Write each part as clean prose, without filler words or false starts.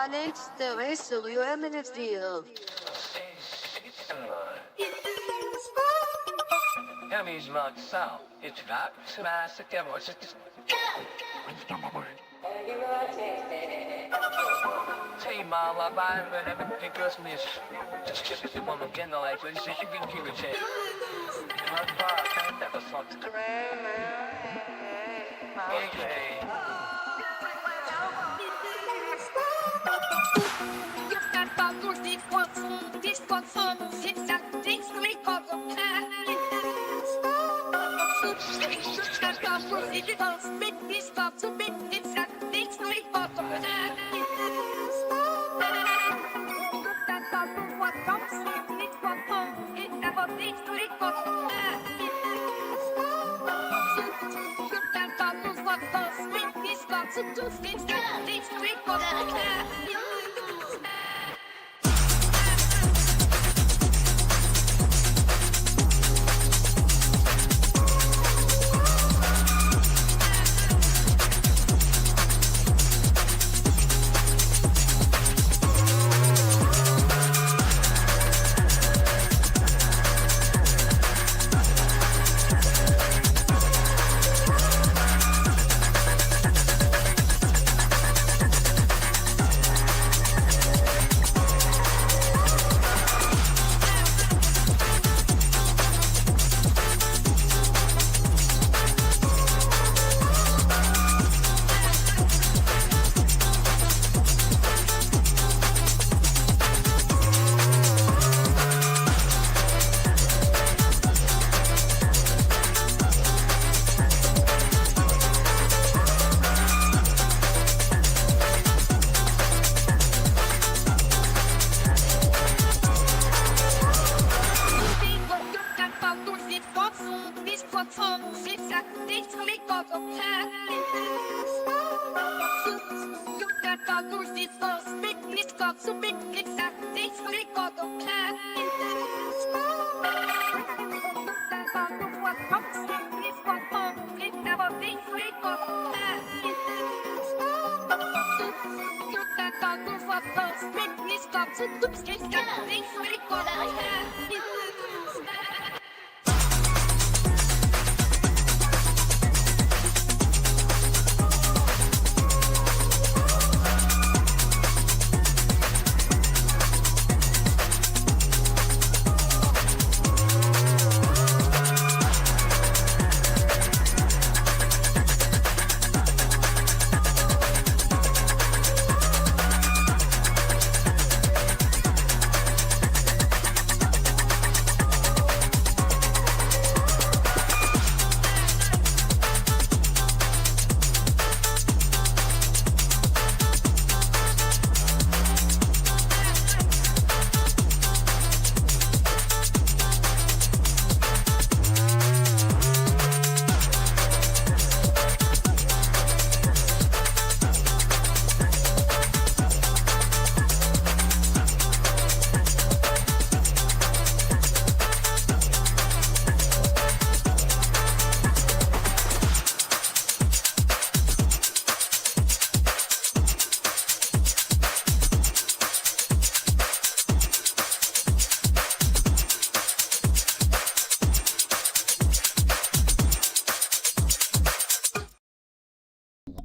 Alex de Resoluio Eminentio. Yamizmaksal, itrak, smasik, Tema la ben böyle bir gösmüş. Çıkıp onu genel like böyle şey gün gibi şey. Not far, can't ever sort. Okay.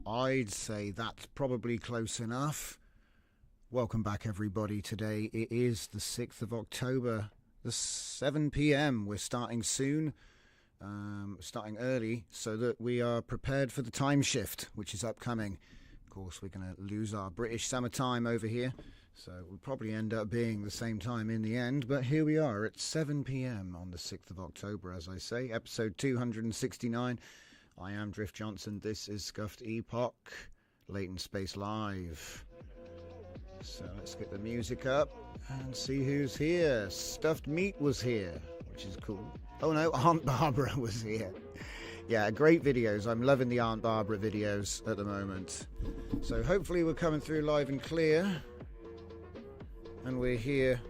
I'd say that's probably close enough. Welcome back, everybody. Today it is the 6th of October, the 7 p.m. We're starting soon, starting early, so that we are prepared for the time shift, which is upcoming. Of course, we're going to lose our British summertime over here, so we'll probably end up being the same time in the end. But here we are at 7 p.m. on the 6th of October, as I say, episode 269. I am Drift Johnson. This is Scuffed Epoch, Latent Space Live. So let's get the music up and see who's here. Stuffed Meat was here, which is cool. Oh no, Aunt Barbara was here. Yeah, great videos. I'm loving the Aunt Barbara videos at the moment. So hopefully we're coming through live and clear. And we're here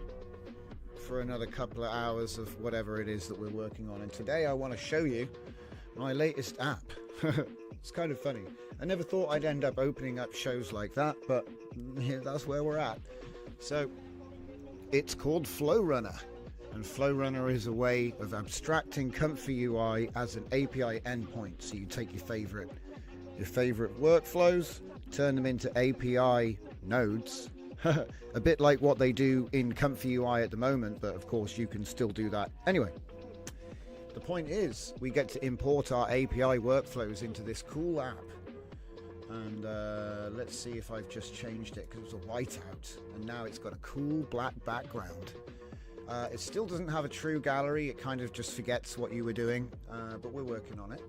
for another couple of hours of whatever it is that we're working on. And today I want to show you my latest app. It's kind of funny. I never thought I'd end up opening up shows like that, but yeah, that's where we're at. So it's called FlowRunner, and FlowRunner is a way of abstracting Comfy UI as an API endpoint. So you take your favorite workflows, turn them into API nodes, a bit like what they do in Comfy UI at the moment, but of course you can still do that anyway. The point is, we get to import our API workflows into this cool app. And let's see if I've just changed it, because it was a whiteout, and now it's got a cool black background. It still doesn't have a true gallery. It kind of just forgets what you were doing, but we're working on it.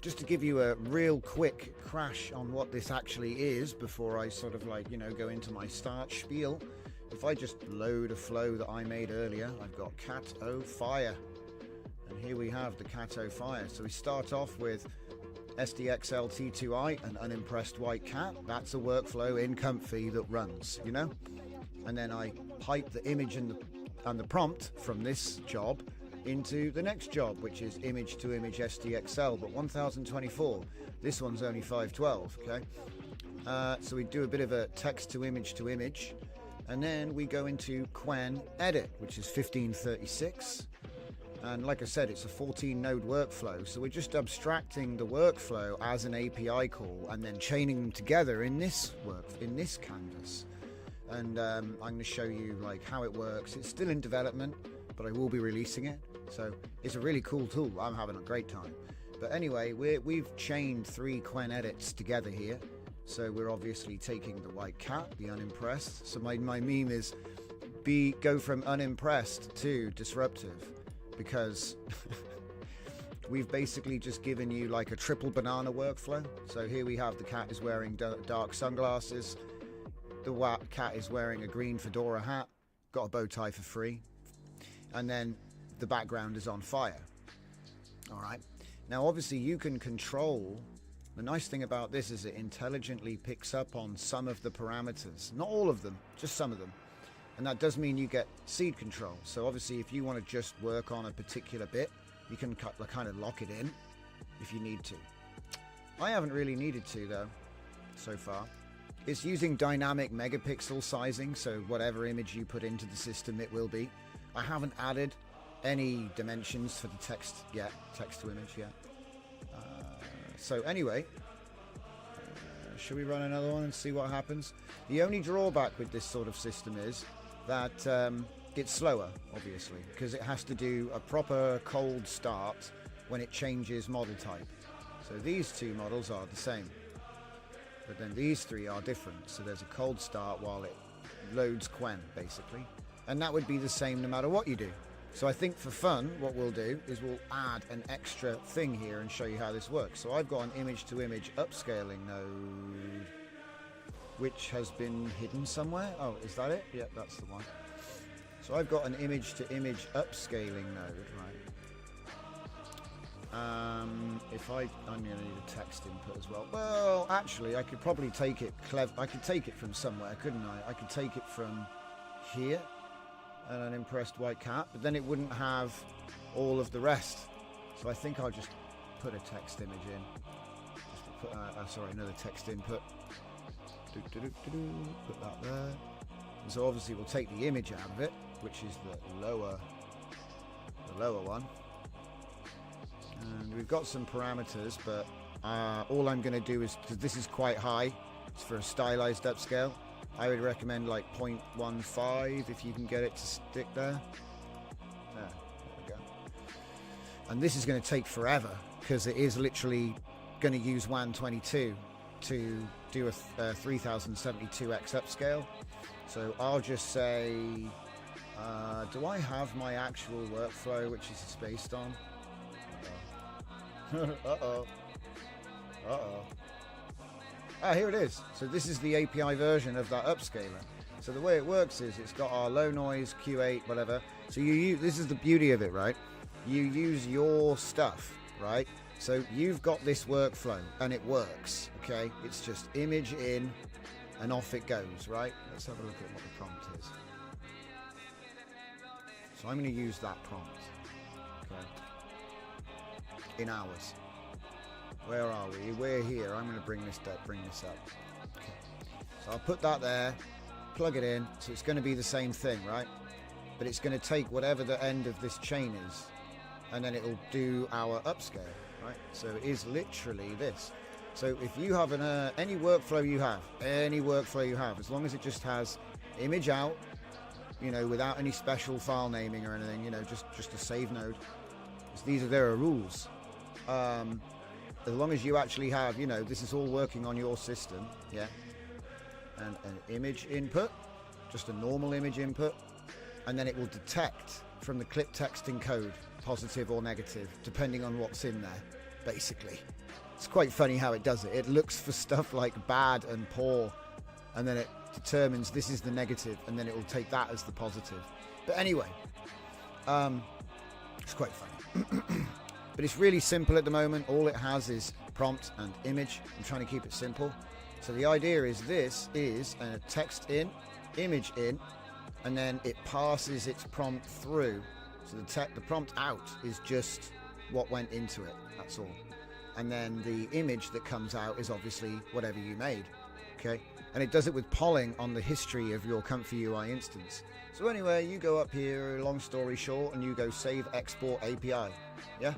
Just to give you a real quick crash on what this actually is before I sort of go into my start spiel. If I just load a flow that I made earlier, I've got cat-o fire. And here we have the cat-o fire. So we start off with SDXL T2I, an unimpressed white cat. That's a workflow in Comfy that runs, you know? And then I pipe the image and the prompt from this job into the next job, which is image to image SDXL, but 1024. This one's only 512, okay? So we do a bit of a text to image, and then we go into Quen edit, which is 1536. And like I said, it's a 14 node workflow, so we're just abstracting the workflow as an API call and then chaining them together in this canvas. And I'm going to show you how it works. It's still in development, but I will be releasing it. So it's a really cool tool. I'm having a great time. But anyway, we've chained 3 Quen edits together here. So we're obviously taking the white cat, the unimpressed. So my meme is go from unimpressed to disruptive, because we've basically just given you a triple banana workflow. So here we have the cat is wearing dark sunglasses, the cat is wearing a green fedora hat, got a bow tie for free, and then the background is on fire. All right, now obviously you can control. The nice thing about this is it intelligently picks up on some of the parameters, not all of them, just some of them. And that does mean you get seed control. So obviously if you want to just work on a particular bit, you can kind of lock it in if you need to. I haven't really needed to though, so far. It's using dynamic megapixel sizing, so whatever image you put into the system, it will be. I haven't added any dimensions for the text yet, text to image yet. So anyway, should we run another one and see what happens? The only drawback with this sort of system is that it's slower, obviously, because it has to do a proper cold start when it changes model type. So these two models are the same, but then these three are different. So there's a cold start while it loads Quen, basically, and that would be the same no matter what you do. So I think for fun, what we'll do is we'll add an extra thing here and show you how this works. So I've got an image-to-image upscaling node, which has been hidden somewhere. Oh, is that it? Yep, that's the one. So I've got an image-to-image upscaling node, right? If I'm going to need a text input as well. Well, actually, I could probably take it I could take it from somewhere, couldn't I? I could take it from here. And an impressed white cat, but then it wouldn't have all of the rest. So I think I'll just put a text image in. Just put, sorry, another text input. Put that there. And so obviously we'll take the image out of it, which is the lower one. And we've got some parameters, but all I'm going to do is, because this is quite high, it's for a stylized upscale. I would recommend like 0.15 if you can get it to stick there. There we go. And this is going to take forever because it is literally going to use WAN22 to do a 3072x upscale. So I'll just say, do I have my actual workflow which is based on? Uh-oh. Uh-oh. Ah, here it is. So this is the API version of that upscaler. So the way it works is it's got our low noise, Q8, whatever. So you use, this is the beauty of it, right? You use your stuff, right? So you've got this workflow and it works, okay? It's just image in and off it goes, right? Let's have a look at what the prompt is. So I'm going to use that prompt, okay? In hours. Where are we? We're here. I'm going to bring this up. Okay. So I'll put that there, plug it in. So it's going to be the same thing, right? But it's going to take whatever the end of this chain is, and then it'll do our upscale, right? So it is literally this. So if you have any workflow you have, as long as it just has image out, you know, without any special file naming or anything, you know, just a save node. There are rules. As long as you actually have, you know, this is all working on your system, yeah, and an image input, just a normal image input, and then it will detect from the clip text encode, positive or negative, depending on what's in there, basically. It's quite funny how it does it. It looks for stuff like bad and poor, and then it determines this is the negative, and then it will take that as the positive. But anyway, it's quite funny. But it's really simple at the moment. All it has is prompt and image. I'm trying to keep it simple. So the idea is this is a text in, image in, and then it passes its prompt through. So the prompt out is just what went into it. That's all. And then the image that comes out is obviously whatever you made. Okay? And it does it with polling on the history of your Comfy UI instance. So anyway, you go up here, long story short, and you go save export API. Yeah?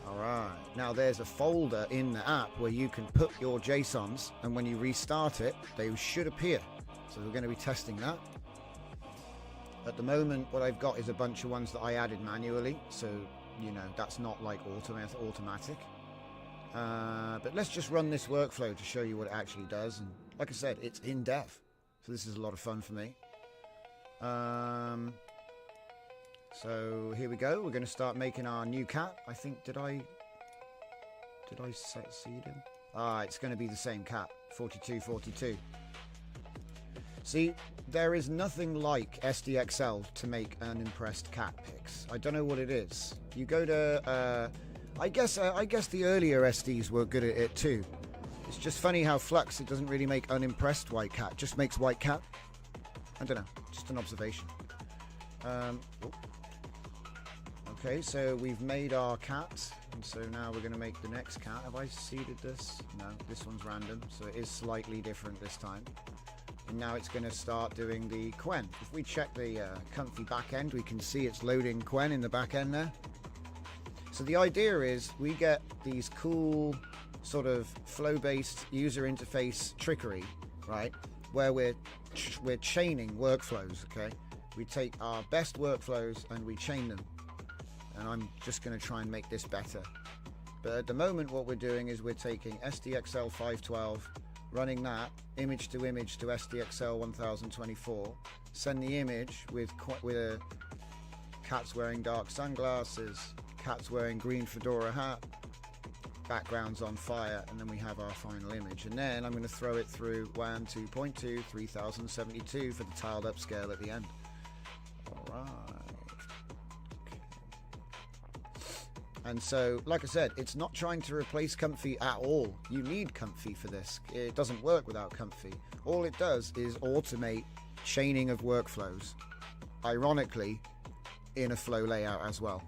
Alright, now there's a folder in the app where you can put your JSONs, and when you restart it, they should appear. So we're going to be testing that. At the moment, what I've got is a bunch of ones that I added manually, so, you know, that's not like automatic. But let's just run this workflow to show you what it actually does. And like I said, it's in dev, so this is a lot of fun for me. So here we go. We're going to start making our new cat. I think, did I seed him? Ah, it's going to be the same cat, 4242. See, there is nothing like SDXL to make unimpressed cat pics. I don't know what it is. You go to, I guess the earlier SDs were good at it too. It's just funny how Flux, it doesn't really make unimpressed white cat, just makes white cat. I don't know, just an observation. Okay, so we've made our cat, and so now we're going to make the next cat. Have I seeded this? No, this one's random, so it is slightly different this time. And now it's going to start doing the Quen. If we check the comfy back end, we can see it's loading Quen in the back end there. So the idea is we get these cool sort of flow-based user interface trickery, right? Where we're chaining workflows, okay? We take our best workflows and we chain them. And I'm just going to try and make this better. But at the moment what we're doing is we're taking SDXL 512, running that image to SDXL 1024, send the image with a cat's wearing dark sunglasses, cat's wearing green fedora hat, background's on fire, and then we have our final image. And then I'm going to throw it through WAN 2.2 3072 for the tiled upscale at the end. Alright. And so, like I said, it's not trying to replace Comfy at all. You need Comfy for this. It doesn't work without Comfy. All it does is automate chaining of workflows. Ironically, in a flow layout as well.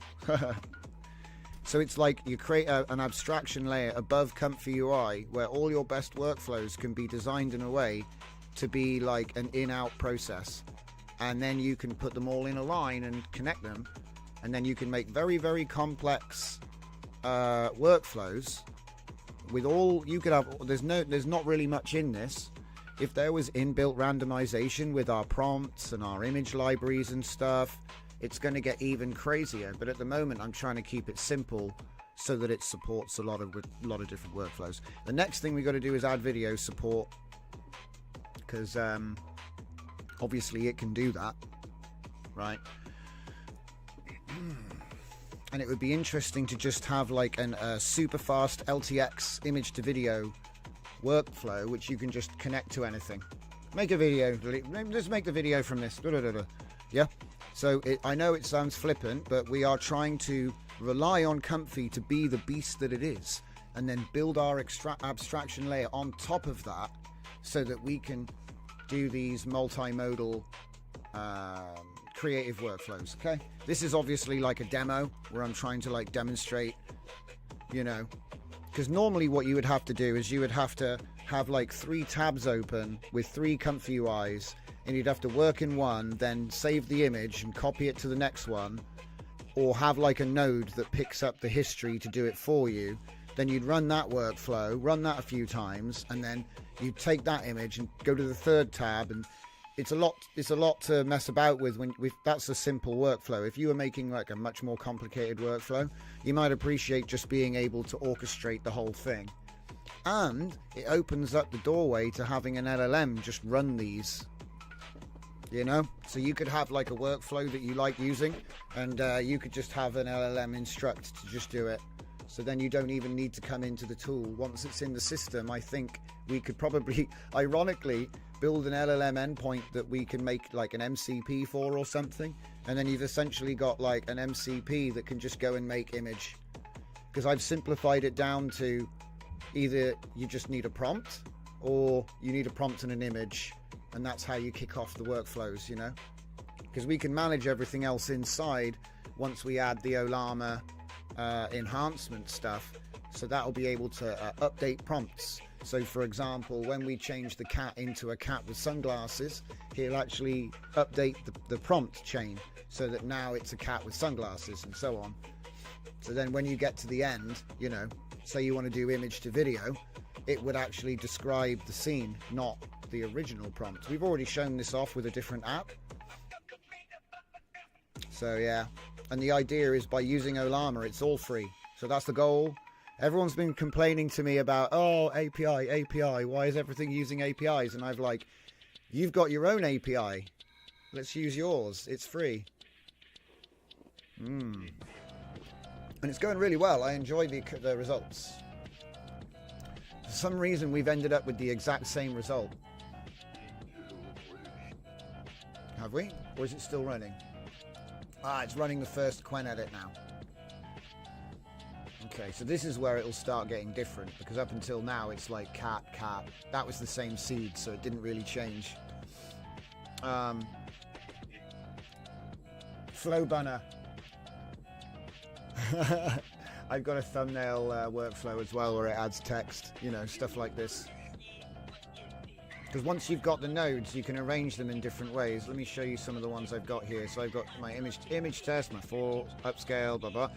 So it's like you create an abstraction layer above Comfy UI where all your best workflows can be designed in a way to be like an in-out process. And then you can put them all in a line and connect them. And then you can make very, very complex workflows with all you could have. There's not really much in this. If there was inbuilt randomization with our prompts and our image libraries and stuff, it's going to get even crazier. But at the moment, I'm trying to keep it simple so that it supports a lot of different workflows. The next thing we got to do is add video support, because obviously it can do that, right? And it would be interesting to just have like a super fast LTX image to video workflow which you can just connect to anything. Make a video, let's make the video from this. Yeah, so I know it sounds flippant, but we are trying to rely on Comfy to be the beast that it is, and then build our abstraction layer on top of that so that we can do these multimodal creative workflows. Okay, this is obviously like a demo where I'm trying to like demonstrate, you know, because normally what you would have to do is you would have to have like 3 tabs open with 3 Comfy UIs, and you'd have to work in one, then save the image and copy it to the next one, or have like a node that picks up the history to do it for you. Then you'd run that workflow, run that a few times, and then you'd take that image and go to the 3rd tab, and it's a lot to mess about with that's a simple workflow. If you were making like a much more complicated workflow, you might appreciate just being able to orchestrate the whole thing. And it opens up the doorway to having an LLM just run these, you know? So you could have like a workflow that you like using, and you could just have an LLM instruct to just do it. So then you don't even need to come into the tool. Once it's in the system, I think we could probably, ironically, build an LLM endpoint that we can make like an MCP for or something. And then you've essentially got like an MCP that can just go and make image. Because I've simplified it down to either you just need a prompt, or you need a prompt and an image. And that's how you kick off the workflows, you know? Because we can manage everything else inside once we add the Olama enhancement stuff, so that'll be able to update prompts. So for example, when we change the cat into a cat with sunglasses, he'll actually update the prompt chain so that now it's a cat with sunglasses, and so on. So then when you get to the end, you know, say you want to do image to video, it would actually describe the scene, not the original prompt. We've already shown this off with a different app. So yeah, and the idea is by using Olama, it's all free. So that's the goal. Everyone's been complaining to me about, oh, API, why is everything using APIs? And I've like, you've got your own API. Let's use yours. It's free. And it's going really well. I enjoy the results. For some reason, we've ended up with the exact same result. Have we? Or is it still running? Ah, it's running the first Quen edit now. Okay, so this is where it'll start getting different, because up until now it's like cat. That was the same seed, so it didn't really change. Flow banner. I've got a thumbnail workflow as well where it adds text, you know, stuff like this. Because once you've got the nodes, you can arrange them in different ways. Let me show you some of the ones I've got here. So I've got my image test, my for upscale, blah blah,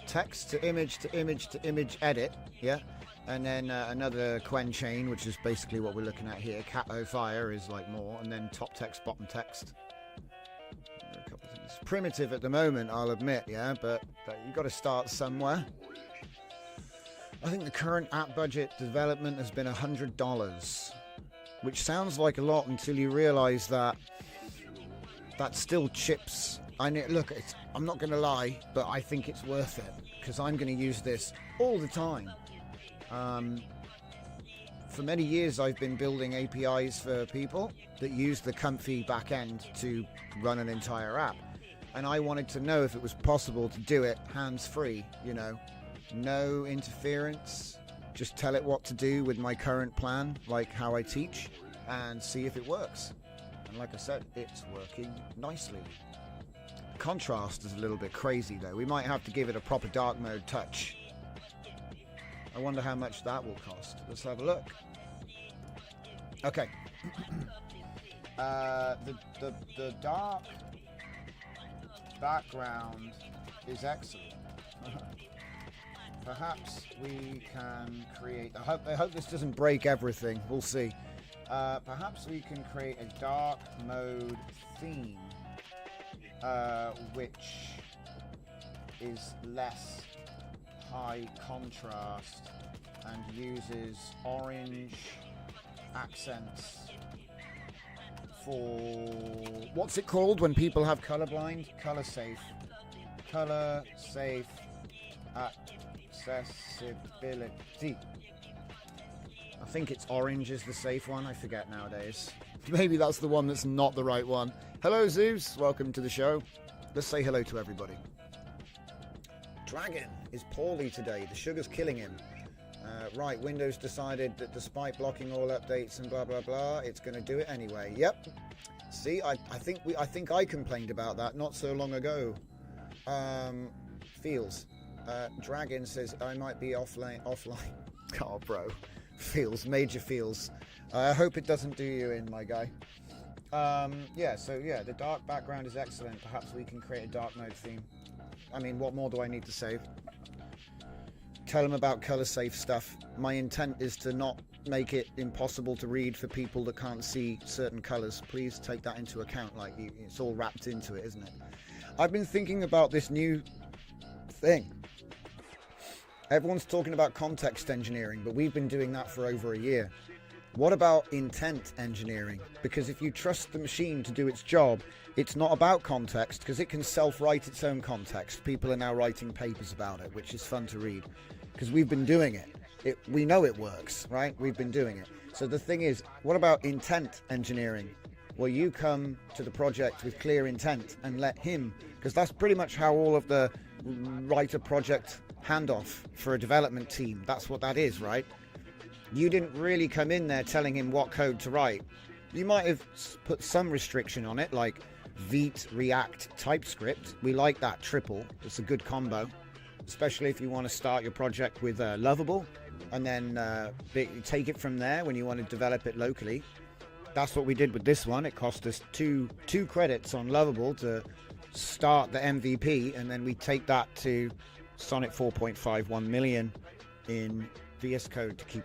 text to image to image to image edit, yeah, and then another Quen chain, which is basically what we're looking at here. Cat-O fire is like more, and then top text, bottom text. A couple of things. Primitive at the moment, I'll admit, yeah, but you've got to start somewhere. I think the current app budget development has been $100. Which sounds like a lot until you realise that still chips. Look, I'm not going to lie, but I think it's worth it because I'm going to use this all the time. For many years, I've been building APIs for people that use the comfy backend to run an entire app, and I wanted to know if it was possible to do it hands-free. You know, no interference. Just tell it what to do with my current plan, like how I teach, and see if it works. And like I said, it's working nicely. Contrast is a little bit crazy though. We might have to give it a proper dark mode touch. I wonder how much that will cost. Let's have a look. Okay. The dark background is excellent. Perhaps we can create... I hope this doesn't break everything. We'll see. Perhaps we can create a dark mode theme, which is less high contrast and uses orange accents for... What's it called when people have colorblind? Color safe. Color safe accessibility. I think it's orange is the safe one. I forget nowadays. Maybe that's the one that's not the right one. Hello Zeus, welcome to the show. Let's say hello to everybody. Dragon is poorly today. The sugar's killing him. Right, Windows decided that despite blocking all updates and blah blah blah, it's going to do it anyway. Yep. See, I think I complained about that not so long ago. Feels. Dragon says I might be offline. Oh, bro. Major feels. I hope it doesn't do you in, my guy. The dark background is excellent. Perhaps we can create a dark mode theme. I mean, what more do I need to save? Tell them about color safe stuff. My intent is to not make it impossible to read for people that can't see certain colors. Please take that into account. It's all wrapped into it, isn't it? I've been thinking about this new thing. Everyone's talking about context engineering, but we've been doing that for over a year. What about intent engineering? Because if you trust the machine to do its job, it's not about context, because it can self-write its own context. People are now writing papers about it, which is fun to read, because we've been doing it. We know it works, right? We've been doing it. So the thing is, what about intent engineering? Well, you come to the project with clear intent and let him, because that's pretty much how all of the write a project handoff for a development team, that's what that is, right? You didn't really come in there telling him what code to write. You might have put some restriction on it, like Vite, React, TypeScript. We like that triple. It's a good combo, especially if you want to start your project with Lovable and then take it from there when you want to develop it locally. That's what we did with this one. It cost us two credits on Lovable to start the MVP, and then we take that to Sonnet 4.51 million in VS Code to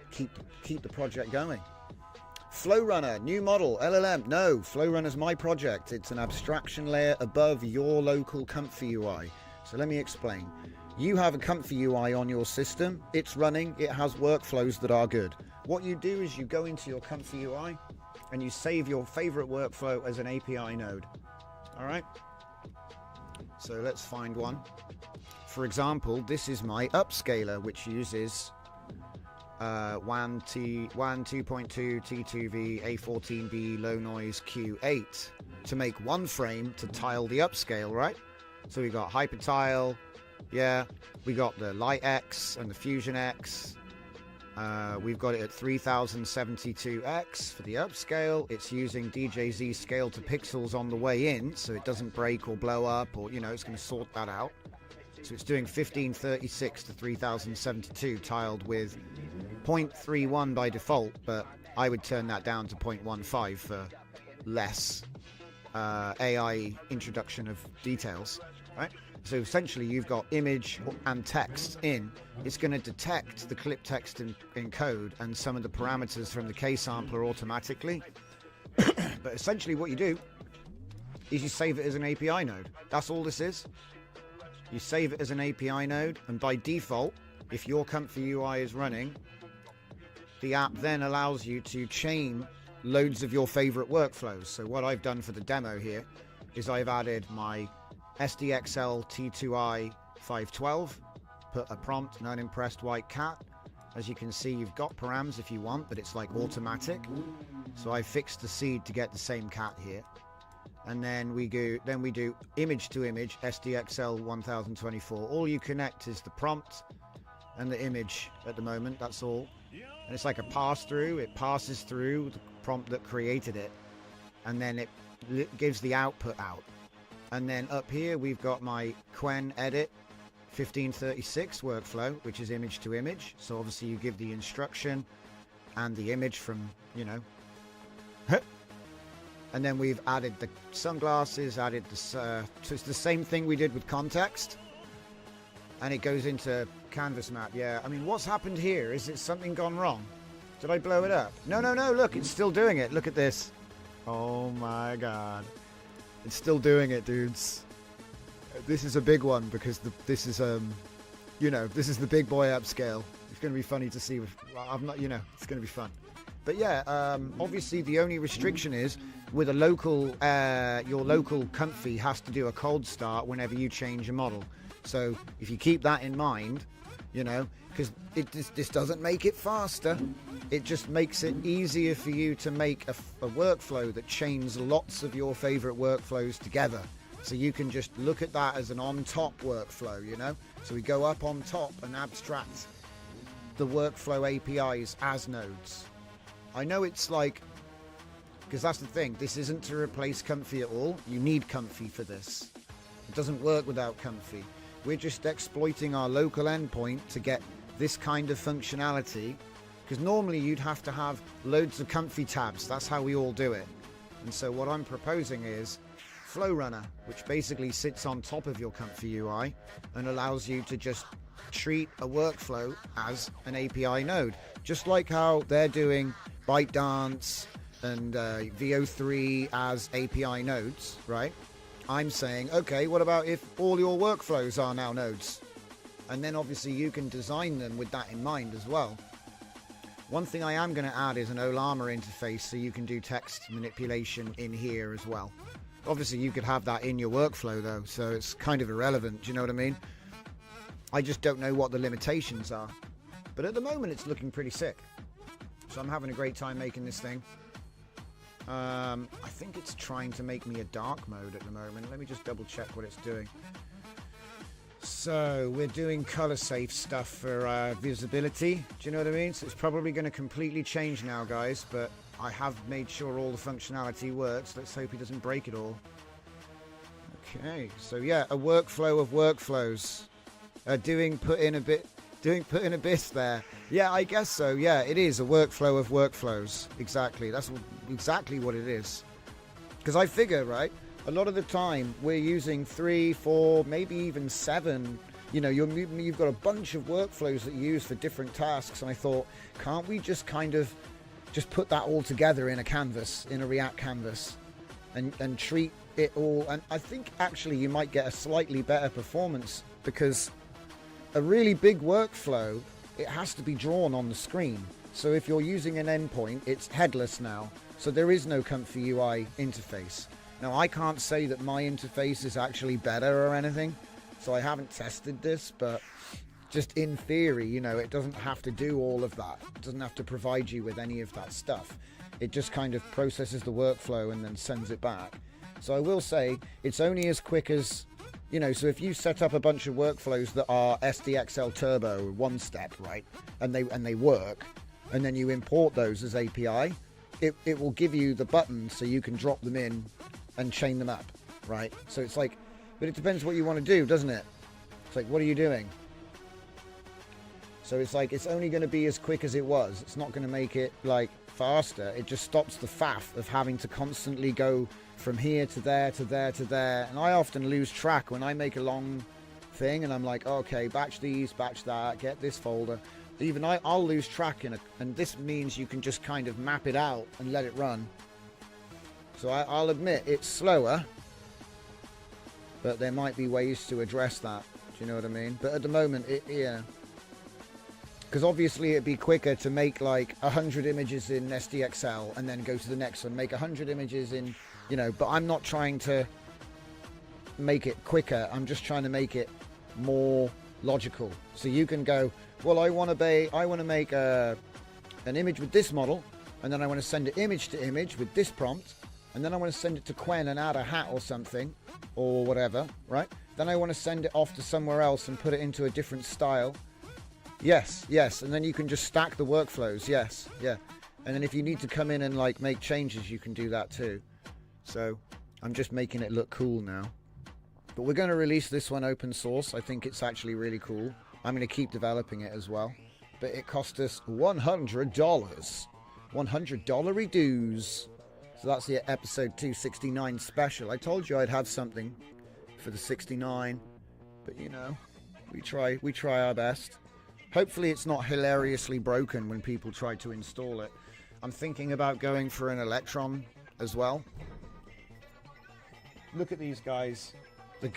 keep the project going. Flowrunner, new model, LLM. No, Flowrunner's my project. It's an abstraction layer above your local Comfy UI. So let me explain. You have a Comfy UI on your system. It's running. It has workflows that are good. What you do is you go into your Comfy UI and you save your favorite workflow as an API node. All right? So let's find one. For example, this is my upscaler, which uses WAN 2.2 T2V A14B low noise Q8 to make one frame to tile the upscale, right? So we got HyperTile, yeah, we got the LightX and the FusionX. We've got it at 3072X for the upscale. It's using DJZ scale to pixels on the way in, so it doesn't break or blow up, or it's going to sort that out. So it's doing 1536 to 3072 tiled with 0.31 by default, but I would turn that down to 0.15 for less AI introduction of details, right? So essentially you've got image and text in. It's going to detect the clip text in code and some of the parameters from the K-sampler automatically. But essentially what you do is you save it as an API node. That's all this is. You save it as an API node, and by default, if your Comfy UI is running, the app then allows you to chain loads of your favorite workflows. So what I've done for the demo here is I've added my SDXL T2I 512, put a prompt, an unimpressed white cat. As you can see, you've got params if you want, but it's like automatic. So I fixed the seed to get the same cat here. And then we do image to image SDXL 1024. All you connect is the prompt and the image at the moment, that's all. And it's like a pass through. It passes through the prompt that created it, and then it gives the output out. And then up here we've got my Quen edit 1536 workflow, which is image to image. So obviously you give the instruction and the image from, you know, and then we've added the sunglasses, added the so it's the same thing we did with context, and it goes into canvas map. Yeah, I mean, what's happened here? Is it something gone wrong? Did I blow it up? No, look, it's still doing it. Look at this. Oh my god, it's still doing it, dudes. This is a big one because this is you know, this is the big boy upscale. It's going to be funny to see. I'm not, you know, it's going to be fun. But yeah, obviously the only restriction is with a local, your local Comfy has to do a cold start whenever you change a model. So if you keep that in mind, you know, because this doesn't make it faster. It just makes it easier for you to make a workflow that chains lots of your favorite workflows together. So you can just look at that as an on-top workflow, you know. So we go up on top and abstract the workflow APIs as nodes. I know it's like, because that's the thing, this isn't to replace Comfy at all. You need Comfy for this. It doesn't work without Comfy. We're just exploiting our local endpoint to get this kind of functionality, because normally you'd have to have loads of Comfy tabs. That's how we all do it. And so what I'm proposing is Flow Runner, which basically sits on top of your Comfy UI and allows you to just treat a workflow as an API node, just like how they're doing ByteDance and VO3 as API nodes, right? I'm saying, okay, what about if all your workflows are now nodes? And then obviously you can design them with that in mind as well. One thing I am going to add is an Olama interface, so you can do text manipulation in here as well. Obviously you could have that in your workflow though, so it's kind of irrelevant, do you know what I mean? I just don't know what the limitations are. But at the moment it's looking pretty sick. So I'm having a great time making this thing. I think it's trying to make me a dark mode at the moment. Let me just double check what it's doing. So we're doing color safe stuff for visibility. Do you know what I mean? So it's probably going to completely change now, guys, but I have made sure all the functionality works. Let's hope he doesn't break it all. Okay, so yeah, a workflow of workflows. Doing put in abyss there. Yeah, I guess so. Yeah, it is a workflow of workflows. Exactly. That's exactly what it is. Because I figure, right, a lot of the time we're using 3, 4, maybe even 7. You know, you've got a bunch of workflows that you use for different tasks. And I thought, can't we just kind of just put that all together in a canvas, in a React canvas, and treat it all? And I think actually you might get a slightly better performance, because a really big workflow, it has to be drawn on the screen. So if you're using an endpoint, it's headless now. So there is no Comfy UI interface. Now, I can't say that my interface is actually better or anything, so I haven't tested this, but just in theory, you know, it doesn't have to do all of that. It doesn't have to provide you with any of that stuff. It just kind of processes the workflow and then sends it back. So I will say it's only as quick as, you know, so if you set up a bunch of workflows that are SDXL Turbo one step, right, and they work, and then you import those as API, it will give you the buttons so you can drop them in and chain them up, right? So it's like, but it depends what you want to do, doesn't it? It's like, what are you doing? So it's like, it's only going to be as quick as it was. It's not going to make it like faster. It just stops the faff of having to constantly go from here to there to there to there. And I often lose track when I make a long thing and I'm like, okay, batch these, batch that, get this folder. Even I'll lose track and this means you can just kind of map it out and let it run. So I'll admit it's slower, but there might be ways to address that. Do you know what I mean? But at the moment, yeah. Because obviously it'd be quicker to make like 100 images in SDXL and then go to the next one, make 100 images in, you know, but I'm not trying to make it quicker. I'm just trying to make it more logical. So you can go, well, I want to make an image with this model, and then I want to send it image to image with this prompt, and then I want to send it to Quen and add a hat or something, or whatever, right? Then I want to send it off to somewhere else and put it into a different style. Yes, yes, and then you can just stack the workflows, yes, yeah. And then if you need to come in and like make changes, you can do that too. So I'm just making it look cool now. But we're going to release this one open source. I think it's actually really cool. I'm going to keep developing it as well. But it cost us $100. $100 dues. So that's the episode 269 special. I told you I'd have something for the 69. But you know, we try our best. Hopefully it's not hilariously broken when people try to install it. I'm thinking about going for an Electron as well. Look at these guys. The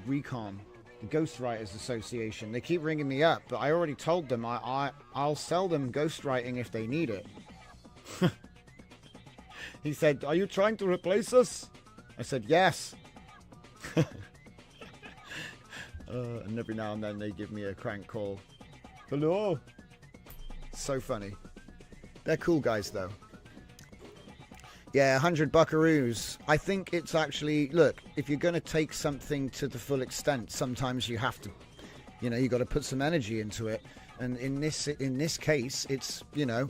Recon, the Ghostwriters Association. They keep ringing me up, but I already told them I'll sell them ghostwriting if they need it. He said, "Are you trying to replace us?" I said, "Yes." And every now and then they give me a crank call. Hello. So funny. They're cool guys though. Yeah, 100 buckaroos. I think it's actually, look, if you're going to take something to the full extent, sometimes you have to, you know, you got to put some energy into it. And in this case, it's, you know,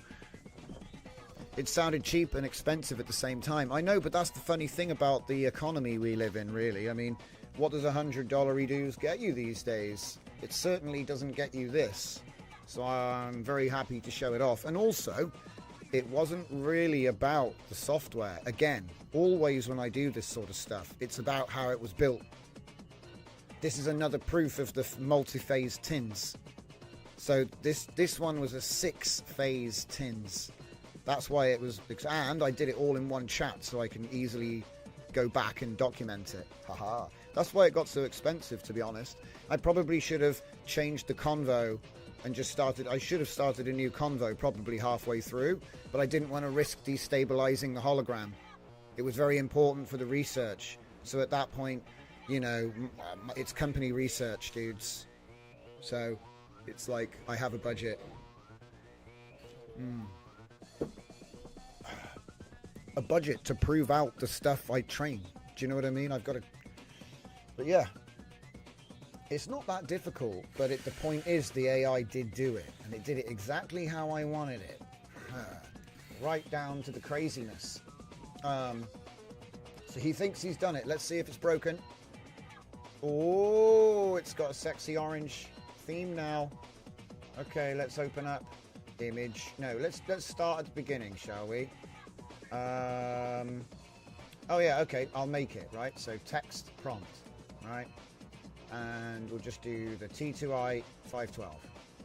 it sounded cheap and expensive at the same time. I know, but that's the funny thing about the economy we live in, really. I mean, what does $100 redos get you these days? It certainly doesn't get you this. So I'm very happy to show it off. And also, it wasn't really about the software. Again, always when I do this sort of stuff, it's about how it was built. This is another proof of the multi-phase tins. So this one was a 6-phase tins. That's why it was, and I did it all in one chat so I can easily go back and document it. Haha. That's why it got so expensive, to be honest. I probably should have changed the convo and just started, I should have started a new convo probably halfway through, but I didn't want to risk destabilizing the hologram. It was very important for the research. So at that point, you know, it's company research, dudes. So it's like, I have a budget. A budget to prove out the stuff I train. Do you know what I mean? I've got to, but yeah. It's not that difficult, but the point is the AI did do it, and it did it exactly how I wanted it. Right down to the craziness. So he thinks he's done it. Let's see if it's broken. Oh, it's got a sexy orange theme now. Okay, let's open up image. No, let's start at the beginning, shall we? Oh yeah, okay, I'll make it, right? So text prompt, right? And we'll just do the T2i 512.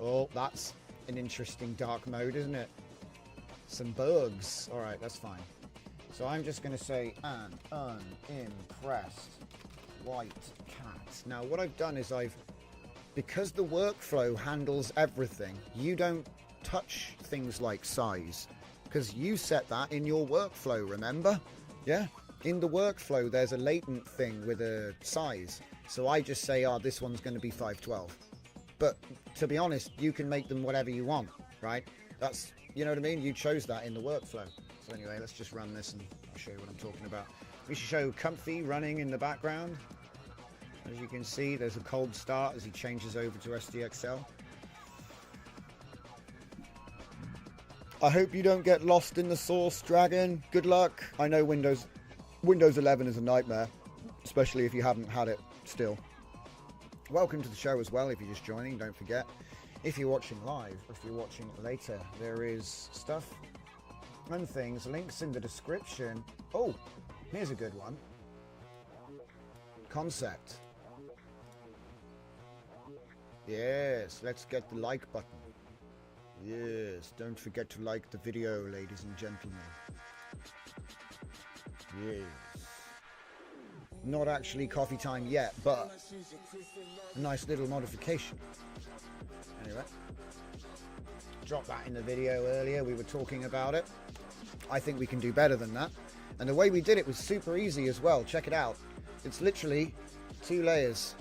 Oh, that's an interesting dark mode, isn't it? Some bugs. All right, that's fine. So I'm just going to say an unimpressed white cat. Now, what I've done is because the workflow handles everything, you don't touch things like size, because you set that in your workflow, remember? Yeah, in the workflow, there's a latent thing with a size. So I just say, oh, this one's going to be 512. But to be honest, you can make them whatever you want, right? That's, you know what I mean? You chose that in the workflow. So anyway, let's just run this and I'll show you what I'm talking about. We should show Comfy running in the background. As you can see, there's a cold start as he changes over to SDXL. I hope you don't get lost in the source, Dragon. Good luck. I know Windows 11 is a nightmare, especially if you haven't had it still. welcome to the show as well. If you're just joining, don't forget, if you're watching live, or if you're watching later, there is stuff and things, links in the description. Oh, here's a good one. Concept. Yes, let's get the like button. Yes, don't forget to like the video, ladies and gentlemen. Yes. Not actually coffee time yet, but a nice little modification. Anyway, dropped that in the video earlier. We were talking about it. I think we can do better than that. And the way we did it was super easy as well. Check it out. It's literally 2 layers.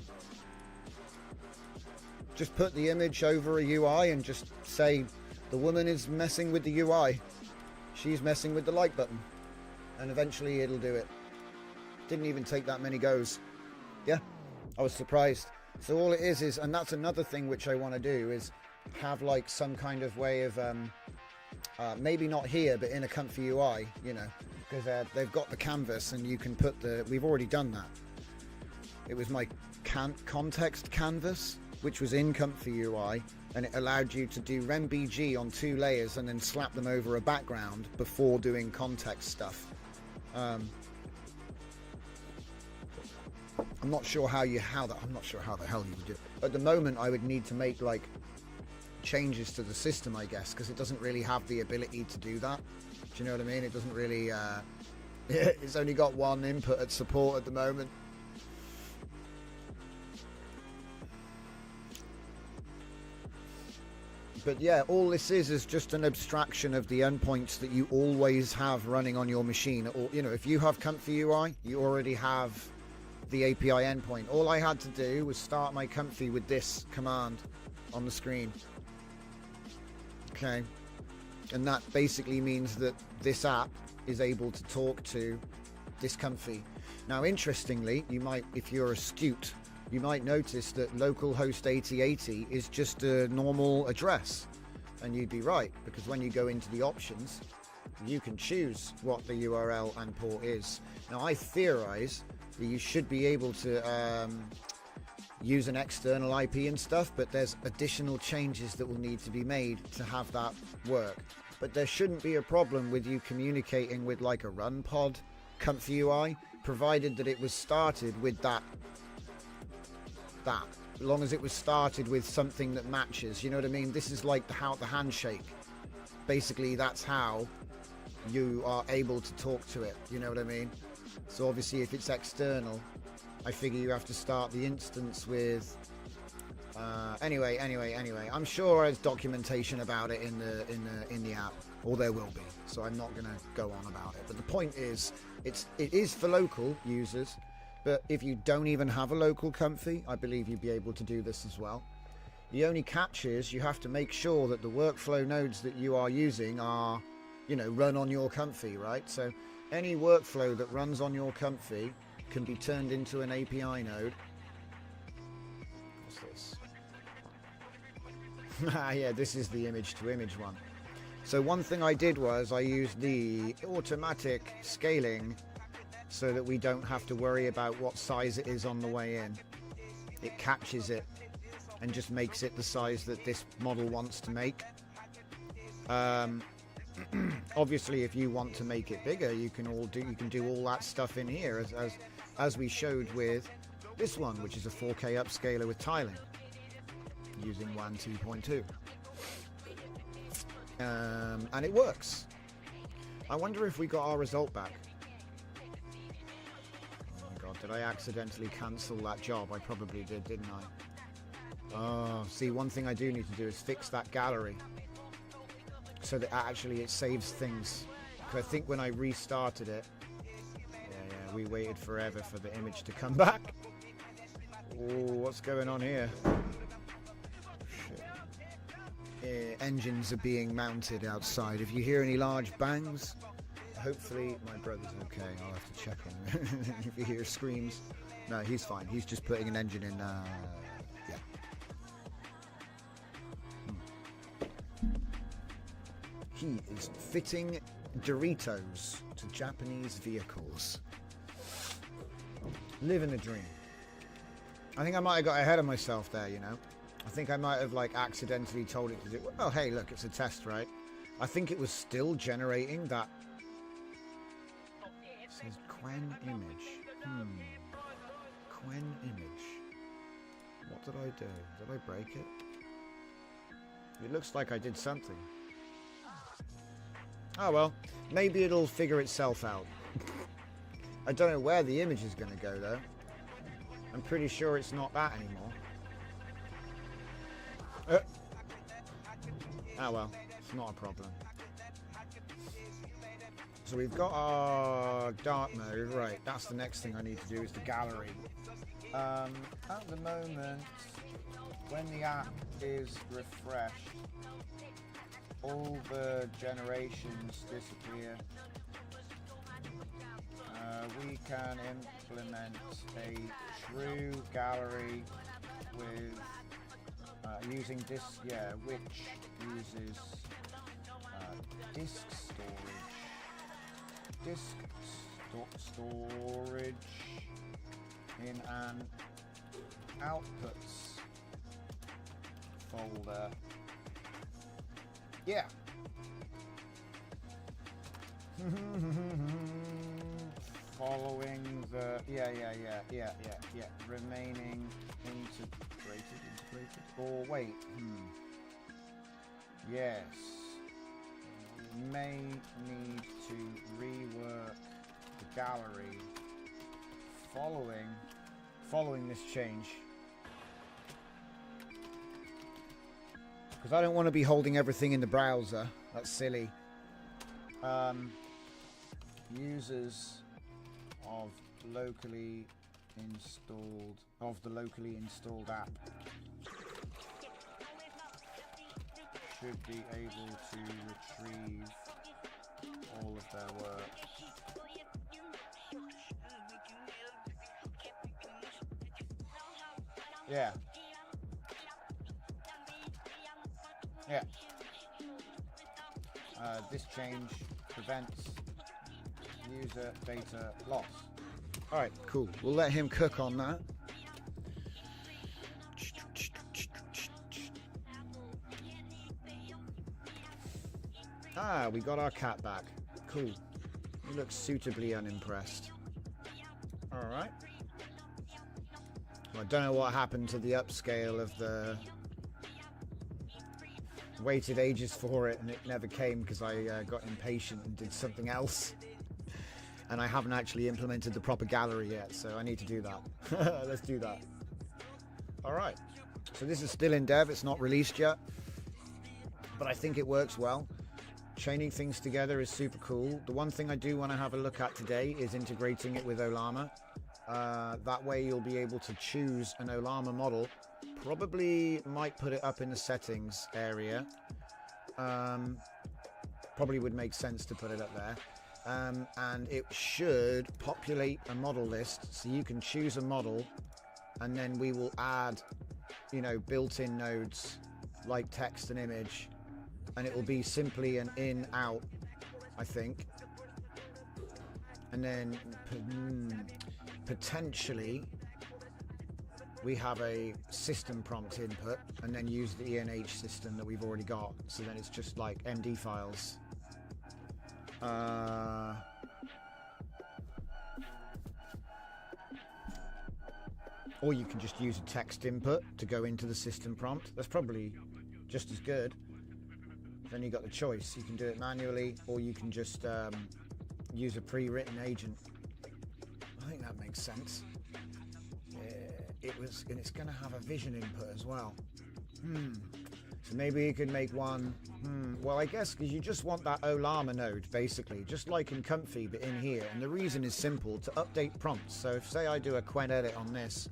Just put the image over a UI and just say the woman is messing with the UI. She's messing with the like button. And eventually it'll do it. Didn't even take that many goes. Yeah, I was surprised. So all it is, and that's another thing which I want to do, is have like some kind of way of, maybe not here, but in a comfy UI, you know, because they've got the canvas and you can put we've already done that. It was my context canvas, which was in comfy UI, and it allowed you to do RemBG on 2 layers and then slap them over a background before doing context stuff. I'm not sure I'm not sure how the hell you would do it. At the moment, I would need to make like changes to the system, I guess, because it doesn't really have the ability to do that. Do you know what I mean? It doesn't really. It's only got one input at support at the moment. But yeah, all this is just an abstraction of the endpoints that you always have running on your machine. Or, you know, if you have Comfy UI, you already have the API endpoint. All I had to do was start my Comfy with this command on the screen. Okay. And that basically means that this app is able to talk to this Comfy. Now, interestingly, you might, if you're astute, you might notice that localhost 8080 is just a normal address, and you'd be right, because when you go into the options, you can choose what the URL and port is. Now, I theorize that you should be able to use an external IP and stuff, but there's additional changes that will need to be made to have that work. But there shouldn't be a problem with you communicating with like a run pod Comfy UI, provided that it was started with that, as long as it was started with something that matches. You know what I mean? This is like the handshake. Basically, that's how you are able to talk to it. You know what I mean? So obviously, if it's external, I figure you have to start the instance with. Anyway. I'm sure there's documentation about it in the app, or there will be. So I'm not going to go on about it. But the point is, it is for local users. But if you don't even have a local Comfy, I believe you'd be able to do this as well. The only catch is you have to make sure that the workflow nodes that you are using are, you know, run on your Comfy, right? So any workflow that runs on your Comfy can be turned into an API node. What's this? Yeah, this is the image-to-image one. So one thing I did was I used the automatic scaling so that we don't have to worry about what size it is on the way in. It catches it and just makes it the size that this model wants to make. Obviously, if you want to make it bigger, you can do all that stuff in here, as we showed with this one, which is a 4K upscaler with tiling using WAN 2.2. And it works. I wonder if we got our result back. Did I accidentally cancel that job? I probably did, didn't I? Oh, see, one thing I do need to do is fix that gallery so that actually it saves things. Because I think when I restarted it, yeah, we waited forever for the image to come back. Oh, what's going on here? Shit. Engines are being mounted outside. If you hear any large bangs, hopefully my brother's okay. I'll have to check him. If you hear screams, no, he's fine. He's just putting an engine in. Yeah. He is fitting Doritos to Japanese vehicles. Living the dream. I think I might have got ahead of myself there, you know. I think I might have like accidentally told it to do. Oh, hey, look, it's a test, right? I think it was still generating that. It says Quen image. Quen image. What did I do? Did I break it? It looks like I did something. Oh well, maybe it'll figure itself out. I don't know where the image is going to go though. I'm pretty sure it's not that anymore. Oh well, it's not a problem. So we've got our dark mode, right, that's the next thing I need to do is the gallery. At the moment, when the app is refreshed, all the generations disappear. We can implement a true gallery with using this, which uses disk storage in an outputs folder. Yeah. Following the remaining integrated or wait yes, may need to rework the gallery following this change, because I don't want to be holding everything in the browser. That's silly. Users of the locally installed app should be able to retrieve all of their work. Yeah. This change prevents user data loss. Alright, cool. We'll let him cook on that. Ah, we got our cat back. Cool. He looks suitably unimpressed. Alright. Well, I don't know what happened to the upscale of the... Waited ages for it and it never came because I got impatient and did something else. And I haven't actually implemented the proper gallery yet, so I need to do that. Let's do that. Alright. So this is still in dev, it's not released yet. But I think it works well. Chaining things together is super cool. The one thing I do want to have a look at today is integrating it with Olama. That way you'll be able to choose an Olama model. Probably might put it up in the settings area. Probably would make sense to put it up there. And it should populate a model list, so you can choose a model and then we will add, you know, built-in nodes like text and image, and it will be simply an in out, I think. And then potentially we have a system prompt input and then use the ENH system that we've already got, so then it's just like MD files. Or you can just use a text input to go into the system prompt. That's probably just as good. Then you got the choice. You can do it manually, or you can just use a pre-written agent. I think that makes sense. And it's going to have a vision input as well. So maybe you could make one. Well, I guess because you just want that Olama node, basically, just like in Comfy, but in here. And the reason is simple: to update prompts. So if, say, I do a Quen edit on this,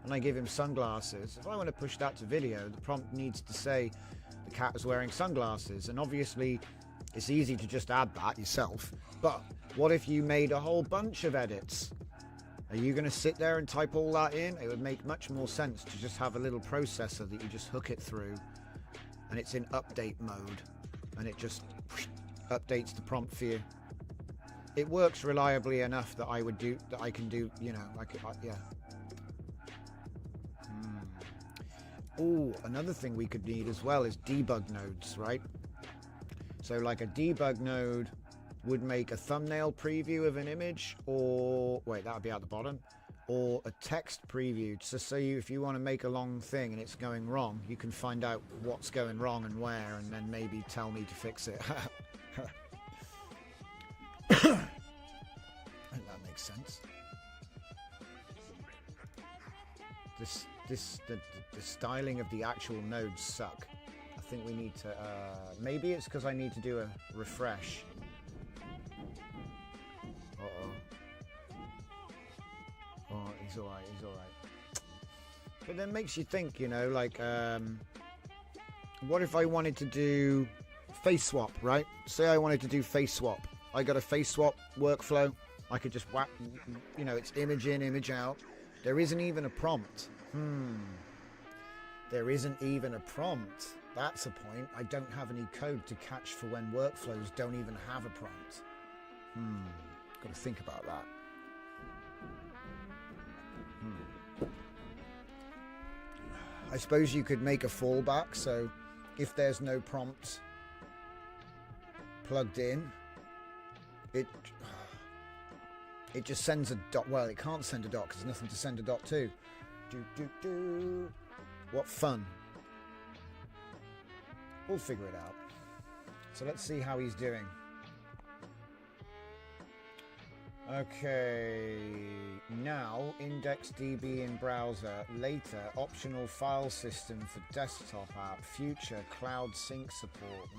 and I give him sunglasses, if I want to push that to video, the prompt needs to say the cat is wearing sunglasses. And obviously, it's easy to just add that yourself. But what if you made a whole bunch of edits? Are you going to sit there and type all that in? It would make much more sense to just have a little processor that you just hook it through, and it's in update mode, and it just updates the prompt for you. It works reliably enough that I can do, you know, like, yeah. Oh, another thing we could need as well is debug nodes, right? So like a debug node would make a thumbnail preview of an image, or wait, that would be at the bottom, or a text preview. So say if you want to make a long thing and it's going wrong, you can find out what's going wrong and where, and then maybe tell me to fix it. I think that makes sense. The styling of the actual nodes suck. I think we need to, maybe it's because I need to do a refresh. Oh, he's alright, he's alright. But then makes you think, you know, like, what if I wanted to do face swap, right? Say I wanted to do face swap. I got a face swap workflow. I could just whack, you know, it's image in, image out. There isn't even a prompt. There isn't even a prompt. That's a point. I don't have any code to catch for when workflows don't even have a prompt. Got to think about that. I suppose you could make a fallback, so if there's no prompt plugged in, it just sends a dot. Well, it can't send a dot because there's nothing to send a dot to. What fun. We'll figure it out. So let's see how he's doing. Okay, now IndexedDB in browser, later optional file system for desktop app, future cloud sync support.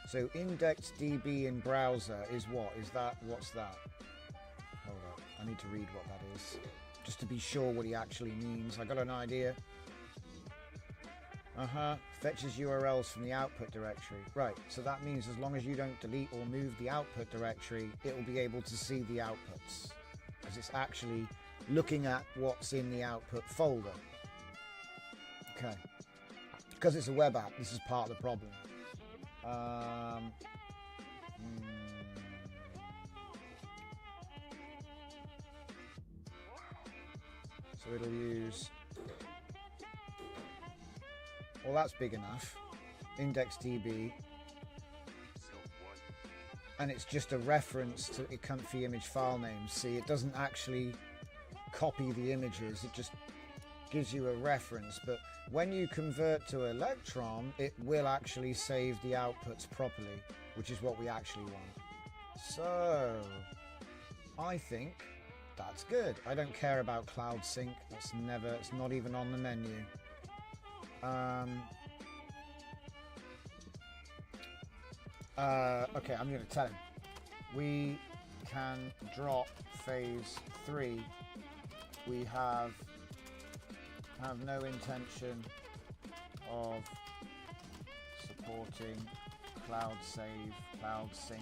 So IndexedDB in browser is what? What's that? Hold up, I need to read what that is, just to be sure what he actually means. I got an idea. Fetches URLs from the output directory. Right, so that means as long as you don't delete or move the output directory, it will be able to see the outputs, because it's actually looking at what's in the output folder. Okay. Because it's a web app, this is part of the problem. So it'll use... Well, that's big enough. IndexedDB. And it's just a reference to a comfy image file name. See, it doesn't actually copy the images. It just gives you a reference. But when you convert to Electron, it will actually save the outputs properly, which is what we actually want. So, I think that's good. I don't care about Cloud Sync. It's not even on the menu. Okay, I'm going to tell him. We can drop phase 3. We have no intention of supporting cloud save, cloud sync.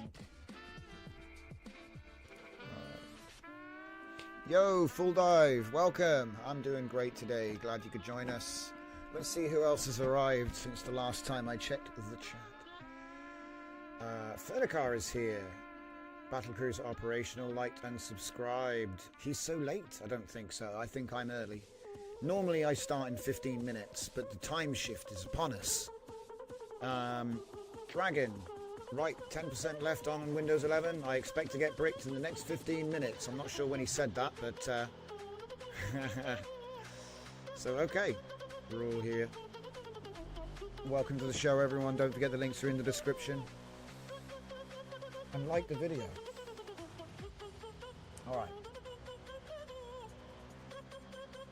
Yo, Full Dive, welcome. I'm doing great today. Glad you could join us. Let's see who else has arrived since the last time I checked the chat. Fernicar is here. Battlecruiser operational, liked and subscribed. He's so late? I don't think so. I think I'm early. Normally I start in 15 minutes, but the time shift is upon us. Dragon, right, 10% left on Windows 11. I expect to get bricked in the next 15 minutes. I'm not sure when he said that, but... So, okay. We're all here. Welcome to the show, everyone. Don't forget the links are in the description. And like the video. Alright.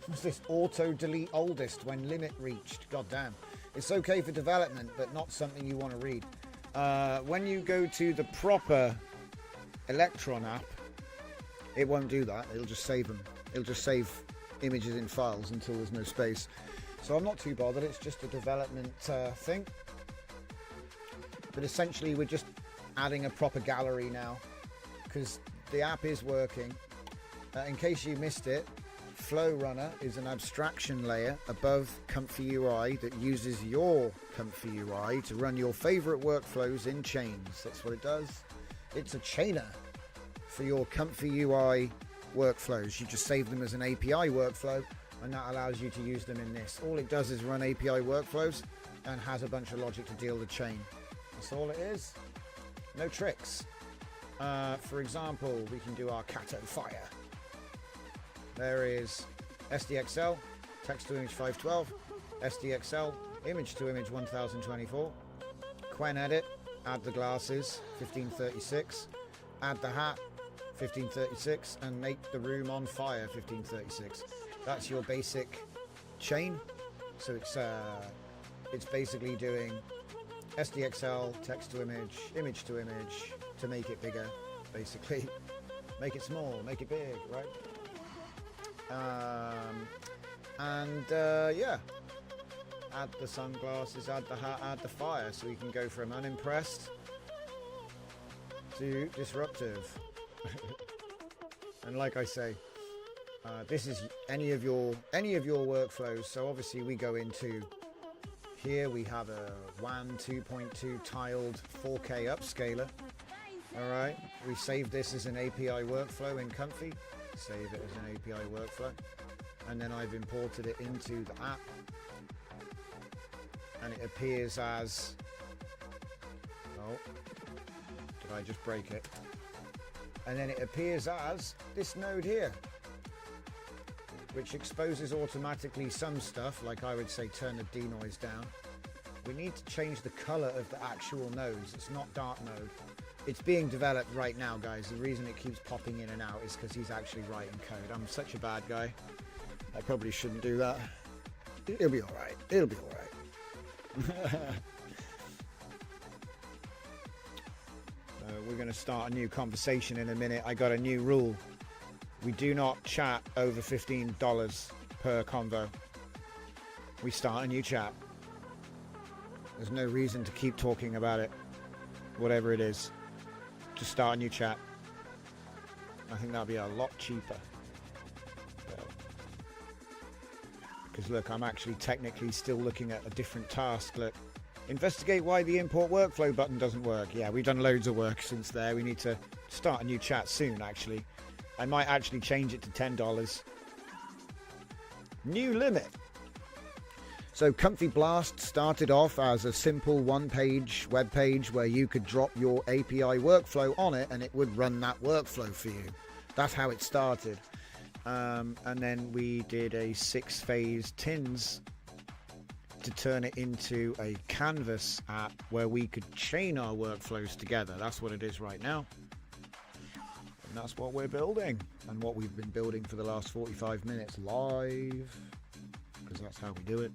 What's this? Auto-delete oldest when limit reached. God damn. It's okay for development, but not something you want to read. When you go to the proper Electron app, it won't do that. It'll just save them. It'll just save images in files until there's no space. So I'm not too bothered. It's just a development thing. But essentially, we're just adding a proper gallery now, because the app is working. In case you missed it, Flow Runner is an abstraction layer above Comfy UI that uses your Comfy UI to run your favorite workflows in chains. That's what it does. It's a chainer for your Comfy UI workflows. You just save them as an API workflow, and that allows you to use them in this. All it does is run API workflows and has a bunch of logic to deal the chain. That's all it is. No tricks. For example, we can do our Cato Fire. There is SDXL, text to image 512, SDXL, image to image 1024, Quen edit, add the glasses 1536, add the hat 1536, and make the room on fire 1536. That's your basic chain. So it's basically doing SDXL, text to image, image to image to make it bigger, basically. Make it small, make it big, right? Yeah, add the sunglasses, add the hat, add the fire, so we can go from unimpressed to disruptive. And like I say, this is any of your workflows. So obviously we go into here, we have a WAN 2.2 tiled 4K upscaler. All right, we save this as an API workflow in Comfy. Save it as an API workflow, and then I've imported it into the app, and it appears as, oh, did I just break it? And then it appears as this node here, which exposes automatically some stuff, like I would say turn the denoise down. We need to change the color of the actual nodes. It's not dark mode. It's being developed right now, guys. The reason it keeps popping in and out is because he's actually writing code. I'm such a bad guy. I probably shouldn't do that. It'll be all right. It'll be all right. We're going to start a new conversation in a minute. I got a new rule. We do not chat over $15 per convo. We start a new chat. There's no reason to keep talking about it, whatever it is. Just start a new chat. I think that'll be a lot cheaper. Because look, I'm actually technically still looking at a different task. Look, investigate why the import workflow button doesn't work. Yeah, we've done loads of work since there. We need to start a new chat soon, actually. I might actually change it to $10. New limit. So Comfy Blast started off as a simple one-page web page where you could drop your API workflow on it and it would run that workflow for you. That's how it started. And then we did a 6-phase TINS to turn it into a Canvas app where we could chain our workflows together. That's what it is right now. And that's what we're building, and what we've been building for the last 45 minutes live, because that's how we do it.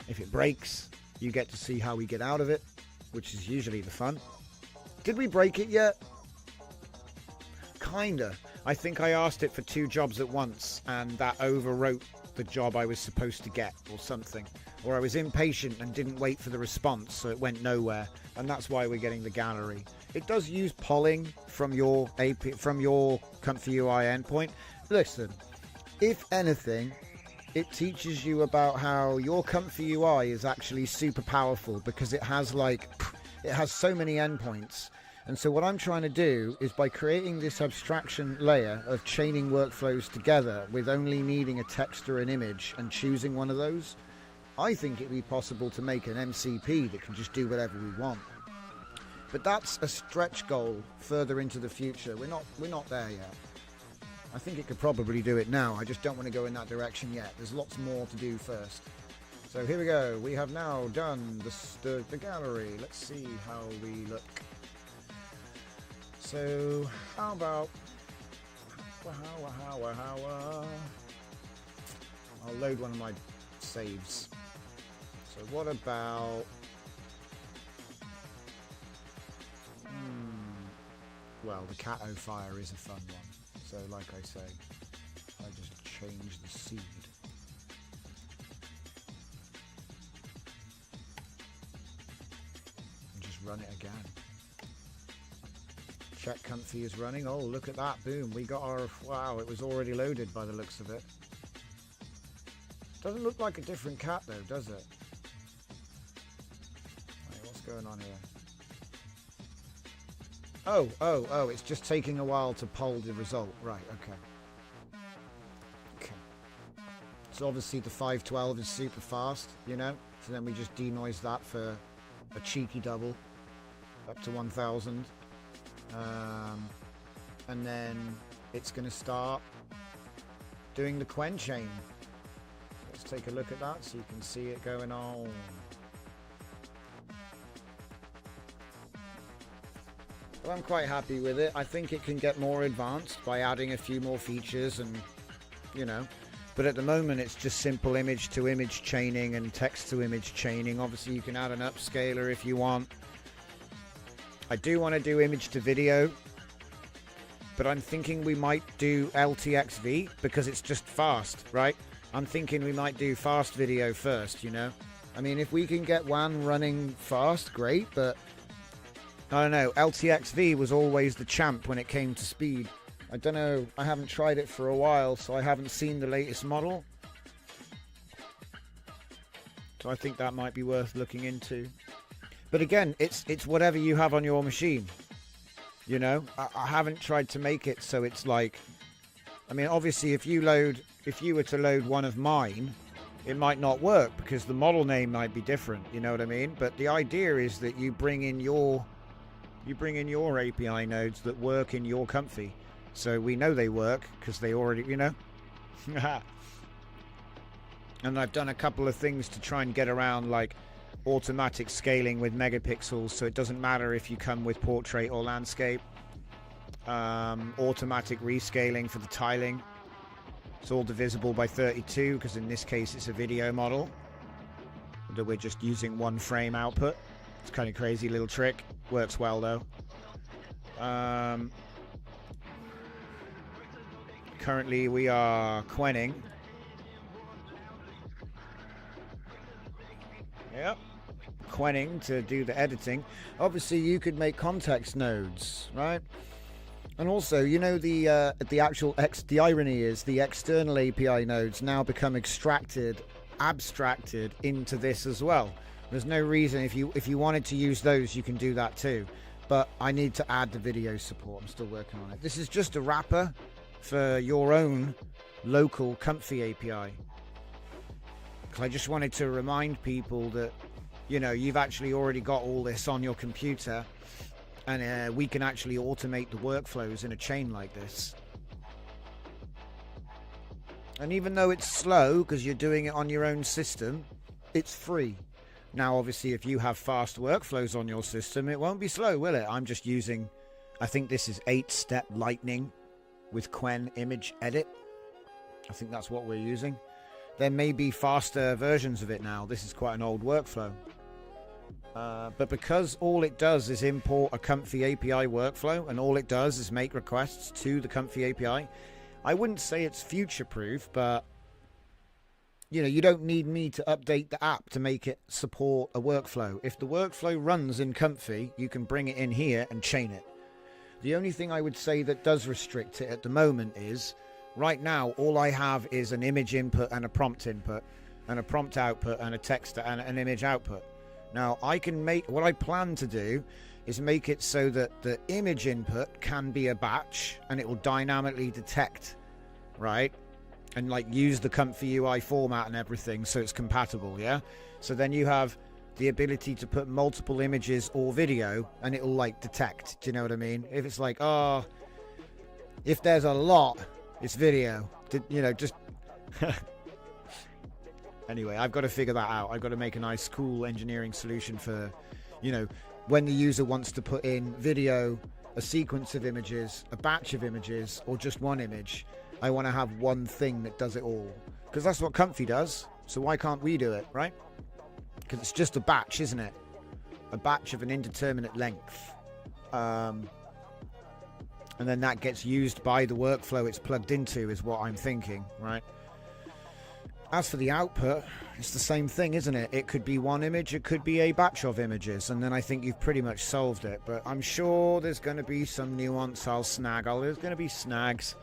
If it breaks, you get to see how we get out of it, which is usually the fun. Did we break it yet? Kinda. I think I asked it for 2 jobs at once, and that overwrote the job I was supposed to get, or something. Or I was impatient and didn't wait for the response, so it went nowhere, and that's why we're getting the gallery. It does use polling from your Comfy UI endpoint. Listen, if anything, it teaches you about how your Comfy UI is actually super powerful, because it has so many endpoints. And so what I'm trying to do is, by creating this abstraction layer of chaining workflows together with only needing a text or an image and choosing one of those, I think it'd be possible to make an MCP that can just do whatever we want. But that's a stretch goal further into the future. We're not there yet. I think it could probably do it now. I just don't want to go in that direction yet. There's lots more to do first. So here we go. We have now done the gallery. Let's see how we look. So how about I'll load one of my saves. So what about well, the Cato Fire is a fun one. So like I say, I just change the seed. And just run it again. Check Comfy is running. Oh, look at that. Boom. We got our... Wow, it was already loaded by the looks of it. Doesn't look like a different cat though, does it? Wait, what's going on here? Oh, it's just taking a while to poll the result. Right, okay. Okay. So obviously the 512 is super fast, you know. So then we just denoise that for a cheeky double up to 1000. And then it's going to start doing the Quen chain. Let's take a look at that so you can see it going on. Well, I'm quite happy with it. I think it can get more advanced by adding a few more features and, you know. But at the moment, it's just simple image-to-image chaining and text-to-image chaining. Obviously, you can add an upscaler if you want. I do want to do image-to-video. But I'm thinking we might do LTXV because it's just fast, right? I'm thinking we might do fast video first, you know? I mean, if we can get WAN running fast, great, but I don't know. LTXV was always the champ when it came to speed. I don't know. I haven't tried it for a while, so I haven't seen the latest model. So I think that might be worth looking into. But again, it's whatever you have on your machine. You know, I haven't tried to make it so it's like, I mean, obviously if you were to load one of mine, it might not work because the model name might be different, you know what I mean? But the idea is that you bring in your API nodes that work in your comfy. So we know they work because they already, you know. And I've done a couple of things to try and get around like automatic scaling with megapixels, so it doesn't matter if you come with portrait or landscape. Automatic rescaling for the tiling. It's all divisible by 32 because in this case it's a video model that we're just using one frame output. It's kind of crazy little trick. Works well though. Currently we are quenning. Yep. Quenning to do the editing. Obviously you could make context nodes, right? And also, you know, the irony is the external API nodes now become abstracted into this as well. There's no reason if you wanted to use those, you can do that too. But I need to add the video support. I'm still working on it. This is just a wrapper for your own local comfy API. Because I just wanted to remind people that, you know, you've actually already got all this on your computer, and we can actually automate the workflows in a chain like this. And even though it's slow because you're doing it on your own system, it's free. Now, obviously, if you have fast workflows on your system, it won't be slow, will it? I'm just using, I think this is 8-step lightning with Quen image edit. I think that's what we're using. There may be faster versions of it now. This is quite an old workflow. But because all it does is import a Comfy API workflow, and all it does is make requests to the Comfy API, I wouldn't say it's future-proof, but you know, you don't need me to update the app to make it support a workflow. If the workflow runs in Comfy, you can bring it in here and chain it. The only thing I would say that does restrict it at the moment is, right now, all I have is an image input and a prompt input, and a prompt output and a text and an image output. Now, I can make, what I plan to do is make it so that the image input can be a batch and it will dynamically detect, right? And like use the Comfy UI format and everything so it's compatible, yeah? So then you have the ability to put multiple images or video and it'll like detect, do you know what I mean? If it's like, oh, if there's a lot, it's video, you know, just... Anyway, I've got to figure that out. I've got to make a nice, cool engineering solution for, you know, when the user wants to put in video, a sequence of images, a batch of images, or just one image. I want to have one thing that does it all. Because that's what Comfy does. So why can't we do it, right? Because it's just a batch, isn't it? A batch of an indeterminate length. And then that gets used by the workflow it's plugged into, is what I'm thinking, right? As for the output, it's the same thing, isn't it? It could be one image, it could be a batch of images, and then I think you've pretty much solved it. But I'm sure there's going to be some nuance I'll snag. There's going to be snags.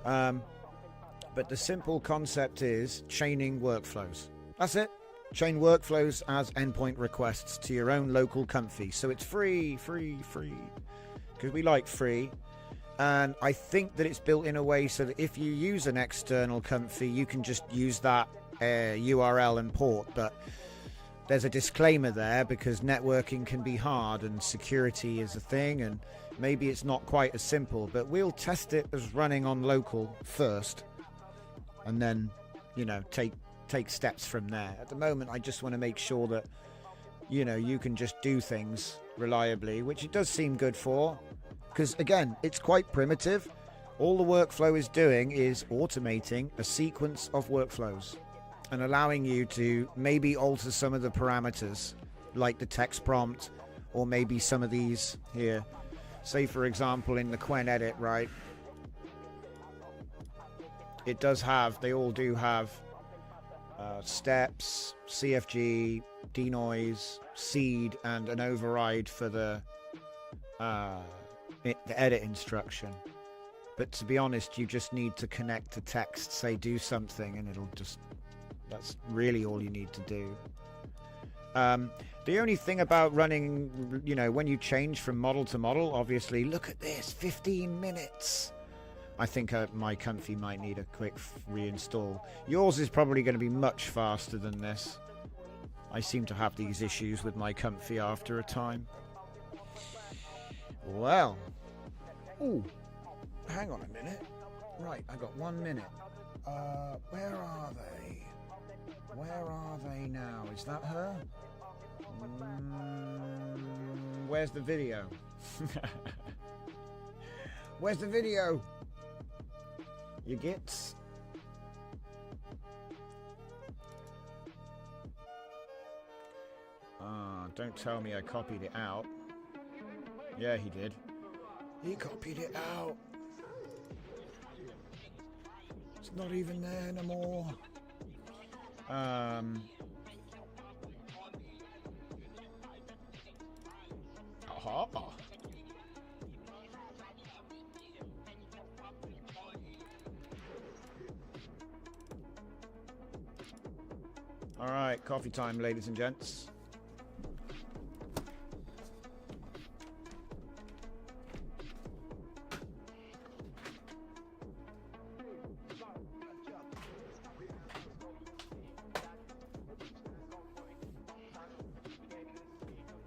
But the simple concept is chaining workflows. That's it. Chain workflows as endpoint requests to your own local Comfy. So it's free. Because we like free. And I think that it's built in a way so that if you use an external comfy, you can just use that URL and port. But there's a disclaimer there because networking can be hard and security is a thing, and maybe it's not quite as simple. But we'll test it as running on local first, and then, you know, take steps from there. At the moment, I just want to make sure that, you know, you can just do things reliably, which it does seem good for. Because, again, it's quite primitive. All the workflow is doing is automating a sequence of workflows and allowing you to maybe alter some of the parameters, like the text prompt, or maybe some of these here. Say, for example, in the Quen edit, right? It does have, they all do have steps, CFG, denoise, seed, and an override for the edit instruction. But to be honest, you just need to connect to text, say do something, and it'll just, that's really all you need to do. The only thing about running, you know, when you change from model to model, obviously, look at this, 15 minutes. I think my comfy might need a quick reinstall. Yours is probably going to be much faster than this. I seem to have these issues with my comfy after a time. Well, ooh, hang on a minute. Right, I got 1 minute. Where are they? Where are they now? Is that her? Where's the video? Where's the video? You gits? Don't tell me I copied it out. Yeah, he did. He copied it out. It's not even there no more. Aha. All right, coffee time, ladies and gents.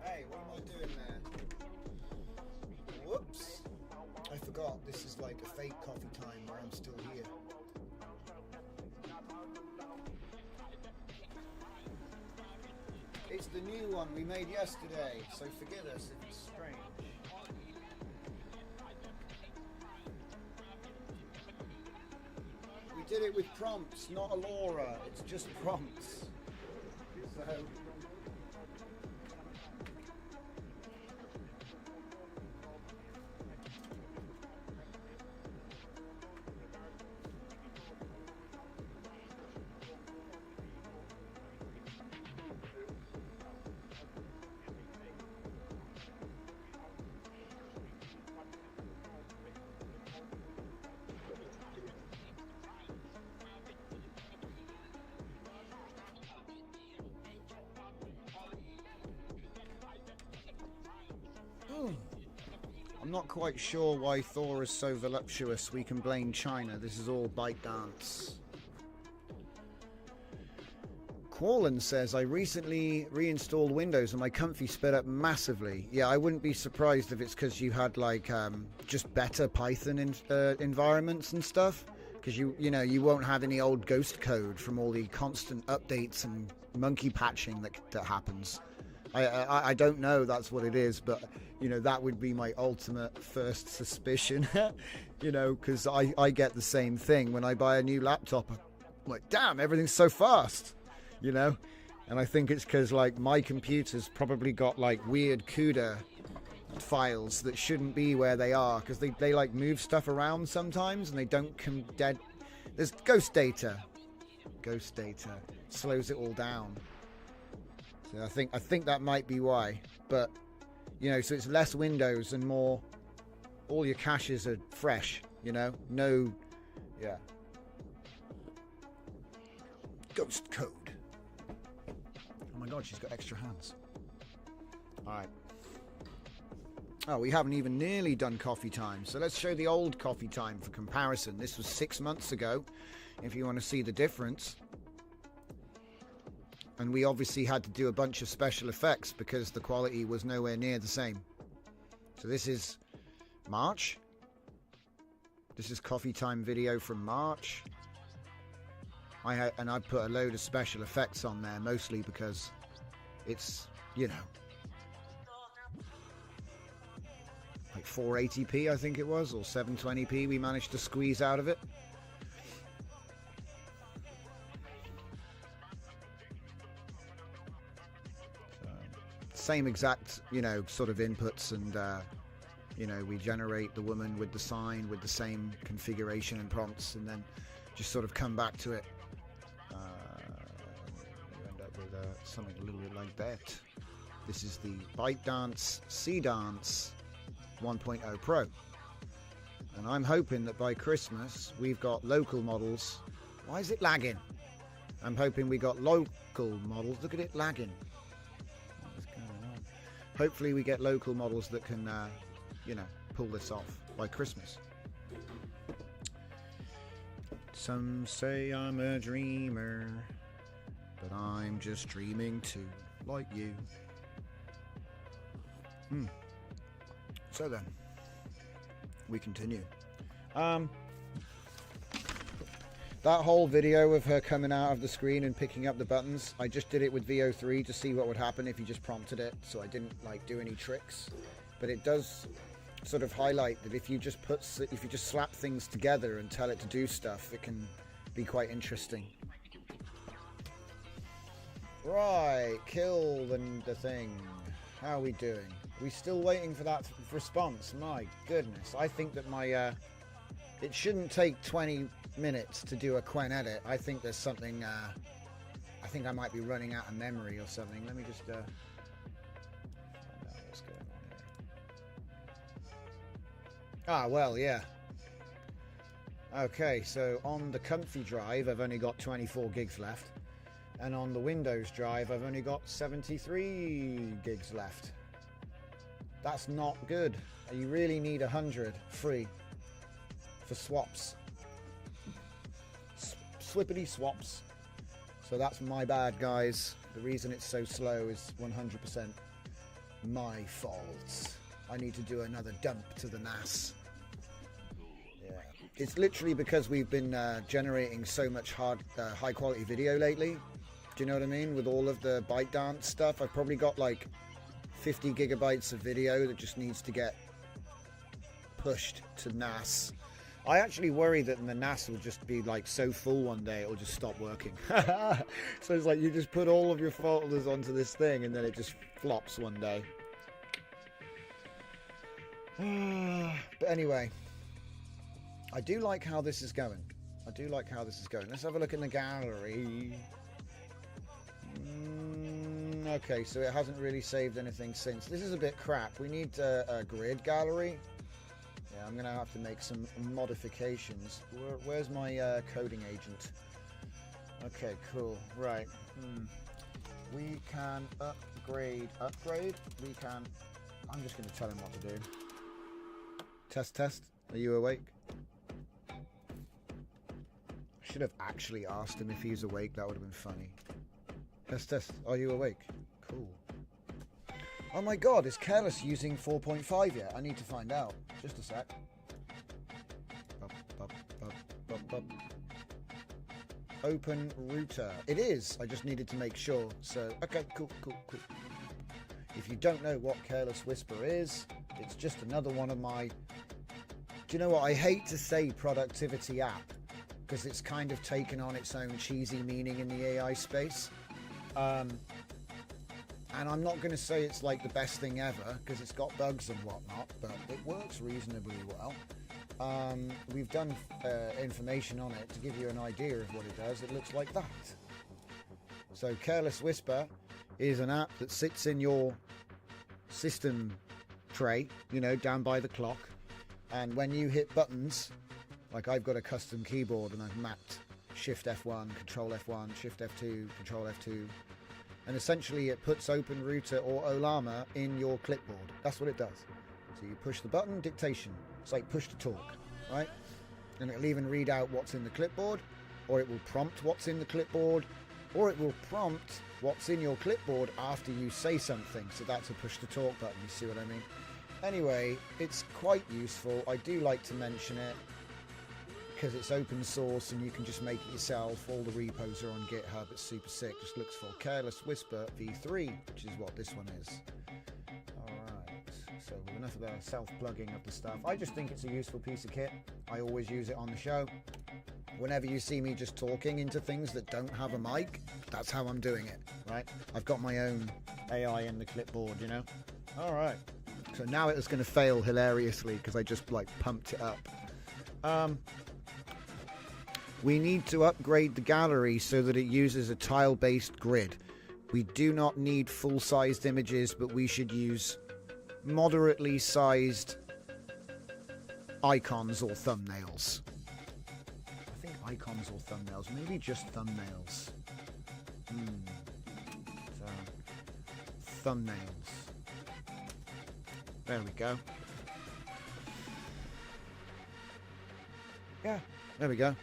Hey, what am I doing there? Whoops. I forgot this is like a fake coffee time where I'm still here. It's the new one we made yesterday, so forgive us if it's strange. We did it with prompts, not a Laura. It's just prompts. So... I'm not quite sure why Thor is so voluptuous. We can blame China. This is all ByteDance. Quallen says, I recently reinstalled Windows and my comfy sped up massively. Yeah, I wouldn't be surprised if it's because you had like just better Python environments and stuff. Because you know, you won't have any old ghost code from all the constant updates and monkey patching that happens. I don't know, that's what it is, but you know, that would be my ultimate first suspicion. You know, because I get the same thing when I buy a new laptop. I'm like, damn, everything's so fast, you know. And I think it's because like my computer's probably got like weird CUDA files that shouldn't be where they are, because they like move stuff around sometimes and they don't come dead. There's ghost data slows it all down. So I think that might be why. But you know, so it's less Windows and more, all your caches are fresh, you know, no, yeah. Ghost code. Oh my god, she's got extra hands. All right. Oh, we haven't even nearly done coffee time. So let's show the old coffee time for comparison. This was 6 months ago, if you want to see the difference. And we obviously had to do a bunch of special effects because the quality was nowhere near the same. So this is March. This is coffee time video from March. I put a load of special effects on there, mostly because it's, you know, like 480p I think it was, or 720p we managed to squeeze out of it. Same exact, you know, sort of inputs, and you know, we generate the woman with the sign with the same configuration and prompts, and then just sort of come back to it. You end up with something a little bit like that. This is the ByteDance C-Dance 1.0 Pro, and I'm hoping that by Christmas we've got local models. Why is it lagging? I'm hoping we got local models. Look at it lagging. Hopefully we get local models that can, you know, pull this off by Christmas. Some say I'm a dreamer, but I'm just dreaming too, like you. So then, we continue. That whole video of her coming out of the screen and picking up the buttons, I just did it with VO3 to see what would happen if you just prompted it, so I didn't like do any tricks. But it does sort of highlight that if you just slap things together and tell it to do stuff, it can be quite interesting. Right, kill the thing. How are we doing? Are we still waiting for that response? My goodness, I think that my it shouldn't take 20 minutes to do a Quen edit. I think there's something, I think I might be running out of memory or something. Let me just find out what's going on here. Ah, well, yeah. Okay, so on the Comfy drive, I've only got 24 gigs left. And on the Windows drive, I've only got 73 gigs left. That's not good. You really need 100 free for swaps. Swippity swaps. So that's my bad, guys. The reason it's so slow is 100% my fault. I need to do another dump to the NAS. Yeah, it's literally because we've been generating so much high quality video lately. Do you know what I mean? With all of the ByteDance stuff, I've probably got like 50 gigabytes of video that just needs to get pushed to NAS. I actually worry that the NAS will just be like so full one day it'll just stop working. So it's like you just put all of your folders onto this thing and then it just flops one day. But anyway, I do like how this is going. Let's have a look in the gallery. Okay, so it hasn't really saved anything since. This is a bit crap. We need a grid gallery. Yeah, I'm gonna have to make some modifications. Where's my coding agent? Okay, cool. Right. We can upgrade. We can. I'm just gonna tell him what to do. Test. Are you awake? I should have actually asked him if he's awake. That would have been funny. Test. Are you awake? Cool. Oh my god, is Careless using 4.5 yet? I need to find out. Just a sec. Open router. It is. I just needed to make sure. So, okay, cool. If you don't know what Careless Whisper is, it's just another one of my... Do you know what? I hate to say productivity app because it's kind of taken on its own cheesy meaning in the AI space. And I'm not going to say it's like the best thing ever because it's got bugs and whatnot, but it works reasonably well. We've done information on it to give you an idea of what it does. It looks like that. So Careless Whisper is an app that sits in your system tray, you know, down by the clock. And when you hit buttons, like I've got a custom keyboard and I've mapped Shift F1, Control F1, Shift F2, Control F2. And essentially it puts OpenRouter or Olama in your clipboard. That's what it does. So you push the button, dictation. It's like push to talk, right? And it'll even read out what's in the clipboard, or it will prompt what's in the clipboard, or it will prompt what's in your clipboard after you say something. So that's a push to talk button, you see what I mean? Anyway, it's quite useful. I do like to mention it because it's open source and you can just make it yourself. All the repos are on GitHub. It's super sick. Just looks for Careless Whisper v3, which is what this one is. Alright, so with enough of the self-plugging of the stuff, I just think it's a useful piece of kit. I always use it on the show. Whenever you see me just talking into things that don't have a mic, that's how I'm doing it, right? I've got my own AI in the clipboard, you know? Alright, so now it is going to fail hilariously because I just like pumped it up. We need to upgrade the gallery so that it uses a tile-based grid. We do not need full-sized images, but we should use moderately sized icons or thumbnails. I think icons or thumbnails, maybe just thumbnails. So, thumbnails. There we go. Yeah, there we go.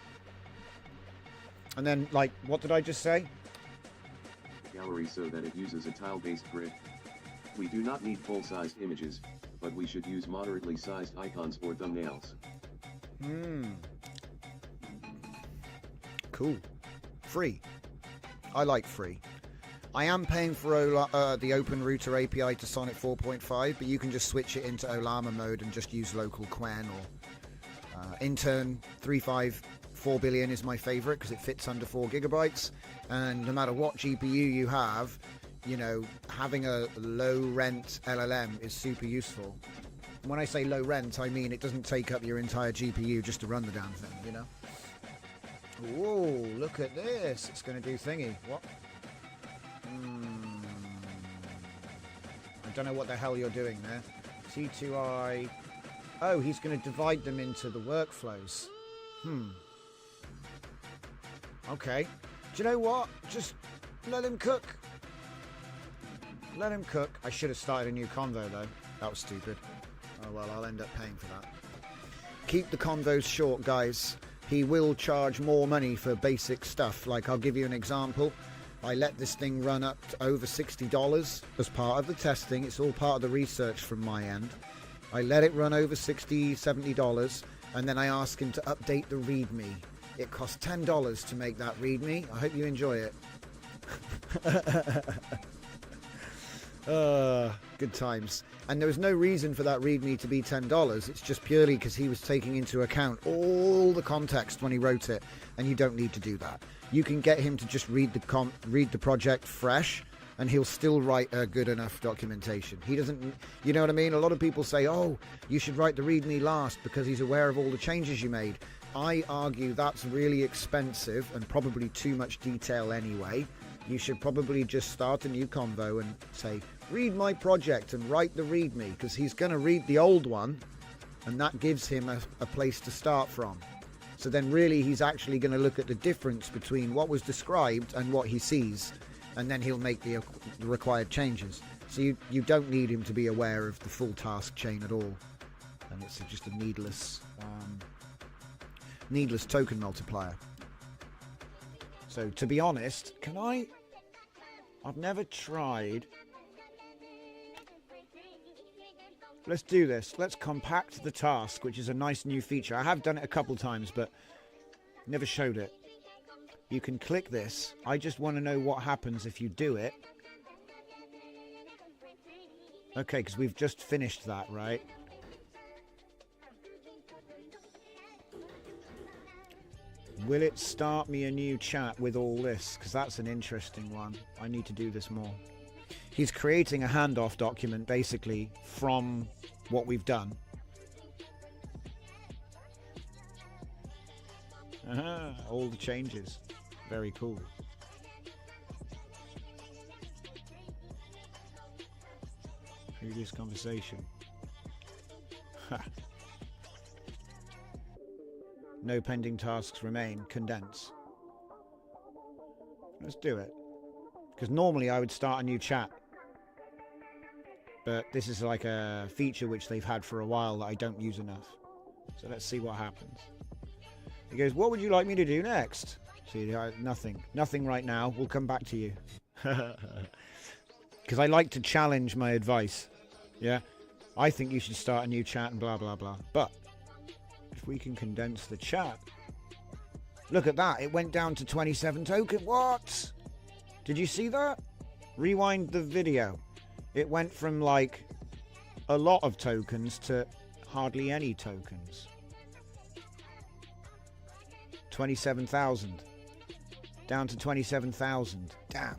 And then, like, what did I just say? Gallery so that it uses a tile-based grid. We do not need full-sized images, but we should use moderately sized icons or thumbnails. Cool. Free. I like free. I am paying for the OpenRouter API to Sonnet 4.5, but you can just switch it into Olama mode and just use local Quen or Intern 354 billion is my favorite because it fits under 4 gigabytes. And no matter what GPU you have, you know, having a low rent LLM is super useful. When I say low rent, I mean it doesn't take up your entire GPU just to run the damn thing, you know? Whoa, look at this. It's going to do thingy. What? I don't know what the hell you're doing there. T2I. Oh, he's going to divide them into the workflows. Okay. Do you know what? Just let him cook. Let him cook. I should have started a new convo though. That was stupid. Oh well, I'll end up paying for that. Keep the convos short, guys. He will charge more money for basic stuff. Like, I'll give you an example. I let this thing run up to over $60 as part of the testing. It's all part of the research from my end. I let it run over $60, $70, and then I asked him to update the README. It cost $10 to make that README. I hope you enjoy it. Good times. And there was no reason for that README to be $10. It's just purely because he was taking into account all the context when he wrote it, and you don't need to do that. You can get him to just read the project fresh, and he'll still write a good enough documentation. He doesn't, you know what I mean? A lot of people say, oh, you should write the README last because he's aware of all the changes you made. I argue that's really expensive and probably too much detail anyway. You should probably just start a new convo and say, read my project and write the README, because he's going to read the old one, and that gives him a place to start from. So then really he's actually going to look at the difference between what was described and what he sees, and then he'll make the required changes. So you don't need him to be aware of the full task chain at all, and it's just a needless token multiplier. So to be honest, I've never tried. Let's do this. Let's compact the task, which is a nice new feature. I have done it a couple times, but never showed it. You can click this. I just want to know what happens if you do it. Okay, because we've just finished that, right? Will it start me a new chat with all this? Because that's an interesting one. I need to do this more. He's creating a handoff document, basically, from what we've done. All the changes. Very cool. Previous conversation. No pending tasks remain. Condense. Let's do it. Because normally I would start a new chat. But this is like a feature which they've had for a while that I don't use enough. So let's see what happens. He goes, what would you like me to do next? See, nothing. Nothing right now. We'll come back to you. Because I like to challenge my advice. Yeah? I think you should start a new chat and blah, blah, blah. But if we can condense the chat. Look at that. It went down to 27 tokens. What? Did you see that? Rewind the video. It went from like a lot of tokens to hardly any tokens. 27,000. Down to 27,000. Damn.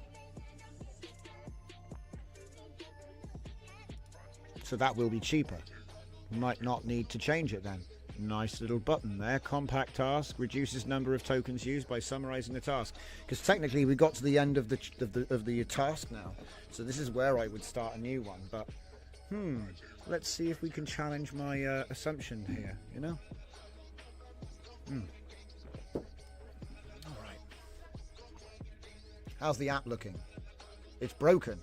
So that will be cheaper. Might not need to change it then. Nice little button there. Compact task reduces number of tokens used by summarizing the task. Because technically we got to the end of the task now. So this is where I would start a new one. But let's see if we can challenge my assumption here. You know. All right. How's the app looking? It's broken.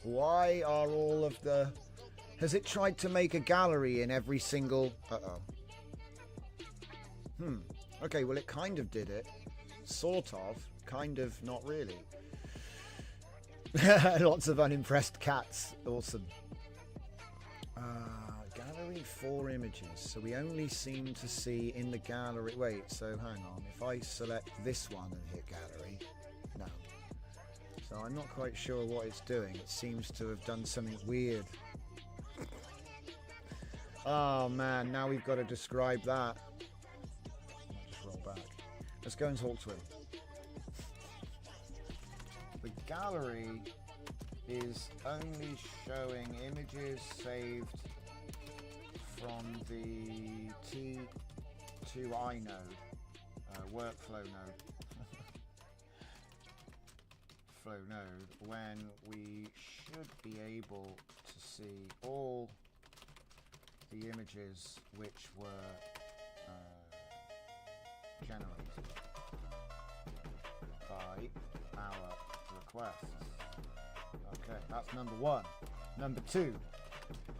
Why are all of the... Has it tried to make a gallery in every single... Okay, well, it kind of did it. Sort of. Kind of, not really. Lots of unimpressed cats. Awesome. Gallery 4 images. So we only seem to see in the gallery... Wait, so hang on. If I select this one and hit gallery... No. So I'm not quite sure what it's doing. It seems to have done something weird. Oh man, now we've got to describe that. I'll just roll back. Let's go and talk to him. The gallery is only showing images saved from the T2I node, workflow node. Flow node, when we should be able to see all the images which were generated by our requests. Okay, that's number one. Number two,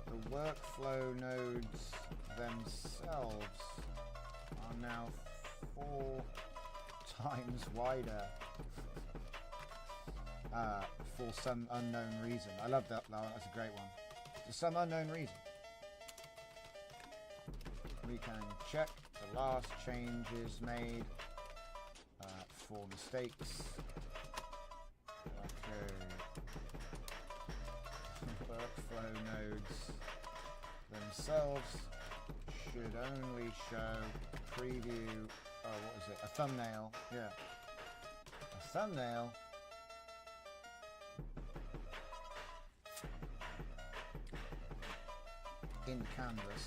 the workflow nodes themselves are now 4 times wider for some unknown reason. I love that one, that's a great one. For some unknown reason. We can check the last changes made for mistakes. Okay. Workflow nodes themselves should only show preview. Oh, what is it? A thumbnail. Yeah. A thumbnail. In canvas.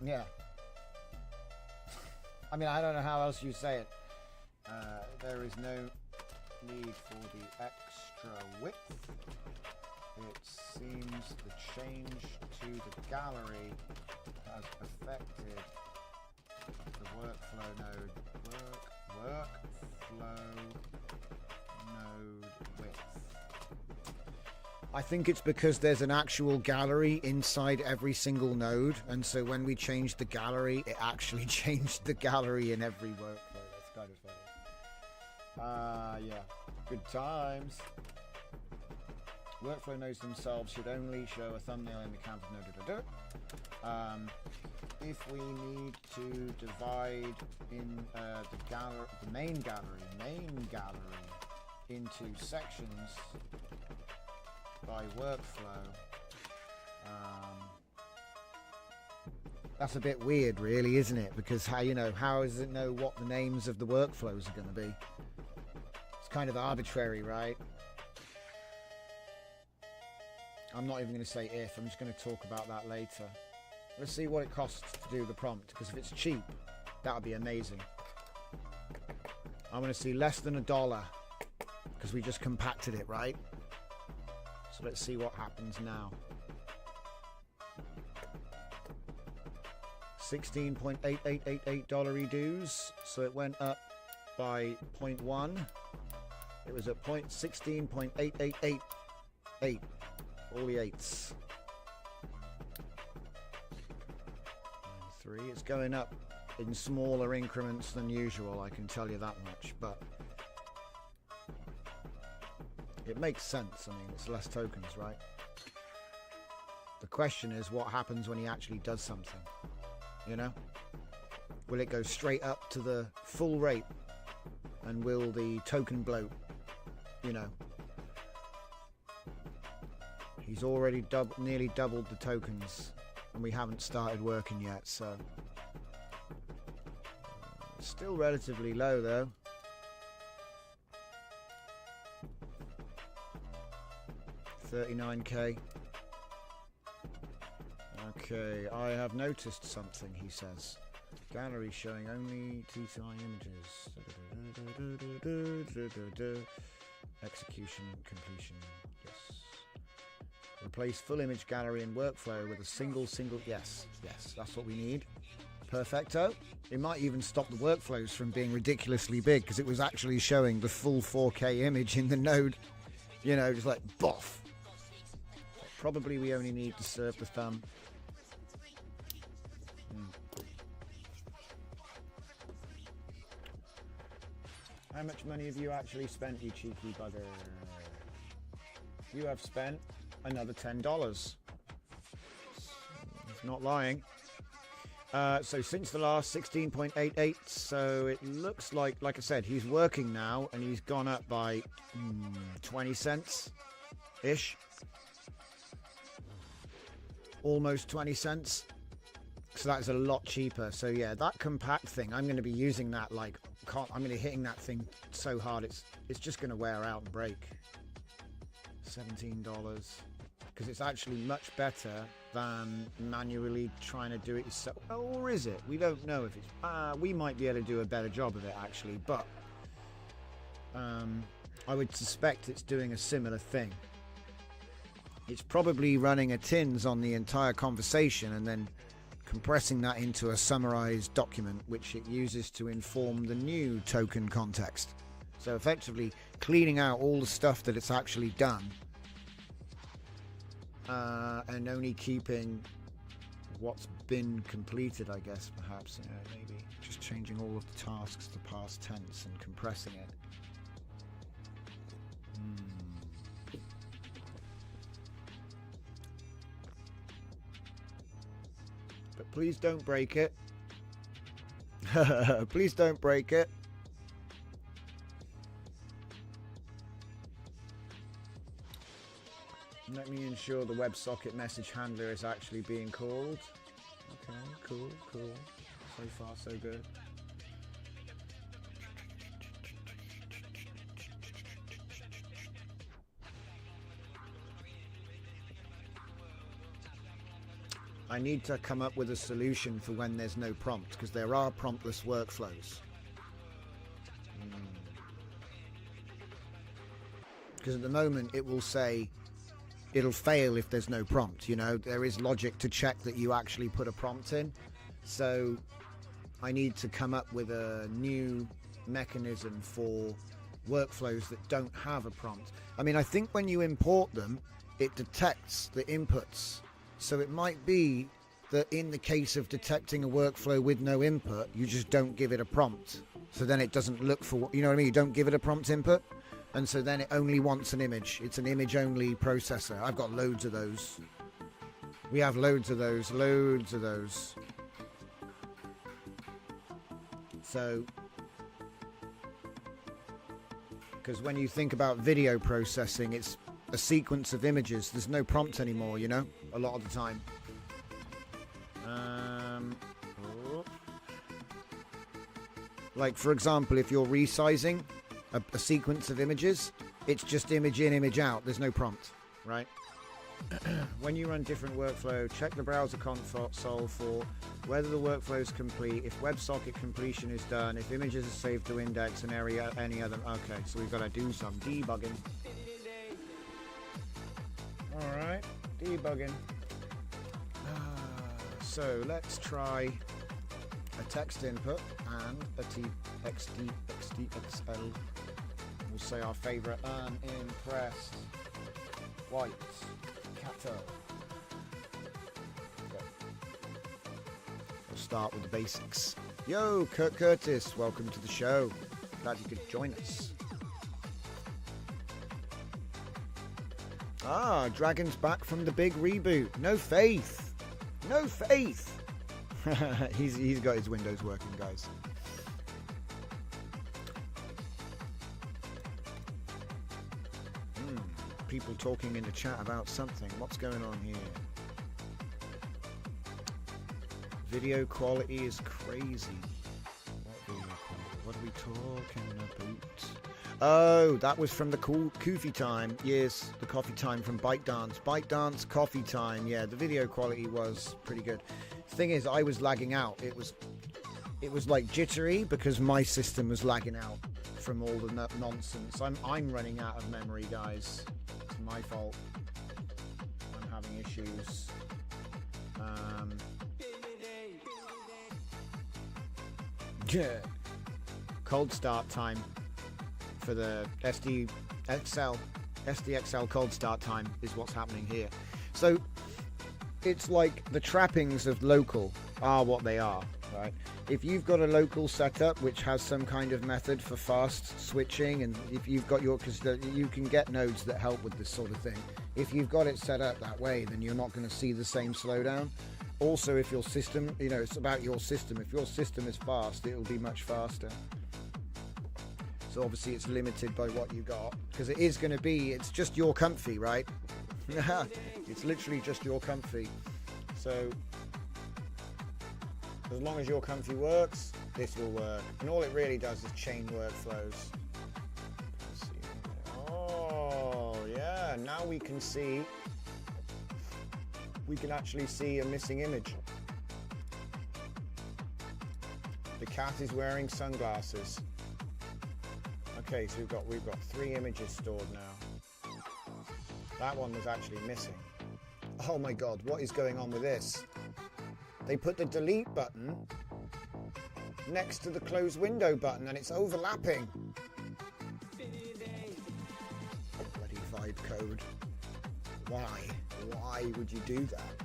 Yeah. I mean, I don't know how else you say it. There is no need for the extra width. It seems the change to the gallery has affected the workflow node. Workflow node width. I think it's because there's an actual gallery inside every single node, and so when we changed the gallery, it actually changed the gallery in every workflow. That's kind of funny. Yeah, good times. Workflow nodes themselves should only show a thumbnail in the canvas node. If we need to divide in the main gallery into sections by workflow, that's a bit weird, really, isn't it? Because how does it know what the names of the workflows are going to be? It's kind of arbitrary, right? I'm not even going to say if. I'm just going to talk about that later. Let's see what it costs to do the prompt, because if it's cheap, that would be amazing. I'm going to see less than $1 because we just compacted it, right? So let's see what happens now. $16.8888 dues, so it went up by 0.1. It was at point 16.8888. All the 8s. 3. It's going up in smaller increments than usual, I can tell you that much, but it makes sense. I mean, it's less tokens, right? The question is, what happens when he actually does something? You know? Will it go straight up to the full rate? And will the token bloat? You know? He's already nearly doubled the tokens, and we haven't started working yet, so... It's still relatively low, though. $39K. Okay, I have noticed something, he says. Gallery showing only TTI images. Execution completion. Yes. Replace full image gallery and workflow with a single. Yes, that's what we need. Perfecto. It might even stop the workflows from being ridiculously big because it was actually showing the full 4K image in the node. You know, just like boff. Probably we only need to serve the thumb. How much money have you actually spent, you cheeky bugger? You have spent another $10. Not lying. So since the last 16.88, so it looks like I said, he's working now and he's gone up by 20 cents-ish. Almost 20 cents. So that's a lot cheaper. So yeah, that compact thing, I'm going to be using that like, I'm going to be hitting that thing so hard, it's just going to wear out and break. $17. Because it's actually much better than manually trying to do it yourself. Or is it? We don't know if it's... we might be able to do a better job of it, actually. But I would suspect it's doing a similar thing. It's probably running a tins on the entire conversation and then compressing that into a summarized document, which it uses to inform the new token context. So effectively cleaning out all the stuff that it's actually done. And only keeping what's been completed, I guess, perhaps. Maybe just changing all of the tasks to past tense and compressing it. But please don't break it. Please don't break it. Let me ensure the WebSocket message handler is actually being called. Okay, cool. So far, so good. I need to come up with a solution for when there's no prompt, because there are promptless workflows. Because at the moment it will say it'll fail if there's no prompt. You know, there is logic to check that you actually put a prompt in. So I need to come up with a new mechanism for workflows that don't have a prompt. I mean, I think when you import them, it detects the inputs. So it might be that in the case of detecting a workflow with no input, you just don't give it a prompt. So then it doesn't look for, you know what I mean? You don't give it a prompt input. And so then it only wants an image. It's an image-only processor. I've got loads of those. We have loads of those. So, because when you think about video processing, it's a sequence of images. There's no prompt anymore, you know, a lot of the time. Like, for example, if you're resizing a sequence of images, it's just image in, image out. There's no prompt, right? When you run different workflow, check the browser console for whether the workflow is complete, if WebSocket completion is done, if images are saved to index, and any other. Okay, so we've got to do some debugging. All right, debugging. So let's try a text input and a TXT, XD, XL We'll say our favourite unimpressed. White. Kata. Okay. We'll start with the basics. Yo, Kurt Curtis, welcome to the show. Glad you could join us. Ah, Dragon's back from the big reboot. No faith. No faith. he's got his Windows working, guys. People talking in the chat about something. What's going on here? Video quality is crazy. What are we talking about? Oh, that was from the Coffee Time. Yes, the Coffee Time from ByteDance. ByteDance Coffee Time. Yeah, the video quality was pretty good. The thing is, I was lagging out. It was like jittery because my system was lagging out from all the nonsense. I'm running out of memory, guys. It's my fault. I'm having issues. Yeah. Cold start time for the SDXL cold start time is what's happening here. So it's like the trappings of local are what they are, right? If you've got a local setup which has some kind of method for fast switching, and if you've got because you can get nodes that help with this sort of thing. If you've got it set up that way, then you're not going to see the same slowdown. Also, if your system, it's about your system. If your system is fast, it'll be much faster. So obviously it's limited by what you got, because it is going to be, it's just your comfy, right? It's literally just your comfy. So as long as your comfy works, this will work. And all it really does is chain workflows. Let's see. Oh, yeah, now we can actually see a missing image. The cat is wearing sunglasses. Okay, so we've got 3 images stored now. That one was actually missing. Oh my god, what is going on with this? They put the delete button next to the close window button and it's overlapping. Bloody vibe code. Why would you do that?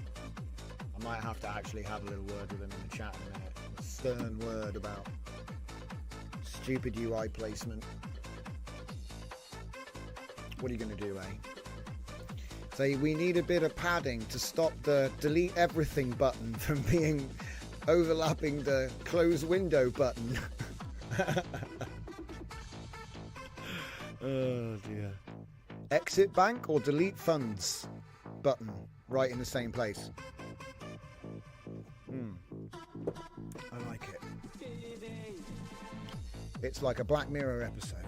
I might have to actually have a little word with them in the chat in a minute. A stern word about stupid UI placement. What are you going to do, eh? So we need a bit of padding to stop the delete everything button from being overlapping the close window button. Oh dear. Exit bank or delete funds button right in the same place. I like it. It's like a Black Mirror episode.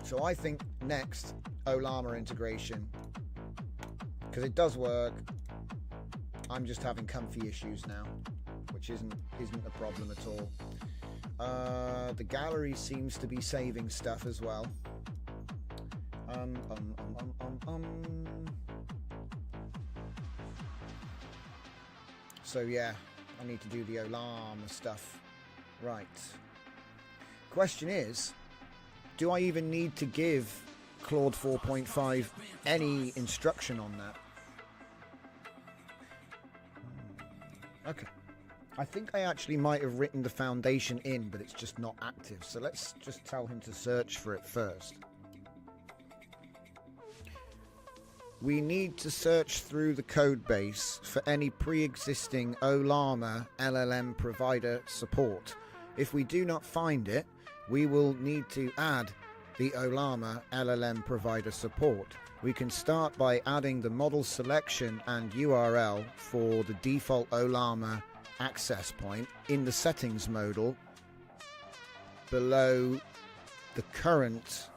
So I think next, Olama integration, because it does work. I'm just having comfy issues now, which isn't a problem at all. The gallery seems to be saving stuff as well. So yeah, I need to do the Olama stuff. Right. Question is, do I even need to give Claude 4.5 any instruction on that? Okay. I think I actually might have written the foundation in, but it's just not active. So let's just tell him to search for it first. We need to search through the code base for any pre-existing Olama LLM provider support. If we do not find it, we will need to add the Olama LLM provider support. We can start by adding the model selection and URL for the default Olama access point in the settings modal below the current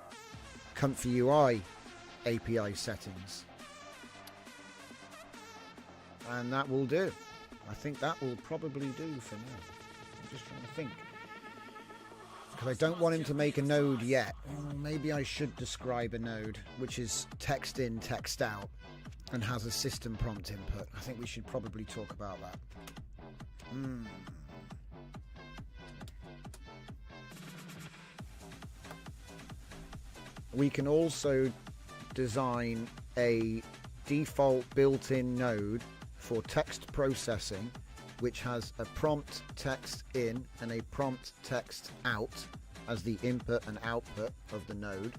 Comfy UI API settings. And that will do. I think that will probably do for now. I'm just trying to think. Because I don't want him to make a node yet. Maybe I should describe a node which is text in, text out and has a system prompt input. I think we should probably talk about that. we can also design a default built-in node for text processing, which has a prompt text in and a prompt text out as the input and output of the node.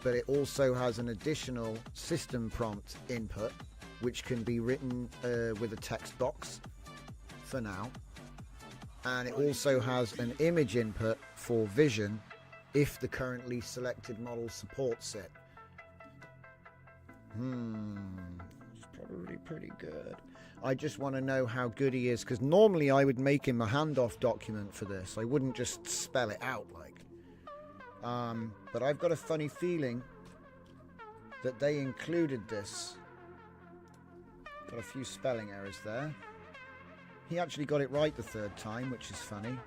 But it also has an additional system prompt input, which can be written with a text box for now. And it also has an image input for vision if the currently selected model supports it. It's probably pretty good. I just want to know how good he is, because normally I would make him a handoff document for this. I wouldn't just spell it out like. But I've got a funny feeling that they included this. Got a few spelling errors there. He actually got it right the third time, which is funny.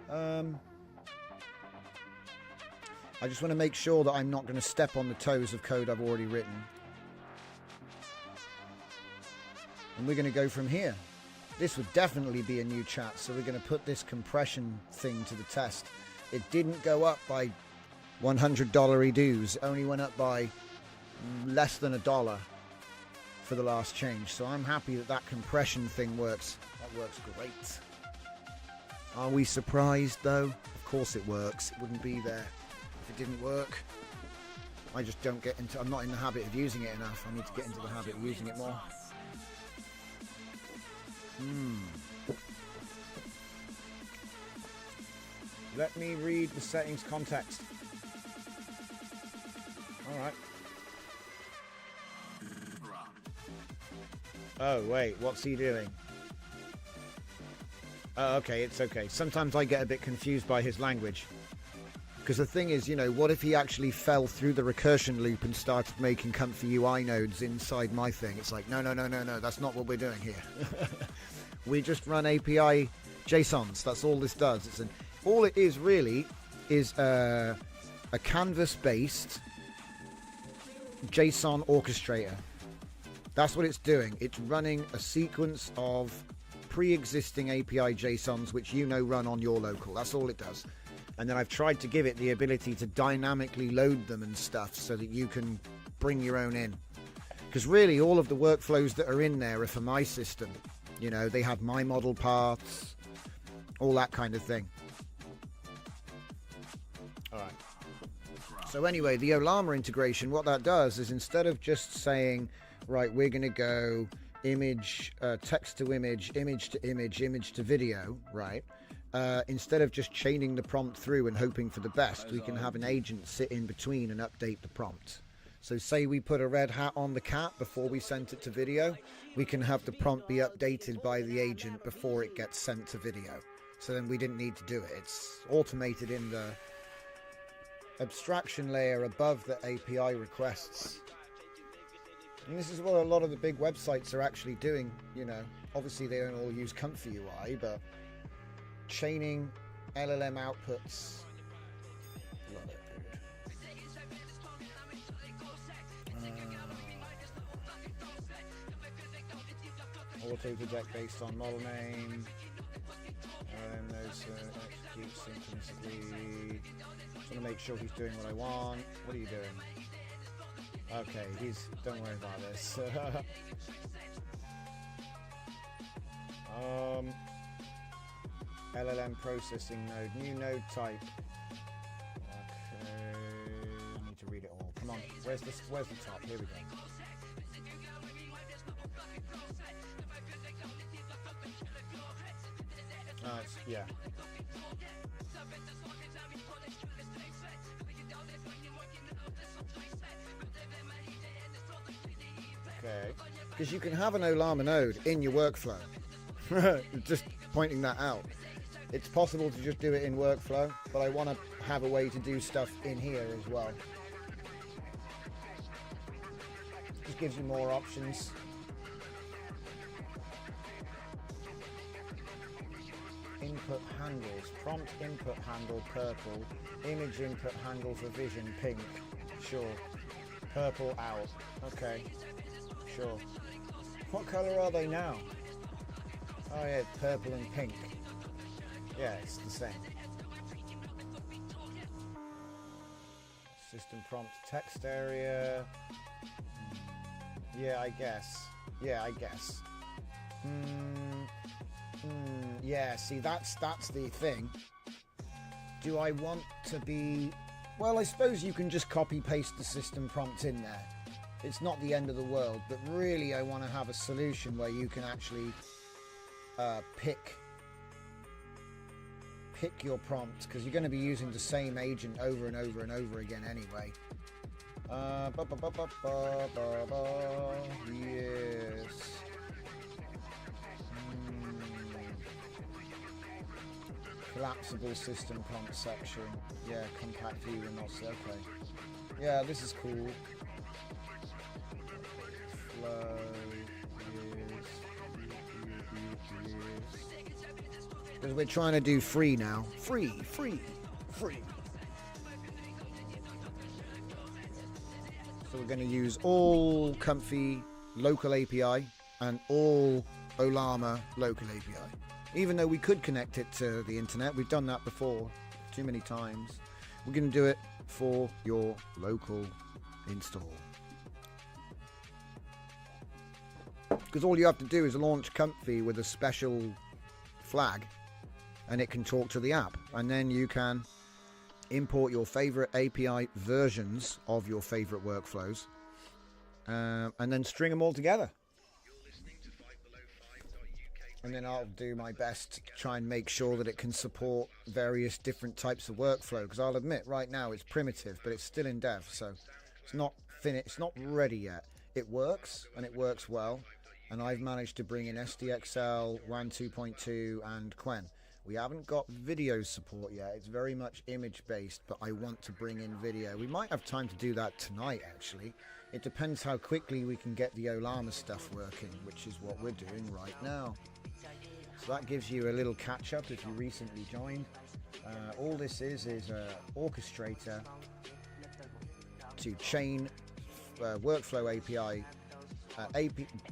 I just want to make sure that I'm not going to step on the toes of code I've already written. And we're going to go from here. This would definitely be a new chat, so we're going to put this compression thing to the test. It didn't go up by $100 dues. It only went up by less than $1 for the last change. So I'm happy that that compression thing works. That works great. Are we surprised though? Of course it works. It wouldn't be there if it didn't work. I just don't get into... I'm not in the habit of using it enough. I need to get into the habit of using it more. Let me read the settings context. Alright. Oh, wait, what's he doing? Oh, okay, it's okay. Sometimes I get a bit confused by his language. Because the thing is, you know, what if he actually fell through the recursion loop and started making comfy UI nodes inside my thing? It's like, no, that's not what we're doing here. We just run API JSONs. That's all this does. All it is really is a canvas-based JSON orchestrator. That's what it's doing. It's running a sequence of pre-existing API JSONs which you know run on your local. That's all it does. And then I've tried to give it the ability to dynamically load them and stuff so that you can bring your own in. Because really all of the workflows that are in there are for my system. You know, they have my model paths, all that kind of thing. Alright. So anyway, the Olama integration, what that does is instead of just saying, right, we're going to go image, text to image, image to image, image to video, right? Instead of just chaining the prompt through and hoping for the best, we can have an agent sit in between and update the prompt. So say we put a red hat on the cat before we sent it to video, we can have the prompt be updated by the agent before it gets sent to video. So then we didn't need to do it. It's automated in the abstraction layer above the API requests. And this is what a lot of the big websites are actually doing, you know. Obviously they don't all use Comfy UI, but chaining LLM outputs. Love it, dude. Auto project based on model name. And those execute synchronously. Just want to make sure he's doing what I want. What are you doing? Okay, don't worry about this. LLM processing node, new node type. Okay, I need to read it all. Come on, where's the top? Here we go. Yeah. Okay, because you can have an Olama node in your workflow. Just pointing that out. It's possible to just do it in workflow, but I want to have a way to do stuff in here as well. Just gives you more options. Input handles, prompt input handle purple, image input handle for vision pink, sure, purple out, okay, sure. What color are they now? Oh yeah, purple and pink. Yeah, it's the same. System prompt text area. Yeah, I guess. Yeah, I guess. Yeah, see, that's the thing. Do I want to be... Well, I suppose you can just copy-paste the system prompt in there. It's not the end of the world, but really I want to have a solution where you can actually pick your prompt, because you're going to be using the same agent over and over and over again anyway. Yes. Collapsible system prompt section. Yeah, compact view and also okay. Yeah, this is cool. Flow. Because we're trying to do free now. Free. So we're going to use all Comfy local API and all Olama local API. Even though we could connect it to the internet, we've done that before too many times. We're going to do it for your local install. Because all you have to do is launch Comfy with a special flag and it can talk to the app, and then you can import your favorite API versions of your favorite workflows and then string them all together. And then I'll do my best to try and make sure that it can support various different types of workflow, because I'll admit right now it's primitive, but it's still in dev, so it's not finished, it's not ready yet. It works, and it works well, and I've managed to bring in SDXL, WAN 2.2 and Quen. We haven't got video support yet. It's very much image based, but I want to bring in video. We might have time to do that tonight, actually. It depends how quickly we can get the Olama stuff working, which is what we're doing right now. So that gives you a little catch up if you recently joined. All this is an orchestrator to chain workflow API,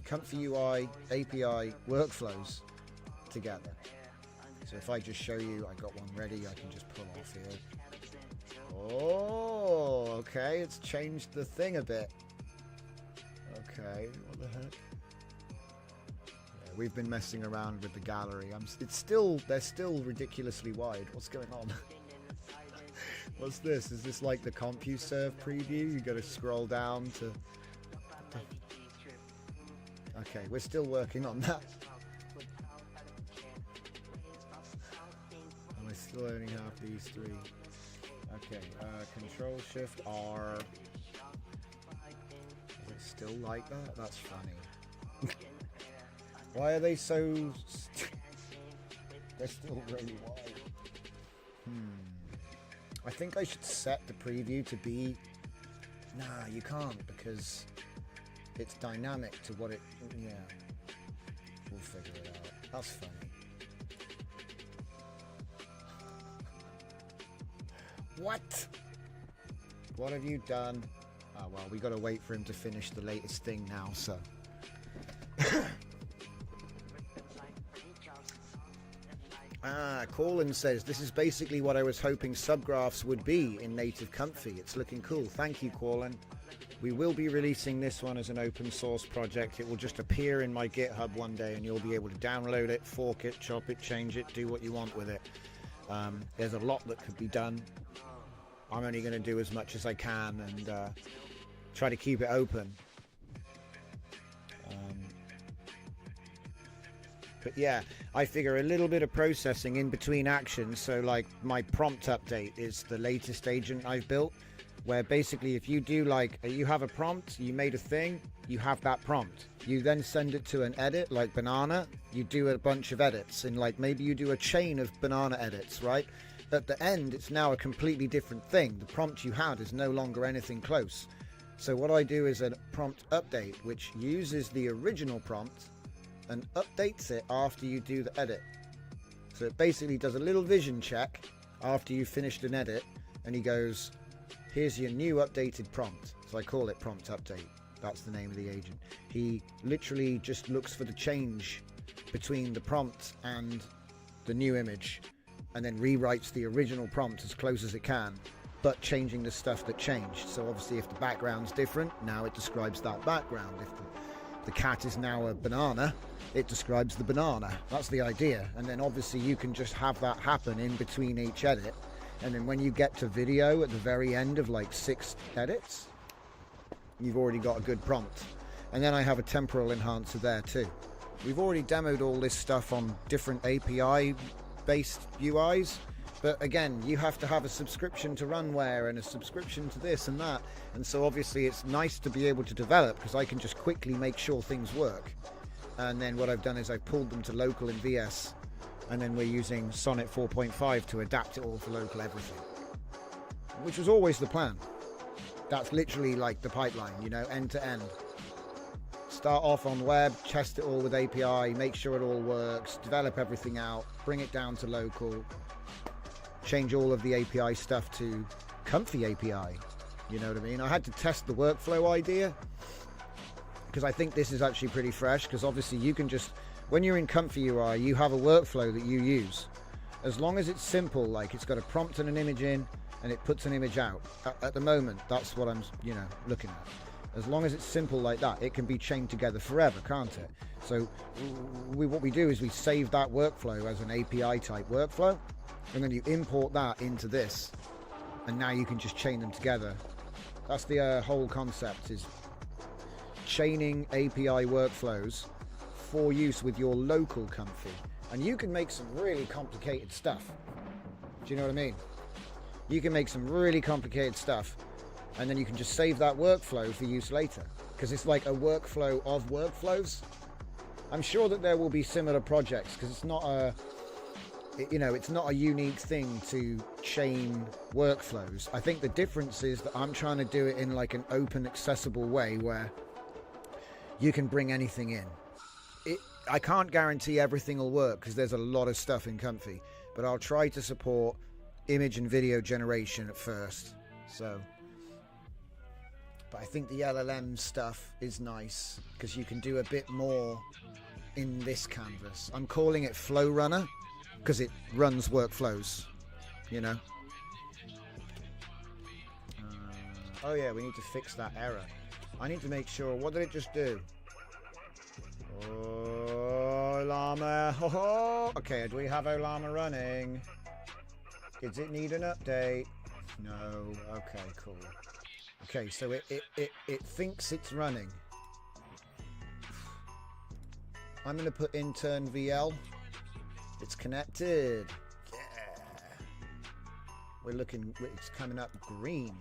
Comfy UI API workflows together. So if I just show you, I got one ready, I can just pull off here. Oh, okay, it's changed the thing a bit. Okay, what the heck? Yeah, we've been messing around with the gallery. They're still ridiculously wide. What's going on? What's this? Is this like the CompuServe preview? You got to scroll down to... Okay, we're still working on that. I still only have these three. Okay, Control Shift R. Is it still like that? That's funny. Why are they so... They're still really wide. I think I should set the preview to be... Nah, you can't, because it's dynamic to what it... Yeah. We'll figure it out. That's funny. What? What have you done? Oh, well, we got to wait for him to finish the latest thing now, so... Colin says, this is basically what I was hoping subgraphs would be in native Comfy. It's looking cool. Thank you, Colin. We will be releasing this one as an open source project. It will just appear in my GitHub one day and you'll be able to download it, fork it, chop it, change it, do what you want with it. There's a lot that could be done. I'm only going to do as much as I can and try to keep it open. But yeah, I figure a little bit of processing in between actions. So like my prompt update is the latest agent I've built, where basically if you do like, you have a prompt, you made a thing, you have that prompt. You then send it to an edit like banana, you do a bunch of edits, and like maybe you do a chain of banana edits, right? At the end, it's now a completely different thing. The prompt you had is no longer anything close. So what I do is a prompt update, which uses the original prompt and updates it after you do the edit. So it basically does a little vision check after you've finished an edit, and he goes, here's your new updated prompt. So I call it prompt update. That's the name of the agent. He literally just looks for the change between the prompt and the new image, and then rewrites the original prompt as close as it can, but changing the stuff that changed. So obviously if the background's different, now it describes that background. If the cat is now a banana, it describes the banana. That's the idea. And then obviously you can just have that happen in between each edit. And then when you get to video at the very end of like 6 edits, you've already got a good prompt. And then I have a temporal enhancer there too. We've already demoed all this stuff on different API based UIs, but again, you have to have a subscription to Runware and a subscription to this and that. And so obviously it's nice to be able to develop, because I can just quickly make sure things work. And then what I've done is I've pulled them to local in VS, and then we're using Sonnet 4.5 to adapt it all for local everything, which was always the plan. That's literally like the pipeline, you know, end to end. Start off on web, test it all with API, make sure it all works, develop everything out, bring it down to local, change all of the API stuff to Comfy API, you know what I mean? I had to test the workflow idea, because I think this is actually pretty fresh, because obviously you can just, when you're in Comfy UI, you have a workflow that you use. As long as it's simple, like it's got a prompt and an image in, and it puts an image out. At the moment, that's what I'm, you know, looking at. As long as it's simple like that, it can be chained together forever, can't it? So what we do is we save that workflow as an API type workflow, and then you import that into this, and now you can just chain them together. That's the whole concept, is chaining API workflows for use with your local Comfy. And you can make some really complicated stuff. Do you know what I mean? You can make some really complicated stuff, and then you can just save that workflow for use later, because it's like a workflow of workflows. I'm sure that there will be similar projects, because it's not a, you know, it's not a unique thing to chain workflows. I think the difference is that I'm trying to do it in like an open, accessible way where you can bring anything in. I can't guarantee everything will work, because there's a lot of stuff in Comfy, but I'll try to support image and video generation at first. So, but I think the LLM stuff is nice, because you can do a bit more in this canvas. I'm calling it Flow Runner because it runs workflows, you know. Oh yeah, we need to fix that error. I need to make sure, what did it just do? Oh, llama. Oh, okay, do we have Olama running? Does it need an update? No. Okay, cool. Okay, so it thinks it's running. I'm going to put intern VL. It's connected. Yeah. We're looking, it's coming up green.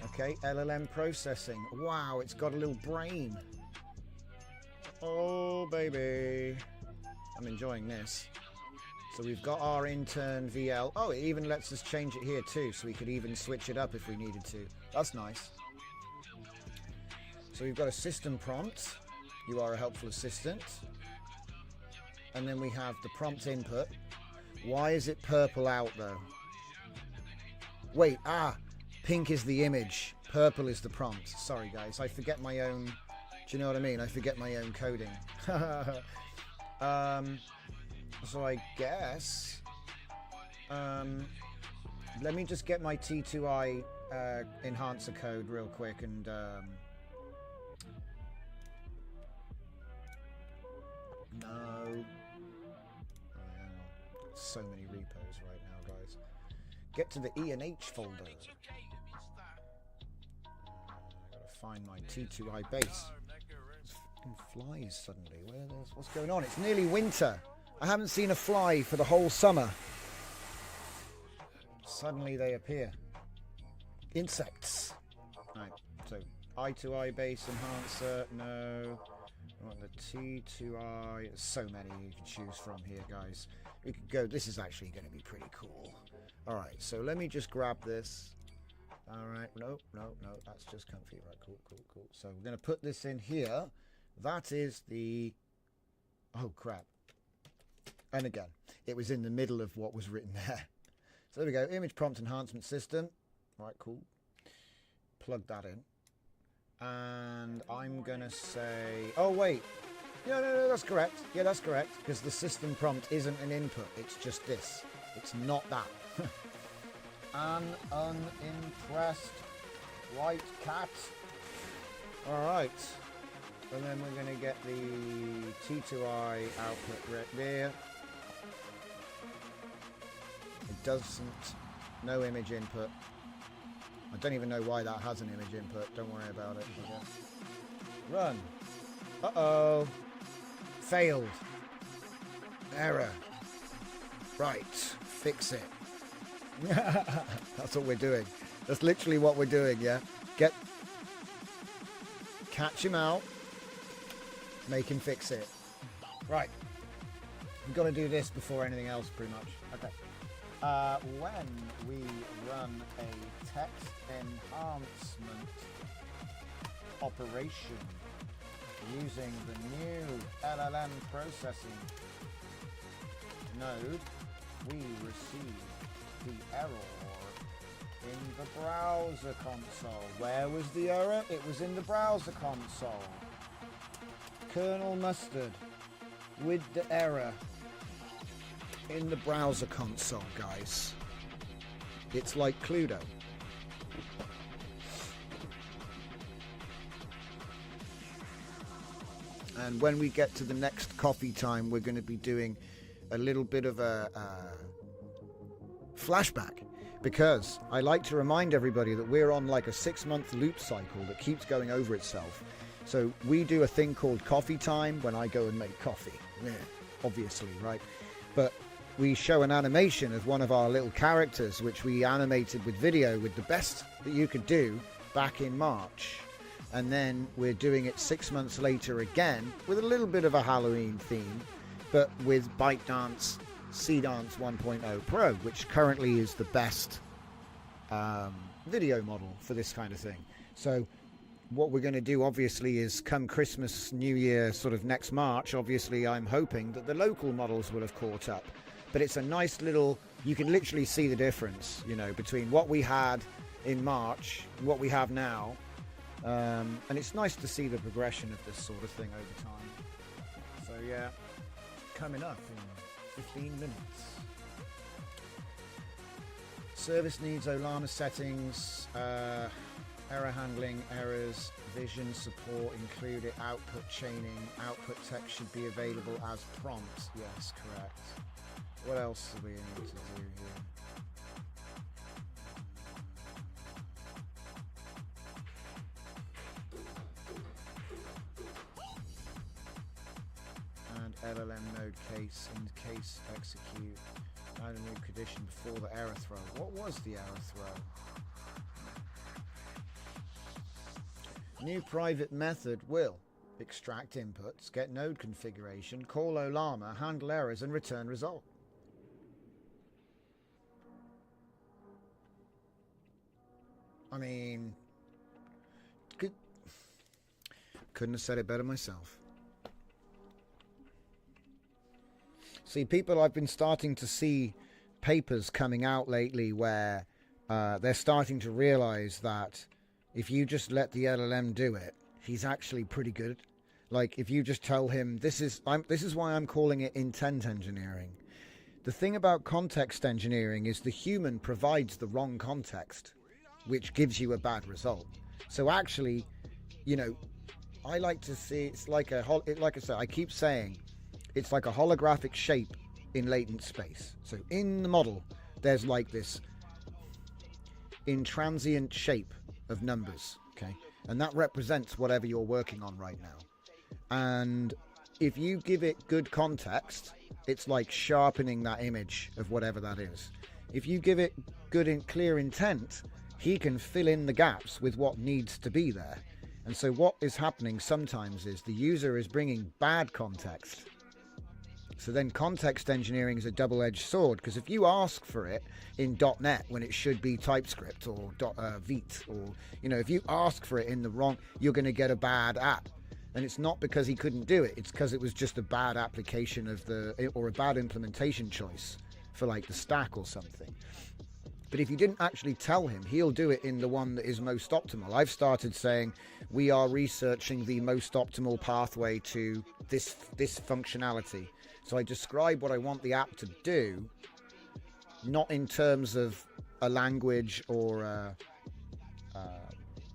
Okay, LLM processing. Wow, it's got a little brain. Oh, baby. I'm enjoying this. So we've got our intern VL. Oh, it even lets us change it here too, so we could even switch it up if we needed to. That's nice. So we've got a system prompt. You are a helpful assistant. And then we have the prompt input. Why is it purple out though? Wait, pink is the image. Purple is the prompt. Sorry guys, I forget my own... Do you know what I mean? I forget my own coding. So I guess... let me just get my T2I enhancer code real quick and... No. So many repos right now, guys. Get to the E and H folder. I gotta find my T2I base. There's fucking flies suddenly. What's going on? It's nearly winter. I haven't seen a fly for the whole summer. Suddenly they appear. Insects. Right, so I2I base enhancer, no. I want the T2I. So many you can choose from here, guys. We could go, this is actually going to be pretty cool. Alright, so let me just grab this. Alright, no, that's just Comfy. Right, cool. So we're going to put this in here. That is the... Oh, crap. And again, it was in the middle of what was written there. So there we go, image prompt enhancement system. Right, cool. Plug that in. And I'm going to say... Oh, wait. No, that's correct. Yeah, that's correct. Because the system prompt isn't an input. It's just this. It's not that. An unimpressed white cat. Alright. And then we're going to get the T2I output there. It doesn't. No image input. I don't even know why that has an image input. Don't worry about it. Run. Uh-oh. Failed. Error. Right. Fix it. That's what we're doing. That's literally what we're doing, yeah? Catch him out. Make him fix it. Right. We've got to do this before anything else, pretty much. Okay. When we run a text enhancement operation using the new LLM processing node, we receive the error in the browser console. Where was the error? It was in the browser console. Colonel Mustard with the error in the browser console, guys. It's like Cluedo. And when we get to the next coffee time, we're going to be doing a little bit of a flashback, because I like to remind everybody that we're on like a 6-month loop cycle that keeps going over itself. So we do a thing called coffee time when I go and make coffee. Yeah, obviously, right? But we show an animation of one of our little characters, which we animated with video with the best that you could do back in March. And then we're doing it 6 months later again with a little bit of a Halloween theme, but with ByteDance C-Dance 1.0 Pro, which currently is the best video model for this kind of thing. So what we're going to do, obviously, is come Christmas, New Year, sort of next March, obviously I'm hoping that the local models will have caught up. But it's a nice little, you can literally see the difference, you know, between what we had in March and what we have now. And it's nice to see the progression of this sort of thing over time. So yeah, coming up in 15 minutes. Service needs Olama settings, error handling, errors, vision support included, output chaining, output text should be available as prompts. Yes, correct. What else do we need to do here? And LLM node case in case execute. Add a new condition before the error throw. What was the error throw? New private method will extract inputs, get node configuration, call Olama, handle errors, and return result. I mean, couldn't have said it better myself. See, people, I've been starting to see papers coming out lately where they're starting to realize that if you just let the LLM do it, he's actually pretty good. Like, if you just tell him, this is why I'm calling it intent engineering. The thing about context engineering is the human provides the wrong context, which gives you a bad result. So actually, you know, I like to see it's like like I said, I keep saying it's like a holographic shape in latent space. So in the model, there's like this intransient shape of numbers, okay? And that represents whatever you're working on right now. And if you give it good context, it's like sharpening that image of whatever that is. If you give it good and clear intent, he can fill in the gaps with what needs to be there. And so what is happening sometimes is the user is bringing bad context. So then context engineering is a double-edged sword, because if you ask for it in .NET when it should be TypeScript or Vite, or, you know, if you ask for it in the wrong, you're going to get a bad app. And it's not because he couldn't do it, it's because it was just a bad application of or a bad implementation choice for like the stack or something. But if you didn't actually tell him, he'll do it in the one that is most optimal. I've started saying we are researching the most optimal pathway to this functionality. So I describe what I want the app to do, not in terms of a language or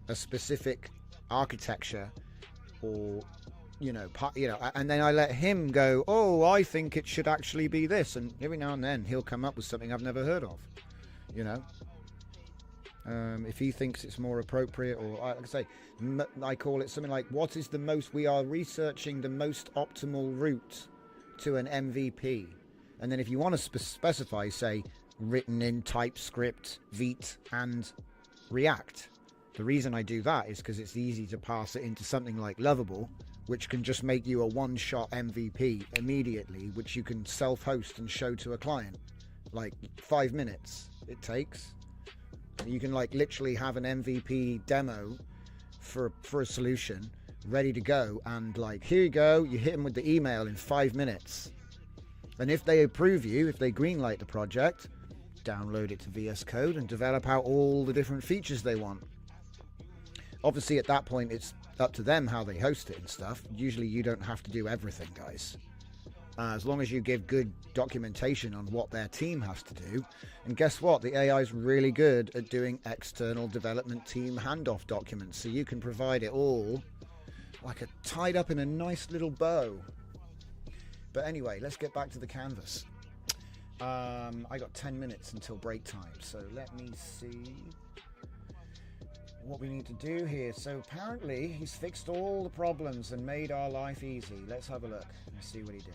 a specific architecture, or and then I let him go, oh, I think it should actually be this, and every now and then he'll come up with something I've never heard of, if he thinks it's more appropriate, or like I say, I call it something like, we are researching the most optimal route to an MVP. And then if you want to specify, say, written in TypeScript, Vite, and React. The reason I do that is because it's easy to pass it into something like Lovable, which can just make you a one-shot MVP immediately, which you can self-host and show to a client. Like 5 minutes it takes. You can like literally have an MVP demo for a solution ready to go, and like, here you go, you hit them with the email in 5 minutes. And if they approve you, if they greenlight the project, download it to VS Code and develop out all the different features they want. Obviously, at that point, it's up to them how they host it and stuff. Usually, you don't have to do everything, guys. As long as you give good documentation on what their team has to do. And guess what? The AI is really good at doing external development team handoff documents. So you can provide it all like tied up in a nice little bow. But anyway, let's get back to the canvas. I got 10 minutes until break time, so let me see what we need to do here. So apparently he's fixed all the problems and made our life easy. Let's have a look and see what he did.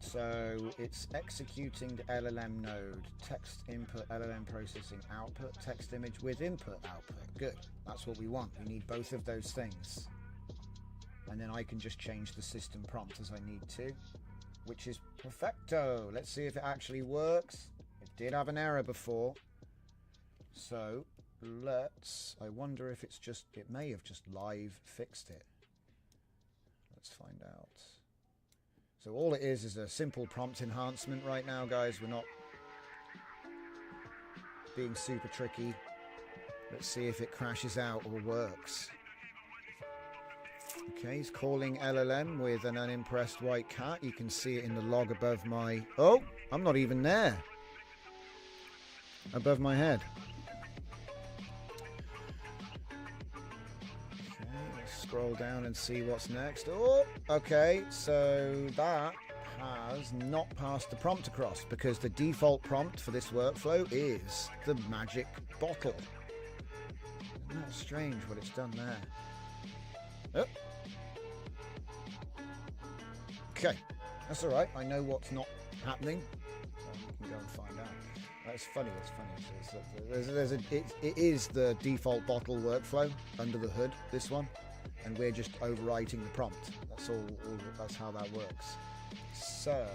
So it's executing the LLM node, text input, LLM processing output, text image with input output. Good, that's what we want. We need both of those things. And then I can just change the system prompt as I need to, which is perfecto. Let's see if it actually works. It did have an error before. So I wonder if it may have just live fixed it. Let's find out. So all it is a simple prompt enhancement right now, guys. We're not being super tricky. Let's see if it crashes out or works. Okay, he's calling LLM with an unimpressed white cat. You can see it in the log above my... Oh, I'm not even there. Above my head. Okay, let's scroll down and see what's next. Oh, okay, so that has not passed the prompt across because the default prompt for this workflow is the magic bottle. Isn't that strange what it's done there? Oh. Okay, that's all right. I know what's not happening, so we can go and find out. It's funny. It is the default bottle workflow under the hood. This one, and we're just overwriting the prompt. That's all. That's how that works. So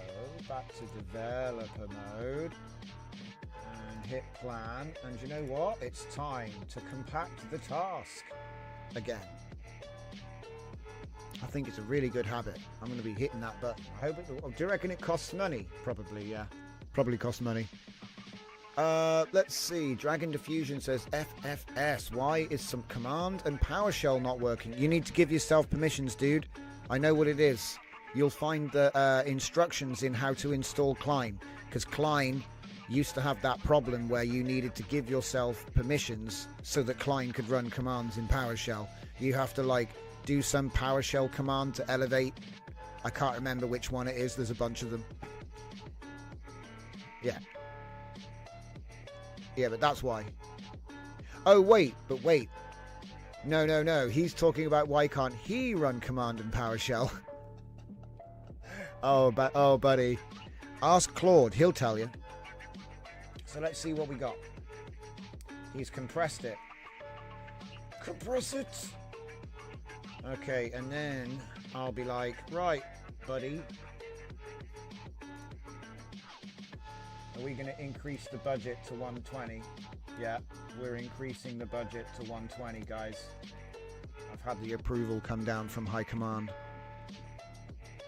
back to developer mode and hit plan. And you know what? It's time to compact the task again. I think it's a really good habit. I'm going to be hitting that button. I hope do you reckon it costs money? Probably, yeah. Probably costs money. Let's see. Dragon Diffusion says FFS. Why is some command and PowerShell not working? You need to give yourself permissions, dude. I know what it is. You'll find the instructions in how to install Klein. Because Klein used to have that problem where you needed to give yourself permissions so that Klein could run commands in PowerShell. You have to, do some PowerShell command to elevate. I can't remember which one it is. There's a bunch of them. Yeah, but that's why. Oh, wait. No. He's talking about why can't he run command in PowerShell. Oh, buddy. Ask Claude. He'll tell you. So let's see what we got. He's compressed it. Compress it. Okay, and then I'll be like, right, buddy, are we going to increase the budget to 120? Yeah, we're increasing the budget to 120, guys. I've had the approval come down from high command.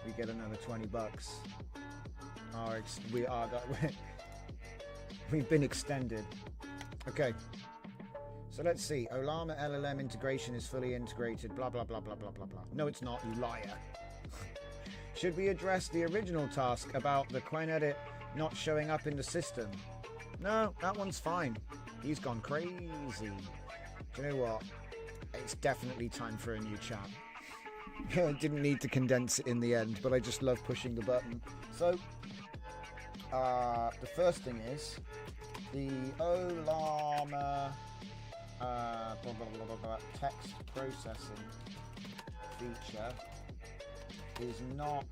We get another 20 bucks. We've been extended. Okay. So let's see. Olama LLM integration is fully integrated. Blah, blah, blah, blah, blah, blah, blah. No, it's not, you liar. Should we address the original task about the QuenEdit not showing up in the system? No, that one's fine. He's gone crazy. Do you know what? It's definitely time for a new chat. I didn't need to condense it in the end, but I just love pushing the button. So, the first thing is the Olama text processing feature is not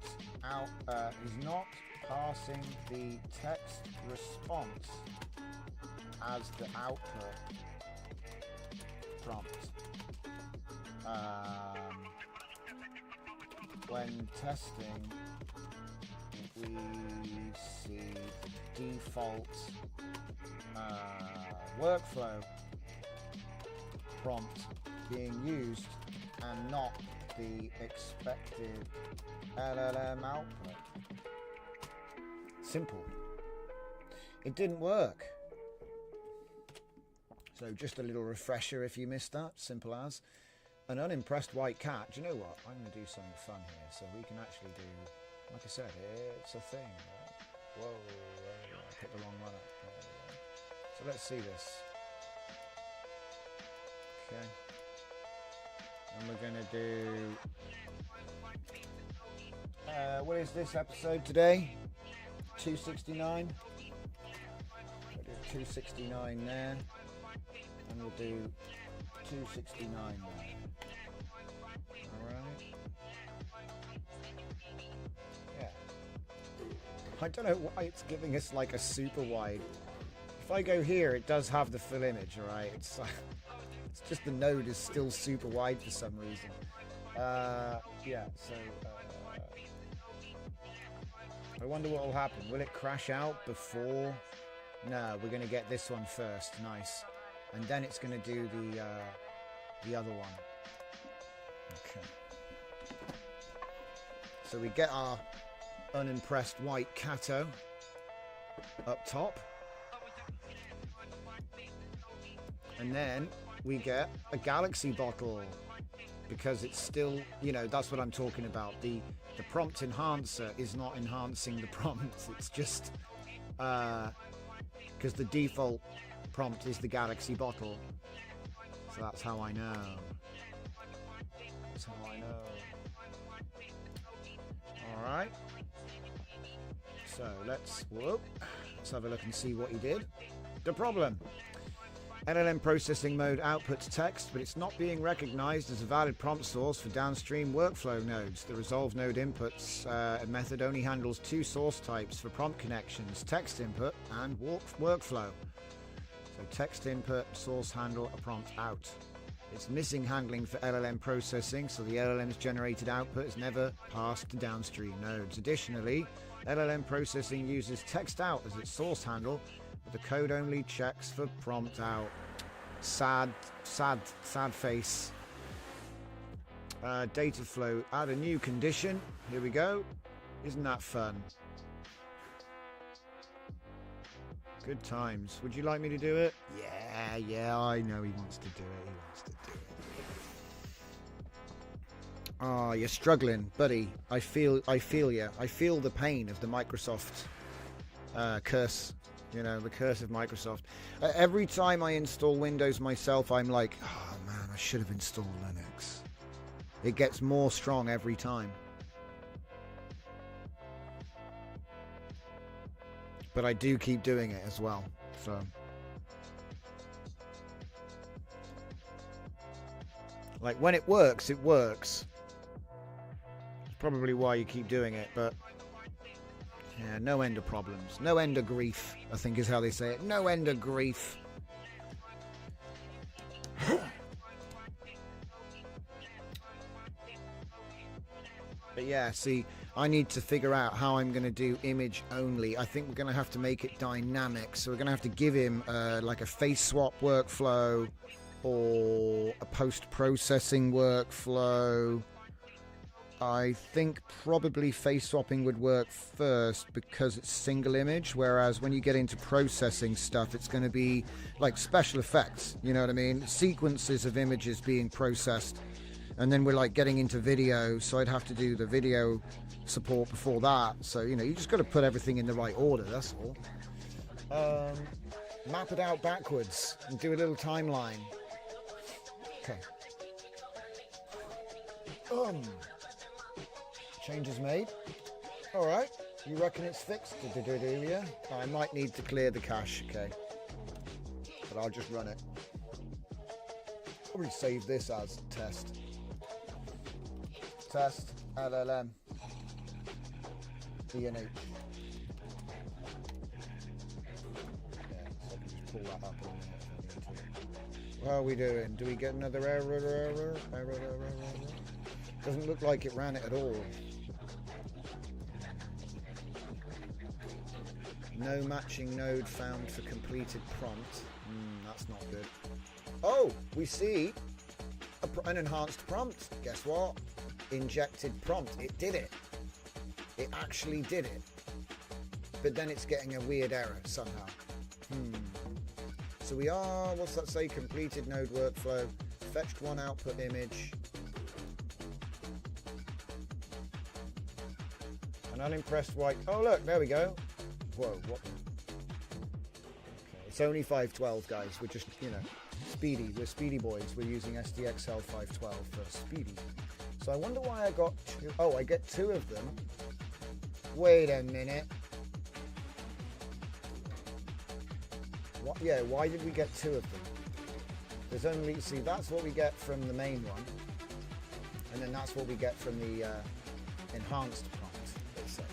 passing the text response as the output prompt. When testing, we see the default workflow prompt being used and not the expected LLM output. Simple. It didn't work. So just a little refresher if you missed that. Simple as. An unimpressed white cat. Do you know what? I'm going to do something fun here so we can actually do, like I said, it's a thing. Right? Whoa, I picked the wrong one up. So let's see this. Okay. And we're going to do... what is this episode today? 269. We'll do 269 there. And we'll do 269 there. Alright. Yeah. I don't know why it's giving us like a super wide. If I go here, it does have the full image, alright? It's just the node is still super wide for some reason. Yeah, so I wonder what will happen. Will it crash out before? No, we're going to get this one first. Nice. And then it's going to do the other one. Okay. So we get our unimpressed white catto up top. And then we get a galaxy bottle because it's still, you know, that's what I'm talking about. The prompt enhancer is not enhancing the prompt. It's just because the default prompt is the galaxy bottle. So that's how I know. That's how I know. Alright. So let's have a look and see what he did. The problem. LLM processing mode outputs text, but it's not being recognized as a valid prompt source for downstream workflow nodes. The resolve node inputs method only handles two source types for prompt connections, text input and workflow. So text input, source handle, a prompt out. It's missing handling for LLM processing, so the LLM's generated output is never passed to downstream nodes. Additionally, LLM processing uses text out as its source handle, but the code only checks for prompt out. Sad face. Data flow. Add a new condition. Here we go. Isn't that fun? Good times. Would you like me to do it? Yeah, I know he wants to do it. Oh, you're struggling, buddy. I feel you. I feel the pain of the Microsoft curse. You know, the curse of Microsoft. Every time I install Windows myself, I'm like, oh man, I should have installed Linux. It gets more strong every time. But I do keep doing it as well, so. Like, when it works, it works. It's probably why you keep doing it, but... yeah, no end of problems. No end of grief, I think is how they say it. No end of grief. But yeah, see, I need to figure out how I'm going to do image only. I think we're going to have to make it dynamic. So we're going to have to give him like a face swap workflow or a post-processing workflow. I think probably face swapping would work first because it's single image, whereas when you get into processing stuff, it's going to be like special effects, you know what I mean? Sequences of images being processed, and then we're like getting into video, so I'd have to do the video support before that. So, you know, you just got to put everything in the right order, that's all. map it out backwards and do a little timeline. Okay. Changes made. All right. You reckon it's fixed? Yeah. I might need to clear the cache. Okay. But I'll just run it. Probably save this as test. Test LLM ENH. Yeah, so I can just pull that up in a minute if I need to. How are we doing? Do we get another error? Doesn't look like it ran it at all. No matching node found for completed prompt. That's not good. Oh, we see an enhanced prompt. Guess what? Injected prompt. It did it. It actually did it. But then it's getting a weird error somehow. So we are, what's that say? Completed node workflow. Fetched one output image. An unimpressed white. Oh, look, there we go. Whoa, what? Okay, it's only 512, guys. We're just, speedy. We're speedy boys. We're using SDXL 512 for speedy. So I wonder why I got two. Oh, I get two of them. Wait a minute. What? Yeah, why did we get two of them? There's only, see, that's what we get from the main one. And then that's what we get from the enhanced prompt, they say.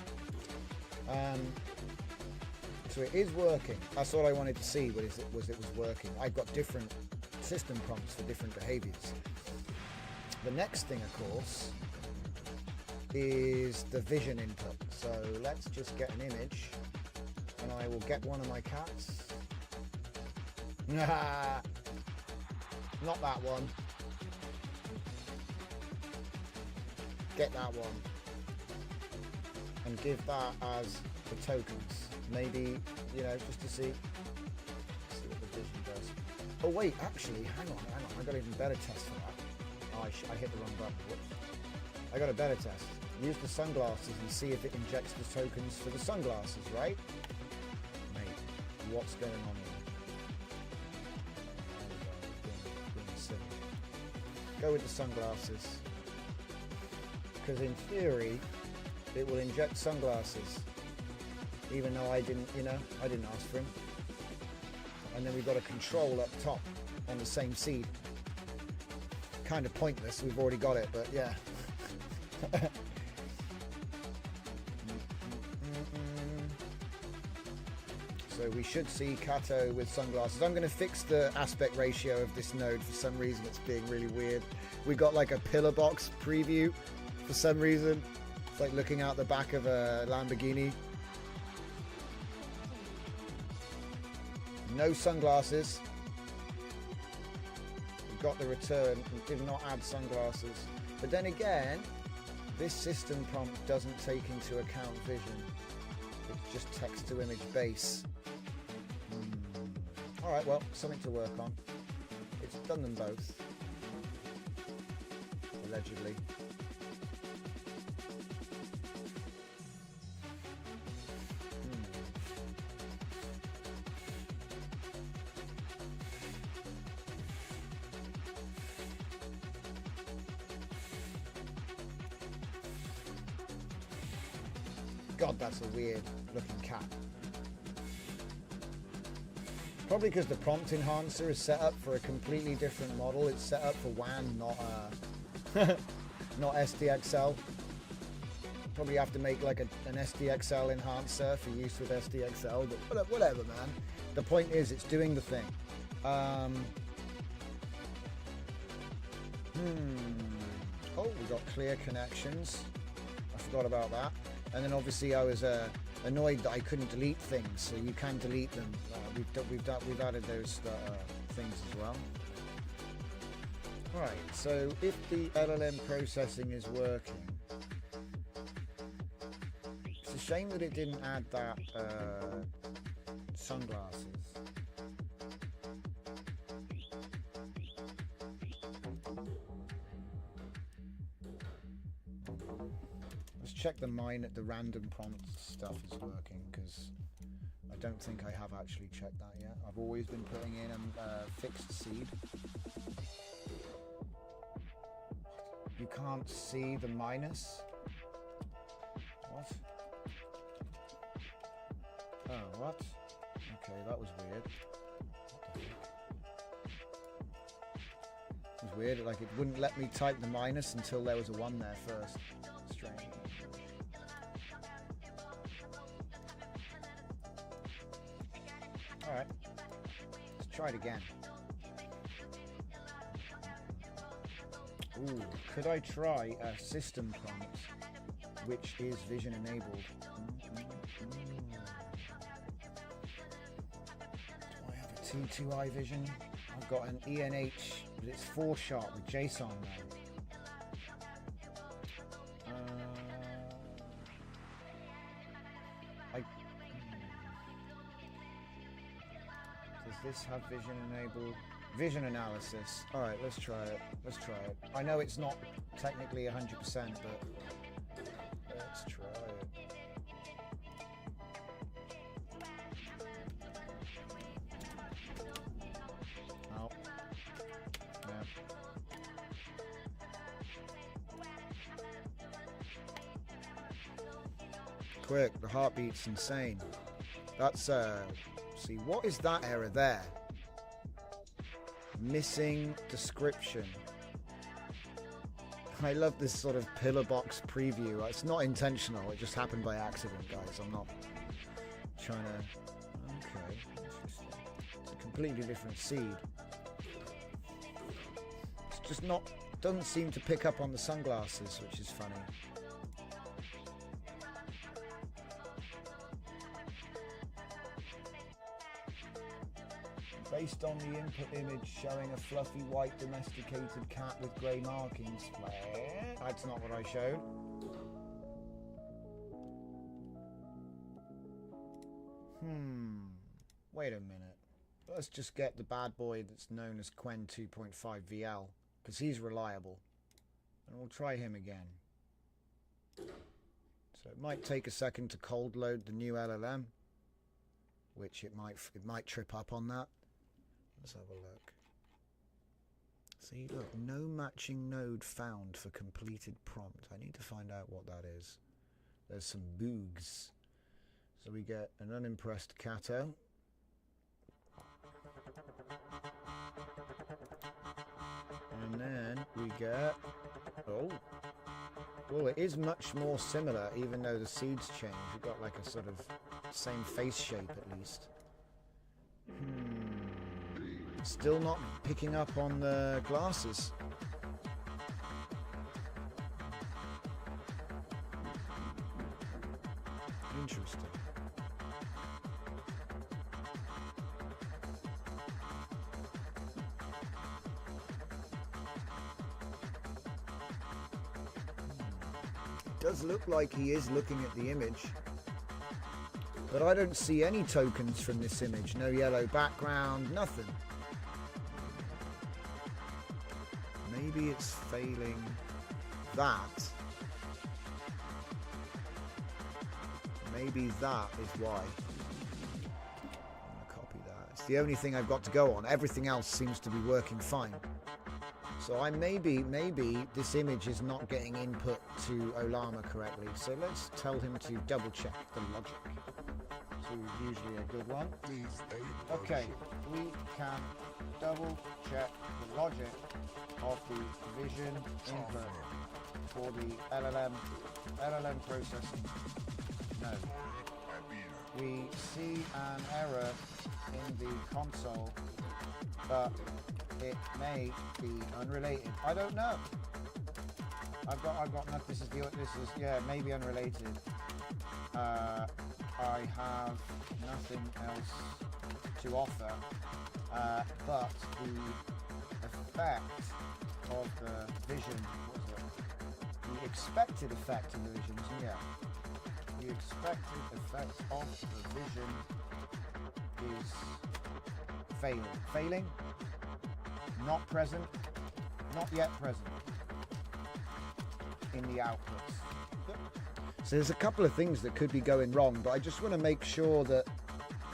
So it is working. That's all I wanted to see, was it was working. I've got different system prompts for different behaviors. The next thing, of course, is the vision input. So let's just get an image, and I will get one of my cats. Not that one. Get that one. And give that as the tokens. Maybe, just to see what the vision does. Oh wait, actually, hang on. I got an even better test for that. Oh, I hit the wrong button. Whoops. I got a better test. Use the sunglasses and see if it injects the tokens for the sunglasses, right? Mate, what's going on here? Being silly. Go with the sunglasses. Because in theory, it will inject sunglasses. Even though I didn't ask for him. And then we've got a control up top on the same seed. Kind of pointless, we've already got it, but yeah. So we should see Kato with sunglasses. I'm going to fix the aspect ratio of this node. For some reason it's being really weird. We got like a pillar box preview for some reason. It's like looking out the back of a Lamborghini. No sunglasses. We got the return. We did not add sunglasses. But then again, this system prompt doesn't take into account vision. It's just text to image base. Alright, well, something to work on. It's done them both. Allegedly. God, that's a weird looking cat. Probably because the prompt enhancer is set up for a completely different model. It's set up for WAN, not not SDXL. Probably have to make like an SDXL enhancer for use with SDXL, but whatever, man. The point is, it's doing the thing. Oh, we got clear connections. I forgot about that. And then obviously I was annoyed that I couldn't delete things. So you can delete them. We've added those things as well. Right. So if the LLM processing is working, it's a shame that it didn't add that sunglasses. Check the random prompt stuff is working, because I don't think I have actually checked that yet. I've always been putting in a fixed seed. You can't see the minus. What? Oh, what? Okay, that was weird. What the heck? It was weird, like it wouldn't let me type the minus until there was a 1 there first. Strange. Alright, let's try it again. Ooh, could I try a system prompt which is vision enabled? Do I have a T2i vision? I've got an ENH, but it's 4-sharp with JSON now. Does this have vision enabled? Vision analysis. Alright, let's try it. Let's try it. I know it's not technically 100%, but let's try it. Oh. Yeah. Quick, the heartbeat's insane. That's, see, what is that error there? Missing description. I love this sort of pillar box preview. It's not intentional, it just happened by accident, guys. I'm not trying to... Okay, interesting. It's a completely different seed. It's just not... doesn't seem to pick up on the sunglasses, which is funny. Based on the input image showing a fluffy white domesticated cat with grey markings. That's not what I showed. Wait a minute. Let's just get the bad boy that's known as Quen 2.5 VL, because he's reliable. And we'll try him again. So it might take a second to cold load the new LLM, which it might trip up on that. Let's have a look. See, look, no matching node found for completed prompt. I need to find out what that is. There's some boogs. So we get an unimpressed Cato. And then we get... Oh. Well, it is much more similar, even though the seeds change. We've got like a sort of same face shape at least. Still not picking up on the glasses. Interesting. It does look like he is looking at the image. But I don't see any tokens from this image. No yellow background, nothing. Maybe it's failing that. Maybe that is why. I'm going to copy that. It's the only thing I've got to go on. Everything else seems to be working fine. So maybe this image is not getting input to Olama correctly. So let's tell him to double check the logic. So usually a good one. Okay, we can double check the logic of the vision input for the LLM processing node. We see an error in the console, but it may be unrelated. I don't know. I've got nothing. This is yeah, maybe unrelated. I have nothing else to offer, but the effect of the vision, what was it? The expected effect of the vision, yeah. The expected effect of the vision is failing, not present, not yet present in the outputs. So there's a couple of things that could be going wrong, but I just want to make sure that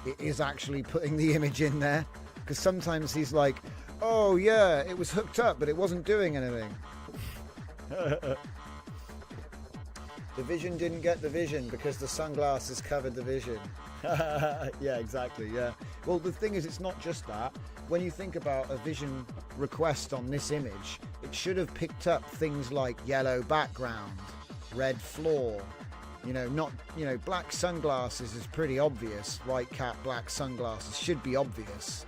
it is actually putting the image in there, because sometimes he's like, oh yeah, it was hooked up but it wasn't doing anything. The vision didn't get the vision because the sunglasses covered the vision. Yeah, exactly, yeah. Well, the thing is, it's not just that. When you think about a vision request on this image, it should have picked up things like yellow background, red floor, black sunglasses is pretty obvious. White cap, black sunglasses should be obvious.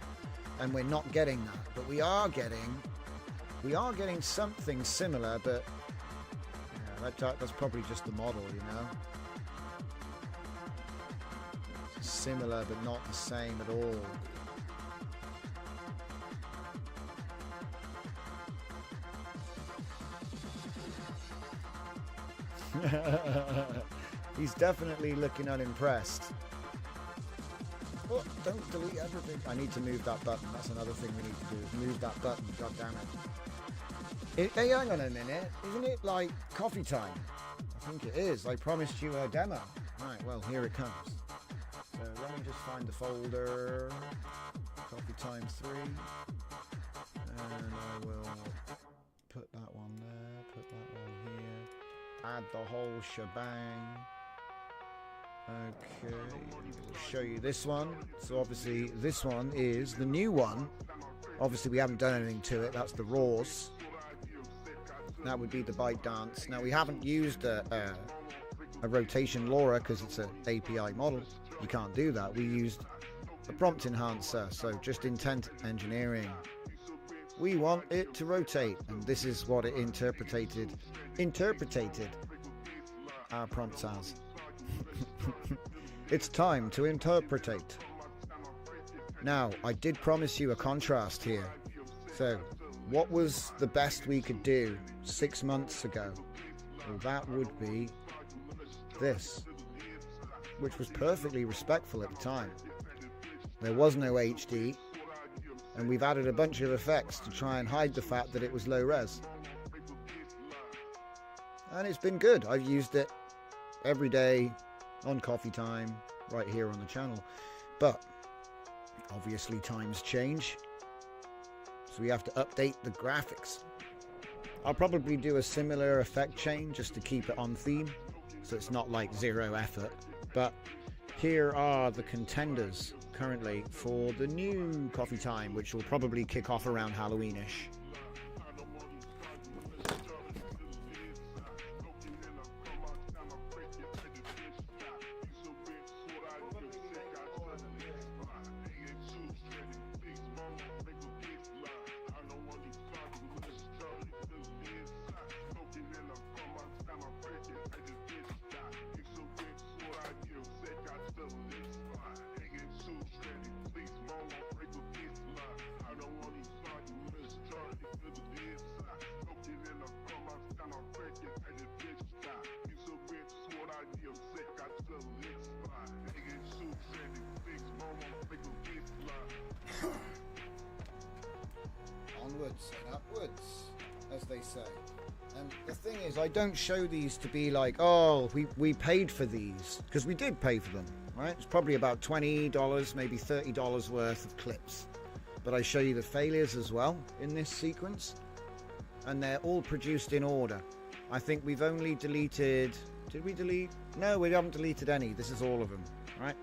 And we're not getting that. But we are getting something similar, but that's probably just the model, Similar, but not the same at all. He's definitely looking unimpressed. Oh, don't delete everything. I need to move that button. That's another thing we need to do, is move that button. God damn it. Hey, hang on a minute. Isn't it like coffee time? I think it is. I promised you a demo. Right, well, here it comes. So let me just find the folder. Coffee time 3. And I will put that one there, put that one here. Add the whole shebang. Okay, we'll show you this one. So obviously this one is the new one. Obviously we haven't done anything to it. That's the raws. That would be the bite dance. Now we haven't used a rotation LoRa because it's an API model. You can't do that. We used a prompt enhancer, so just intent engineering. We want it to rotate, and this is what it interpreted our prompts as. It's time to interpretate. Now, I did promise you a contrast here. So, what was the best we could do 6 months ago? Well, that would be this, which was perfectly respectful at the time. There was no HD, and we've added a bunch of effects to try and hide the fact that it was low res. And it's been good. I've used it every day on coffee time, right here on the channel. But obviously times change, so we have to update the graphics. I'll probably do a similar effect chain just to keep it on theme, so it's not like zero effort. But here are the contenders currently for the new coffee time, which will probably kick off around Halloweenish. Onwards and upwards, as they say. And the thing is, I don't show these to be like, oh, we paid for these, because we did pay for them, right? It's probably about $20, maybe $30 worth of clips. But I show you the failures as well in this sequence, and they're all produced in order. I think we've only deleted, did we delete? No, we haven't deleted any. This is all of them, right?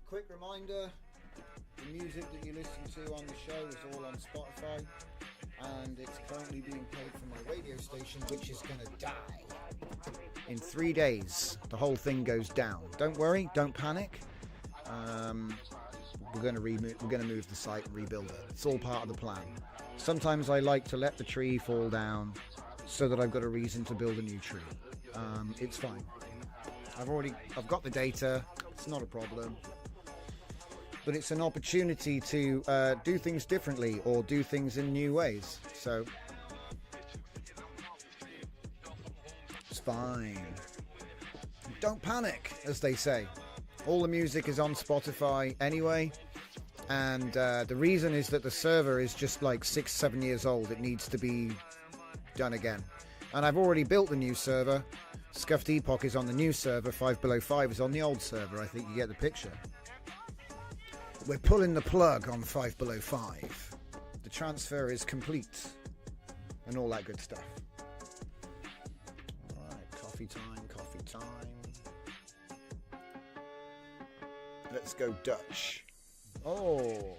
Quick reminder, the music that you listen to on the show is all on Spotify, and it's currently being played from my radio station, which is going to die in 3 days. The whole thing goes down. Don't worry, don't panic. We're going to move the site and rebuild it. It's all part of the plan. Sometimes I like to let the tree fall down so that I've got a reason to build a new tree. It's fine. I've got the data. It's not a problem. But it's an opportunity to do things differently or do things in new ways. So fine. Don't panic, as they say. All the music is on Spotify anyway, and the reason is that the server is just like 6-7 years old. It needs to be done again. And I've already built the new server. Scuffed Epoch is on the new server, 5 Below 5 is on the old server. I think you get the picture. We're pulling the plug on 5 Below 5. The transfer is complete and all that good stuff. Alright, coffee time, coffee time. Let's go Dutch. Oh.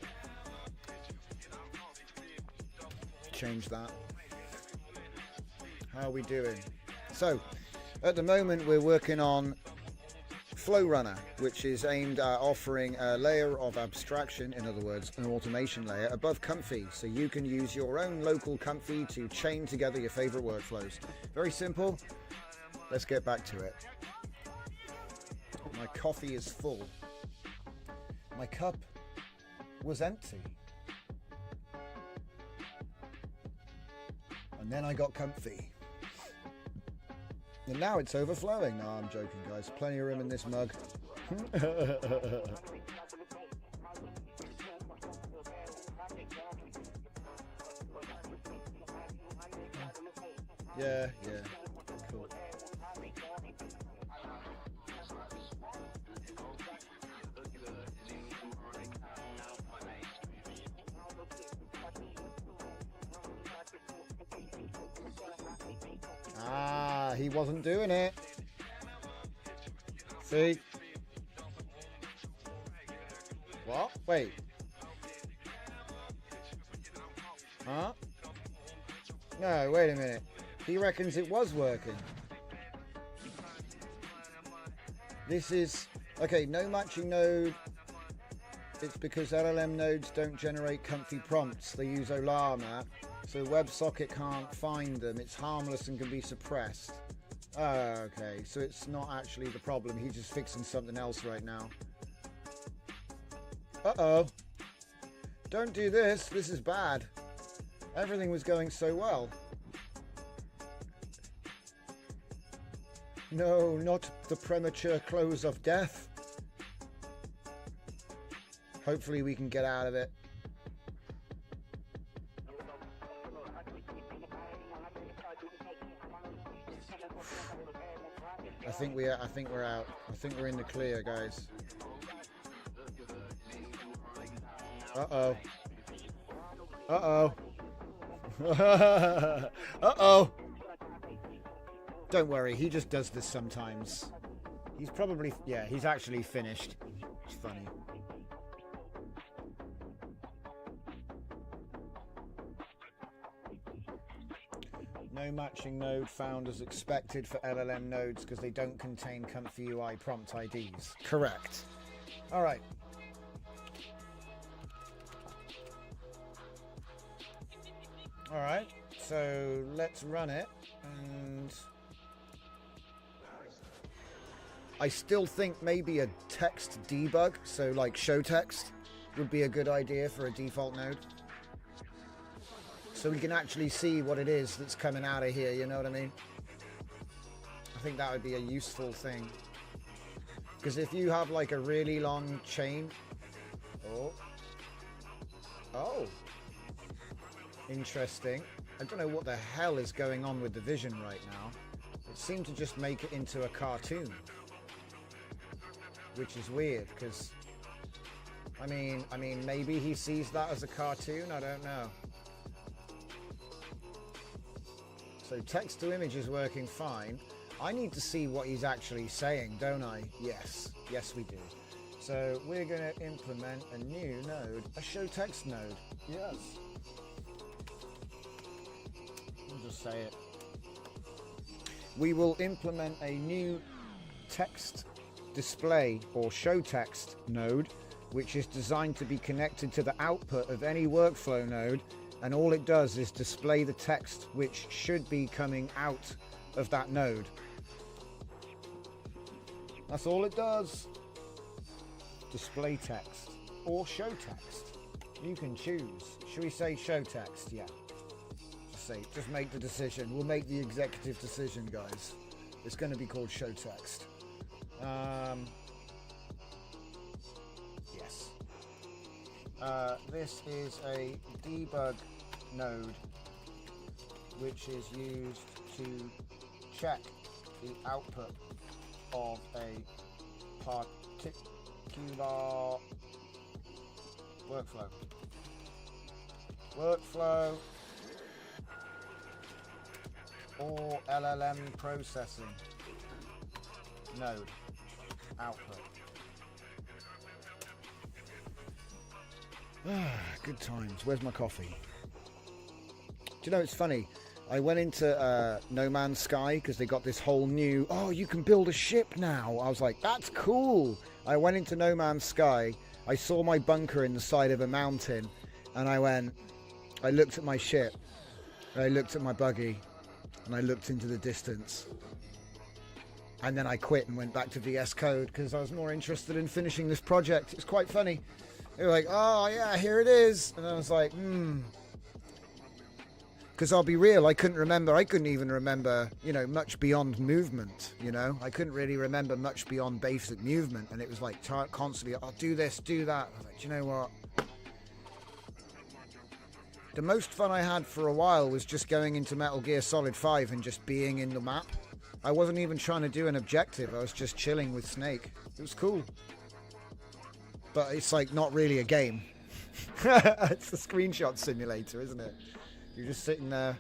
Change that. How are we doing? So, at the moment we're working on Flow Runner, which is aimed at offering a layer of abstraction, in other words, an automation layer above Comfy, so you can use your own local Comfy to chain together your favorite workflows. Very simple. Let's get back to it. My coffee is full. My cup was empty. And then I got comfy. And now it's overflowing. No, I'm joking, guys. Plenty of room in this mug. Yeah. Cool. Ah, he wasn't doing it. See? What? Wait. Huh? No, wait a minute. He reckons it was working. This is... Okay, no matching node. It's because LLM nodes don't generate comfy prompts. They use Olama. So WebSocket can't find them. It's harmless and can be suppressed. Oh, okay. So it's not actually the problem. He's just fixing something else right now. Uh-oh. Don't do this. This is bad. Everything was going so well. No, not the premature close of death. Hopefully we can get out of it. I think we're out. I think we're in the clear, guys. Uh-oh. Uh-oh. Uh-oh. Don't worry, he just does this sometimes. He's probably... Yeah, he's actually finished. It's funny. No matching node found as expected for LLM nodes because they don't contain Comfy UI prompt IDs. Correct. All right. All right. So let's run it. And I still think maybe a text debug, so like show text, would be a good idea for a default node. So we can actually see what it is that's coming out of here, you know what I mean? I think that would be a useful thing. Because if you have like a really long chain... Oh. Interesting. I don't know what the hell is going on with the vision right now. It seemed to just make it into a cartoon. Which is weird, because... I mean, maybe he sees that as a cartoon, I don't know. So text to image is working fine. I need to see what he's actually saying, don't I? Yes. Yes, we do. So we're going to implement a new node, a show text node. Yes. I'll just say it. We will implement a new text display or show text node, which is designed to be connected to the output of any workflow node. And all it does is display the text which should be coming out of that node. That's all it does. Display text or show text. You can choose. Should we say show text? Yeah. Just make the decision. We'll make the executive decision, guys. It's going to be called show text. Yes. This is a debug node which is used to check the output of a particular workflow or LLM processing node output. Good times. Where's my coffee? Do you know, it's funny, I went into No Man's Sky because they got this whole new, oh, you can build a ship now. I was like, that's cool. I went into No Man's Sky, I saw my bunker in the side of a mountain, and I looked at my ship, I looked at my buggy, and I looked into the distance. And then I quit and went back to VS Code because I was more interested in finishing this project. It's quite funny. They were like, oh yeah, here it is. And I was like, because I'll be real, I couldn't even remember, much beyond movement, I couldn't really remember much beyond basic movement. And it was like constantly, I'll do this, do that. I was like, do you know what? The most fun I had for a while was just going into Metal Gear Solid 5 and just being in the map. I wasn't even trying to do an objective. I was just chilling with Snake. It was cool. But it's like not really a game. It's a screenshot simulator, isn't it? You're just sitting there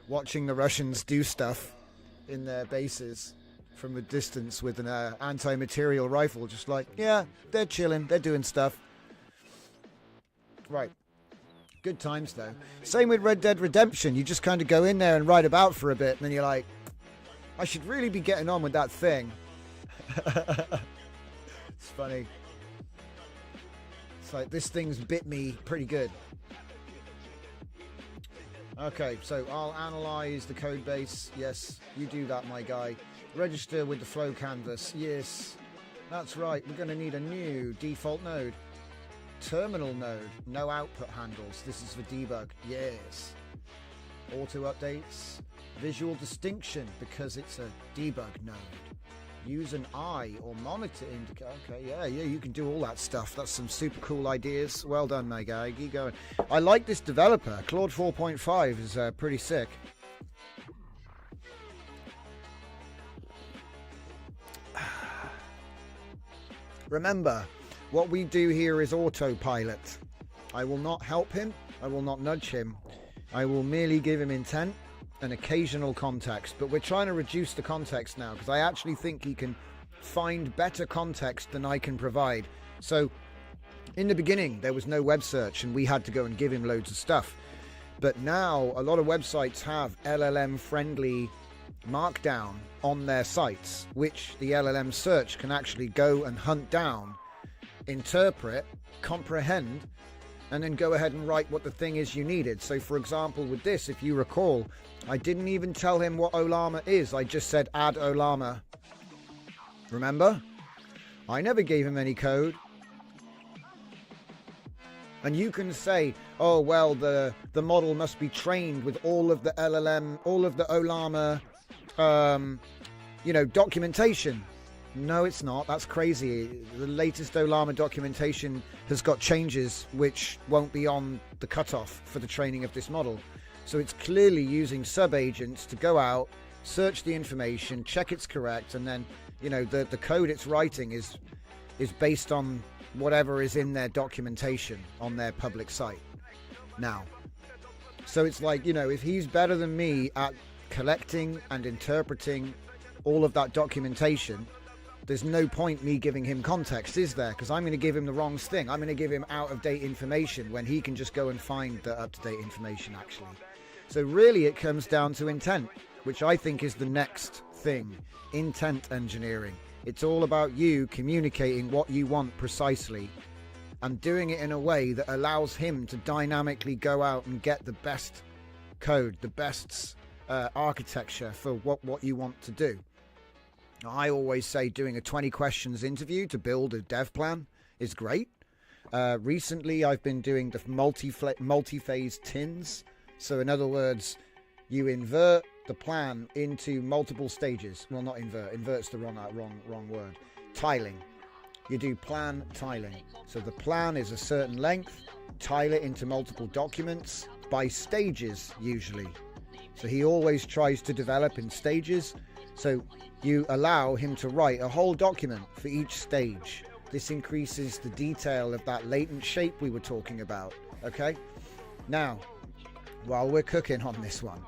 watching the Russians do stuff in their bases from a distance with an anti-material rifle. Just like, yeah, they're chilling. They're doing stuff. Right. Good times, though. Same with Red Dead Redemption. You just kind of go in there and ride about for a bit, and then you're like, I should really be getting on with that thing. It's funny. It's like, this thing's bit me pretty good. Okay, so I'll analyze the code base. Yes, you do that, my guy. Register with the flow canvas. Yes, that's right. We're going to need a new default node. Terminal node, no output handles. This is for debug. Yes. Auto updates, visual distinction because it's a debug node. Use an eye or monitor indicator. Okay, yeah, you can do all that stuff. That's some super cool ideas. Well done, my guy. Keep going. I like this developer. Claude 4.5 is pretty sick. Remember, what we do here is autopilot. I will not help him. I will not nudge him. I will merely give him intent and occasional context. But we're trying to reduce the context now because I actually think he can find better context than I can provide. So in the beginning, there was no web search and we had to go and give him loads of stuff. But now a lot of websites have LLM-friendly markdown on their sites, which the LLM search can actually go and hunt down, interpret, comprehend, and then go ahead and write what the thing is you needed. So for example, with this, if you recall, I didn't even tell him what Olama is. I just said add Olama. Remember? I never gave him any code. And you can say, oh, well, the model must be trained with all of the LLM, all of the Olama, documentation. No, it's not. That's crazy. The latest Olama documentation has got changes which won't be on the cutoff for the training of this model. So it's clearly using sub-agents to go out, search the information, check it's correct, and then, the code it's writing is based on whatever is in their documentation on their public site now. So it's like, if he's better than me at collecting and interpreting all of that documentation, there's no point me giving him context, is there? Because I'm going to give him the wrong thing. I'm going to give him out-of-date information when he can just go and find the up-to-date information, actually. So really it comes down to intent, which I think is the next thing. Intent engineering. It's all about you communicating what you want precisely and doing it in a way that allows him to dynamically go out and get the best code, the best architecture for what you want to do. I always say doing a 20 questions interview to build a dev plan is great. Recently, I've been doing the multi-phase tins. So in other words, you invert the plan into multiple stages. Well, not invert. Invert's the wrong word. Tiling. You do plan tiling. So the plan is a certain length. Tile it into multiple documents by stages usually. So he always tries to develop in stages. So you allow him to write a whole document for each stage. This increases the detail of that latent shape we were talking about. Okay? Now, while we're cooking on this one,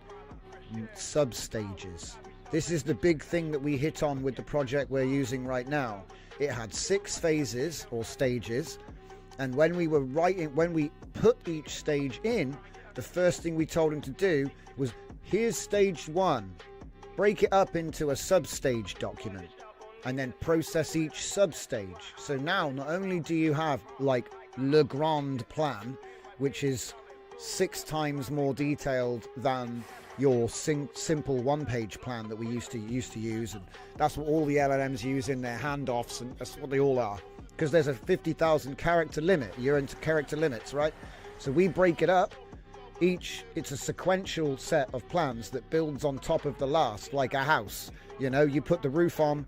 sub-stages. This is the big thing that we hit on with the project we're using right now. It had 6 phases or stages, and when we put each stage in, the first thing we told him to do was, here's stage 1, break it up into a sub-stage document, and then process each sub-stage. So now not only do you have like Le Grand Plan, which is 6 times more detailed than your simple one-page plan that we used to use, and that's what all the LLMs use in their handoffs, and that's what they all are, because there's a 50,000 character limit. You're into character limits, right? So we break it up. It's a sequential set of plans that builds on top of the last, like a house. You know, you put the roof on.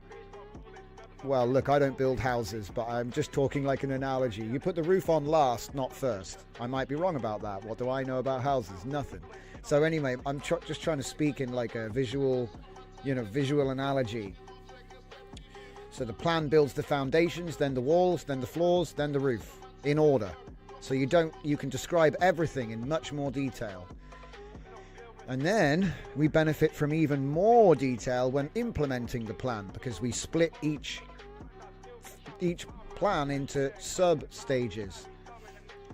Well, look, I don't build houses, but I'm just talking like an analogy. You put the roof on last, not first. I might be wrong about that. What do I know about houses? Nothing. So anyway, I'm just trying to speak in like a visual analogy. So the plan builds the foundations, then the walls, then the floors, then the roof, in order. So you can describe everything in much more detail. And then we benefit from even more detail when implementing the plan, because we split each plan into sub-stages.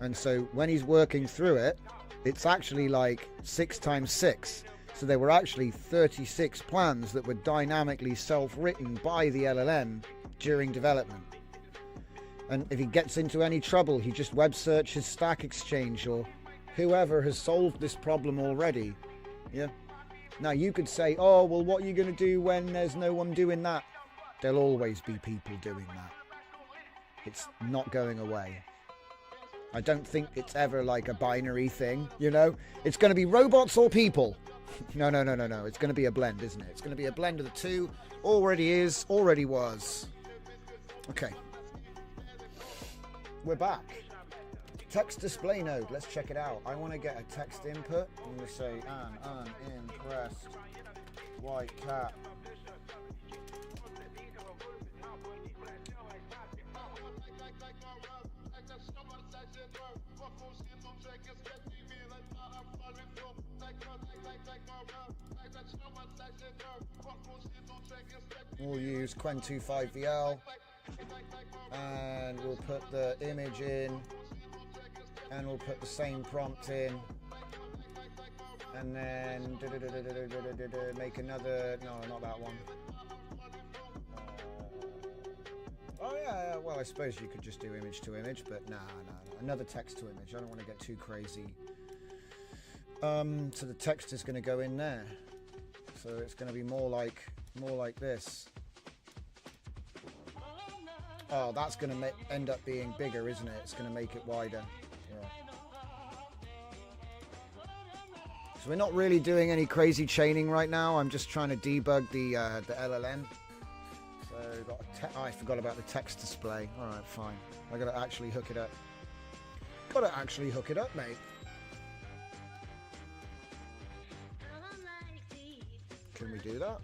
And so when he's working through it, it's actually like 6 times 6. So there were actually 36 plans that were dynamically self-written by the LLM during development. And if he gets into any trouble, he just web searches Stack Exchange or whoever has solved this problem already. Yeah. Now you could say, oh, well, what are you going to do when there's no one doing that? There'll always be people doing that. It's not going away. I don't think it's ever like a binary thing, you know? It's going to be robots or people. No. It's going to be a blend, isn't it? It's going to be a blend of the two. Already is, already was. Okay. We're back. Text display node. Let's check it out. I want to get a text input. I'm going to say, an unimpressed white cat. We'll use Quen25VL and we'll put the image in and we'll put the same prompt in and then make another, no, not that one. Oh yeah, well I suppose you could just do image to image, but no, another text to image. I don't want to get too crazy. So the text is going to go in there. So it's going to be more like this. Oh, that's going to end up being bigger, isn't it? It's going to make it wider. Yeah. So we're not really doing any crazy chaining right now. I'm just trying to debug the LLM. So I forgot about the text display. All right, fine. I got to actually hook it up. Got to actually hook it up, mate. Can we do that?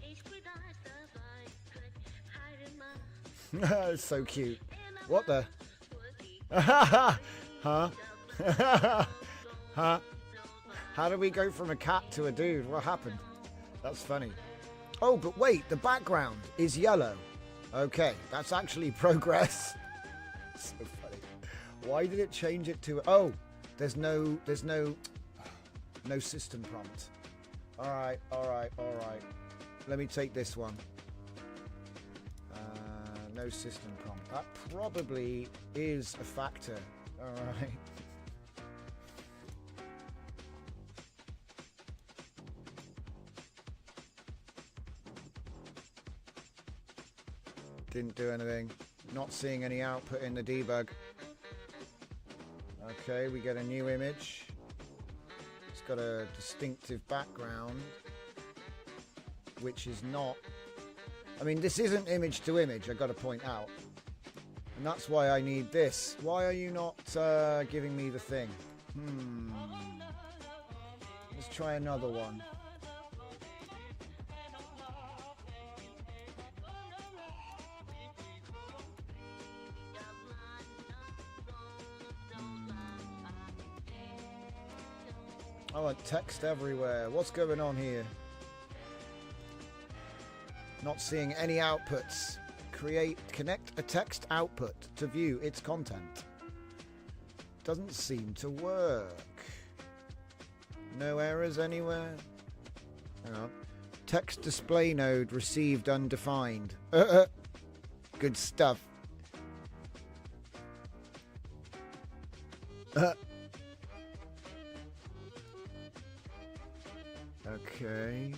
It's so cute. What the? Huh? Huh? How do we go from a cat to a dude? What happened? That's funny. Oh, but wait, the background is yellow. Okay, that's actually progress. So funny. Why did it change it to? Oh, there's no system prompt. All right. Let me take this one. No system prompt. That probably is a factor. All right. Didn't do anything. Not seeing any output in the debug. Okay, we get a new image. It's got a distinctive background. which is not... I mean, this isn't image to image, I've got to point out. And that's why I need this. Why are you not giving me the thing? Let's try another one. I want text everywhere. What's going on here? Not seeing any outputs. Connect a text output to view its content. Doesn't seem to work. No errors anywhere. Hang on. Text display node received undefined. Good stuff. Okay.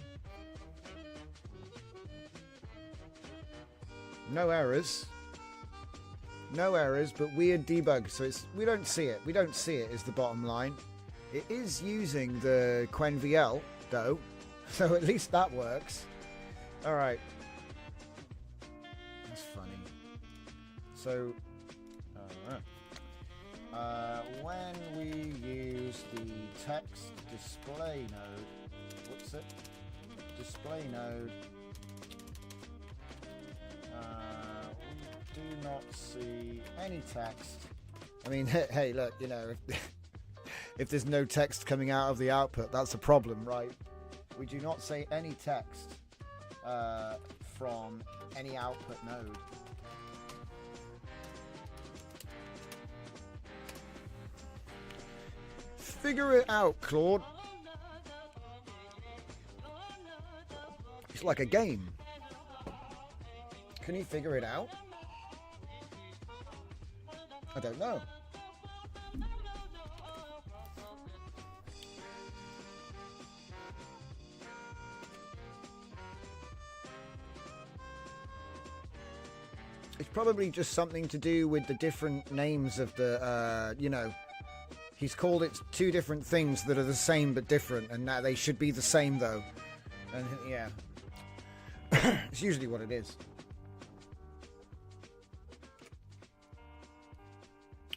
No errors. No errors, but weird debug. So we don't see it. We don't see it is the bottom line. It is using the QuenVL though, so at least that works. All right. That's funny. So, when we use the text display node, what's it? Display node. We do not see any text. I mean, hey, look, you know, if there's no text coming out of the output, that's a problem, right? We do not see any text from any output node. Figure it out, Claude. It's like a game. Can you figure it out? I don't know. It's probably just something to do with the different names of the, you know, he's called it two different things that are the same but different, and now they should be the same though. And yeah, it's usually what it is.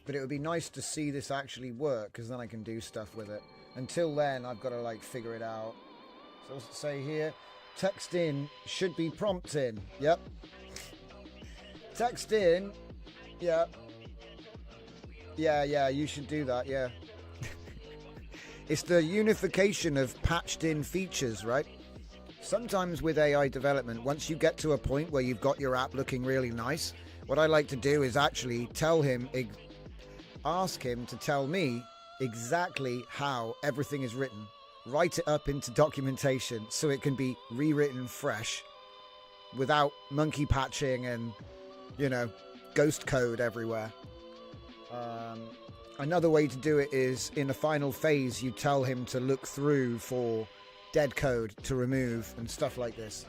But it would be nice to see this actually work, because then I can do stuff with it. Until then, I've got to like figure it out. So what's it say here? Text in should be prompt in. Yep. Text in. Yep. Yeah, you should do that, yeah. It's the unification of patched in features, right? Sometimes with AI development, once you get to a point where you've got your app looking really nice, what I like to do is actually tell him, ask him to tell me exactly how everything is written. Write it up into documentation so it can be rewritten fresh without monkey patching and, you know, ghost code everywhere. Another way to do it is in the final phase, you tell him to look through for dead code to remove and stuff like this.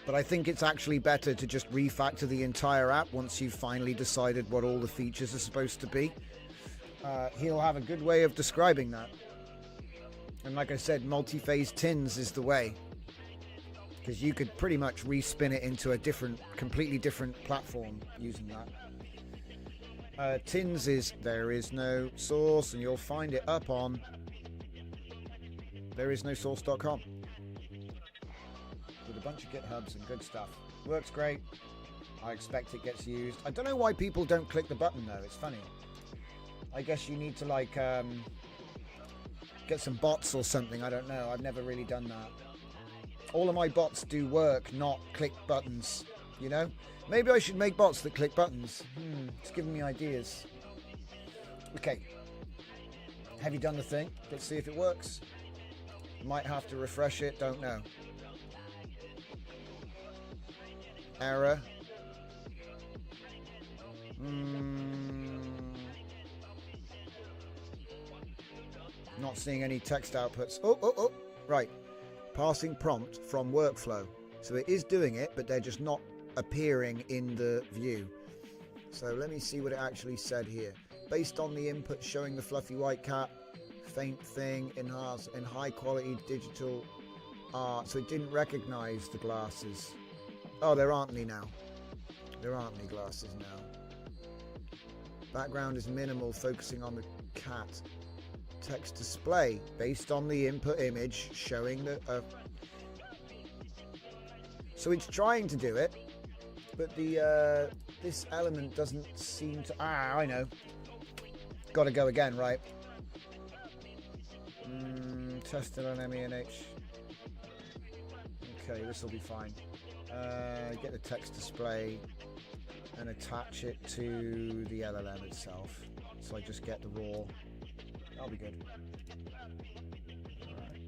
But I think it's actually better to just refactor the entire app once you've finally decided what all the features are supposed to be. He'll have a good way of describing that. And like I said, multi-phase tins is the way. Because you could pretty much respin it into a completely different platform using that. Tins is there is no source, and you'll find it up on thereisnosource.com with a bunch of GitHubs and good stuff. Works great. I expect it gets used. I don't know why people don't click the button though. It's funny. I guess you need to like get some bots or something. I don't know. I've never really done that. All of my bots do work, not click buttons. You know? Maybe I should make bots that click buttons. It's giving me ideas. Okay. Have you done the thing? Let's see if it works. Might have to refresh it. Don't know. Error. Not seeing any text outputs. Oh. Right. Passing prompt from workflow. So it is doing it, but they're just not appearing in the view. So let me see what it actually said here. Based on the input showing the fluffy white cat, faint thing, enhance in high quality digital Ah, so it didn't recognize the glasses. Oh, there aren't any now. There aren't any glasses now. Background is minimal, focusing on the cat. Text display based on the input image showing the... So it's trying to do it, but the this element doesn't seem to... Ah, I know. Got to go again, right? Test it on MENH. Okay, this will be fine. Get the text display and attach it to the LLM itself. So I just get the raw. That'll be good. Alright.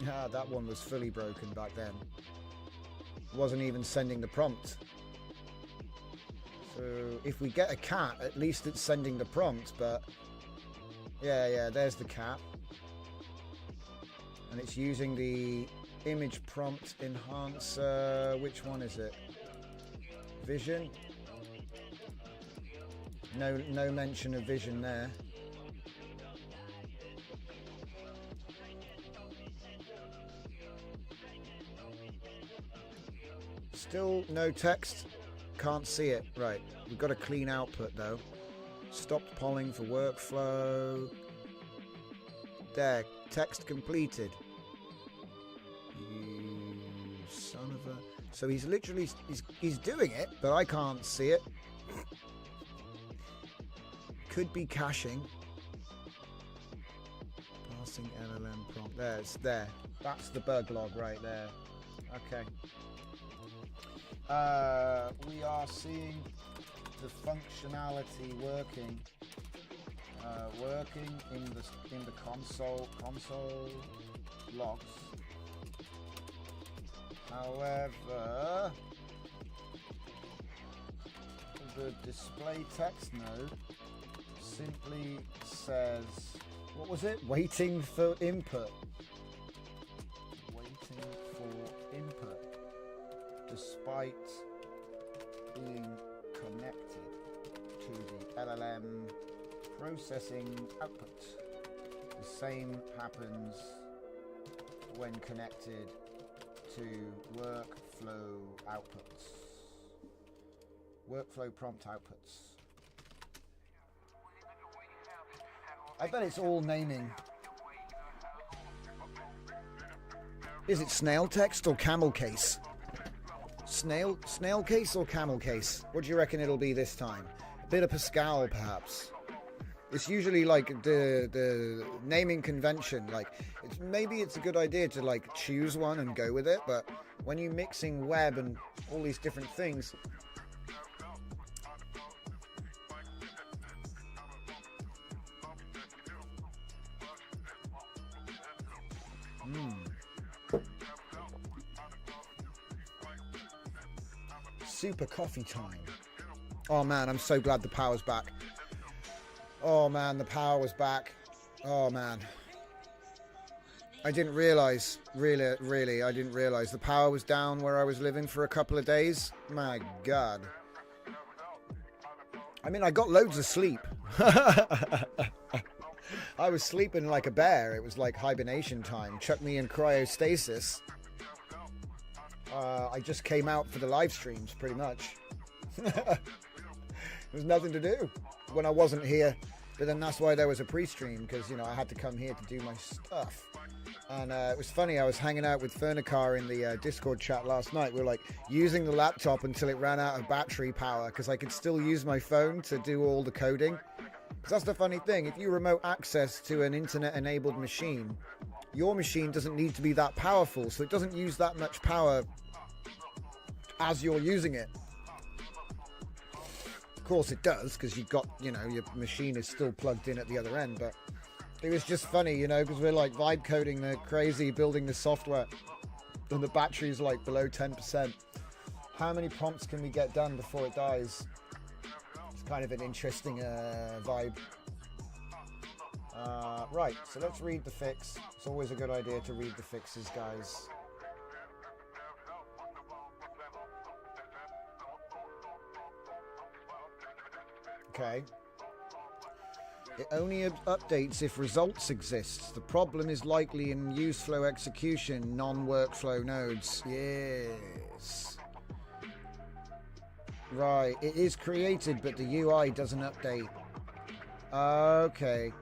Yeah, that one was fully broken back then. Wasn't even sending the prompt. So if we get a cat, at least it's sending the prompt, but yeah, there's the cat. And it's using the image prompt enhancer. Which one is it? Vision? No mention of vision there. Still no text. Can't see it. Right. We've got a clean output though. Stopped polling for workflow. There. Text completed. You son of a... So he's literally... He's doing it, but I can't see it. Could be caching. Passing LLM prompt. There, it's there. That's the bug log right there. Okay. We are seeing the functionality working. Working in the console logs. However, the display text node simply says, what was it? Waiting for input. Waiting for input. Despite being connected to the LLM processing output. The same happens when connected to workflow outputs. Workflow prompt outputs. I bet it's all naming. Is it snail text or camel case? Snail case or camel case? What do you reckon it'll be this time? A bit of Pascal, perhaps. It's usually like the naming convention. Like, maybe it's a good idea to like choose one and go with it. But when you're mixing web and all these different things, super coffee time. Oh man, I'm so glad the power's back. Oh man, the power was back. Oh man. I didn't realise, really, I didn't realise the power was down where I was living for a couple of days. My God. I mean, I got loads of sleep. I was sleeping like a bear. It was like hibernation time. Chuck me in cryostasis. I just came out for the live streams, pretty much. There was nothing to do when I wasn't here. But then that's why there was a pre-stream, because, you know, I had to come here to do my stuff. And it was funny, I was hanging out with Fernicar in the Discord chat last night. We were like using the laptop until it ran out of battery power, because I could still use my phone to do all the coding. Because that's the funny thing, if you remote access to an internet-enabled machine, your machine doesn't need to be that powerful, so it doesn't use that much power as you're using it. Of course it does, because you've got, you know, your machine is still plugged in at the other end, but it was just funny, you know, because we're like vibe coding the crazy, building the software, and the battery's like below 10%. How many prompts can we get done before it dies? It's kind of an interesting vibe. Right, so let's read the fix. It's always a good idea to read the fixes, guys. Okay. It only updates if results exist. The problem is likely in use flow execution, non-workflow nodes. Yes. Right, it is created, but the UI doesn't update. Okay.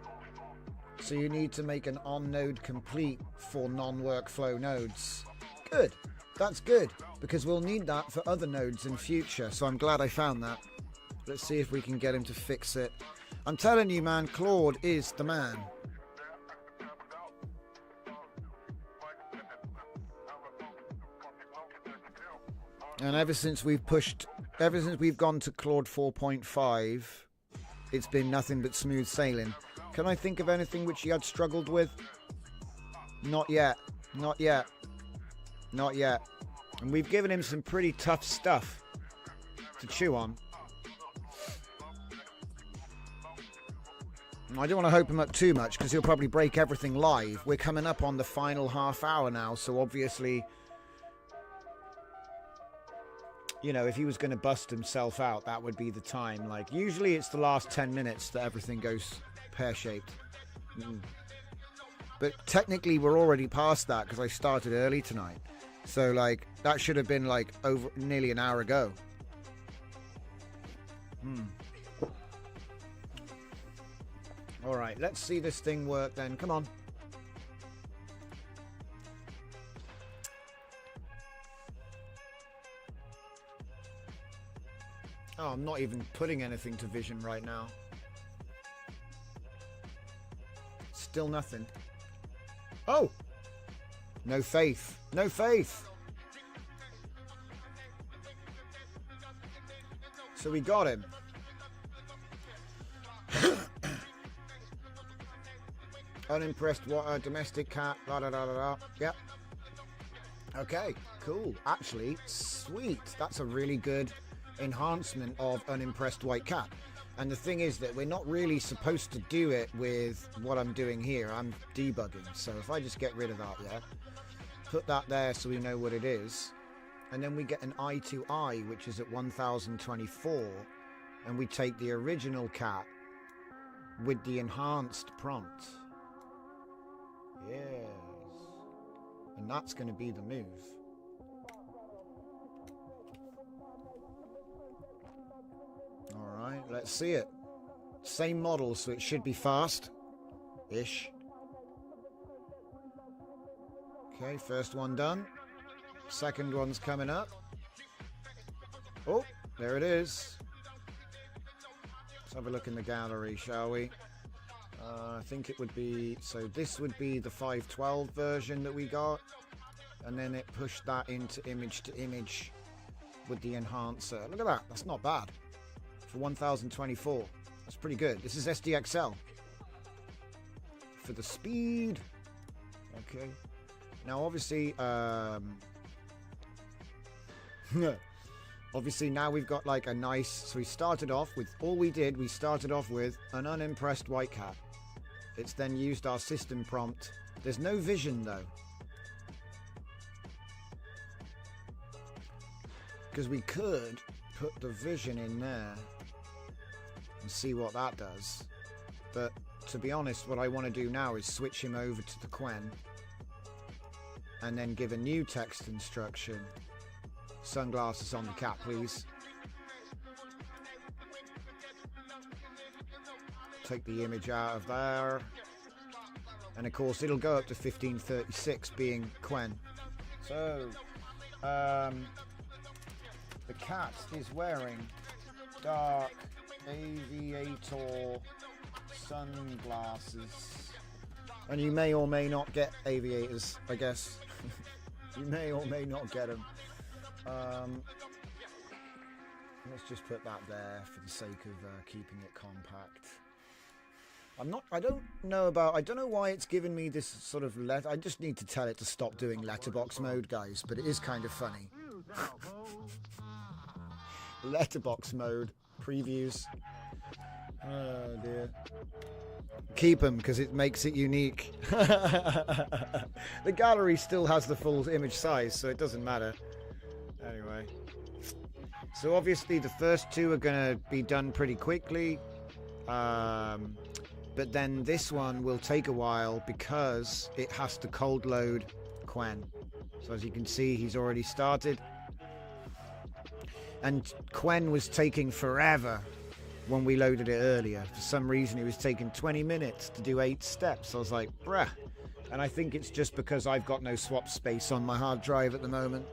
So you need to make an on-node complete for non-workflow nodes. Good. That's good, because we'll need that for other nodes in future, so I'm glad I found that. Let's see if we can get him to fix it. I'm telling you, man, Claude is the man. And ever since we've gone to Claude 4.5, it's been nothing but smooth sailing. Can I think of anything which he had struggled with? Not yet. Not yet. Not yet. And we've given him some pretty tough stuff to chew on. I don't want to hope him up too much because he'll probably break everything live. We're coming up on the final half hour now, so obviously, you know, if he was going to bust himself out, that would be the time. Like, usually it's the last 10 minutes that everything goes pear-shaped. But technically, we're already past that because I started early tonight. So, like, that should have been, like, over nearly an hour ago. Alright, let's see this thing work then. Come on. Oh, I'm not even putting anything to vision right now. Still nothing. Oh! No faith. No faith! So we got him. Unimpressed domestic cat, la da da da da. Yep. Okay, cool. Actually, sweet. That's a really good enhancement of unimpressed white cat. And the thing is that we're not really supposed to do it with what I'm doing here. I'm debugging. So if I just get rid of that, yeah. Put that there so we know what it is. And then we get an eye to eye, which is at 1024. And we take the original cat with the enhanced prompt. Yes. And that's going to be the move. Alright, let's see it. Same model, so it should be fast-ish. Okay, first one done. Second one's coming up. Oh, there it is. Let's have a look in the gallery, shall we? I think it would be, so this would be the 512 version that we got, and then it pushed that into image to image with the enhancer. Look at that, that's not bad for 1024. That's pretty good. This is SDXL for the speed. Okay, now obviously obviously now we've got like a nice, so we started off with, we started off with an unimpressed white cat. It's then used our system prompt. There's no vision though. Because we could put the vision in there and see what that does. But to be honest, what I want to do now is switch him over to the Quen and then give a new text instruction. Sunglasses on the cat, please. Take the image out of there, and of course it'll go up to 1536 being Quen. So the cat is wearing dark aviator sunglasses, and you may or may not get aviators, I guess. You may or may not get them. Let's just put that there for the sake of keeping it compact. I don't know why it's given me this sort of I just need to tell it to stop doing letterbox mode, guys, but it is kind of funny. Letterbox mode previews. Oh dear. Keep them because it makes it unique. The gallery still has the full image size, so it doesn't matter. Anyway. So obviously the first two are going to be done pretty quickly. But then this one will take a while because it has to cold load Quen. So as you can see, he's already started. And Quen was taking forever when we loaded it earlier. For some reason, it was taking 20 minutes to do 8 steps. I was like, bruh. And I think it's just because I've got no swap space on my hard drive at the moment.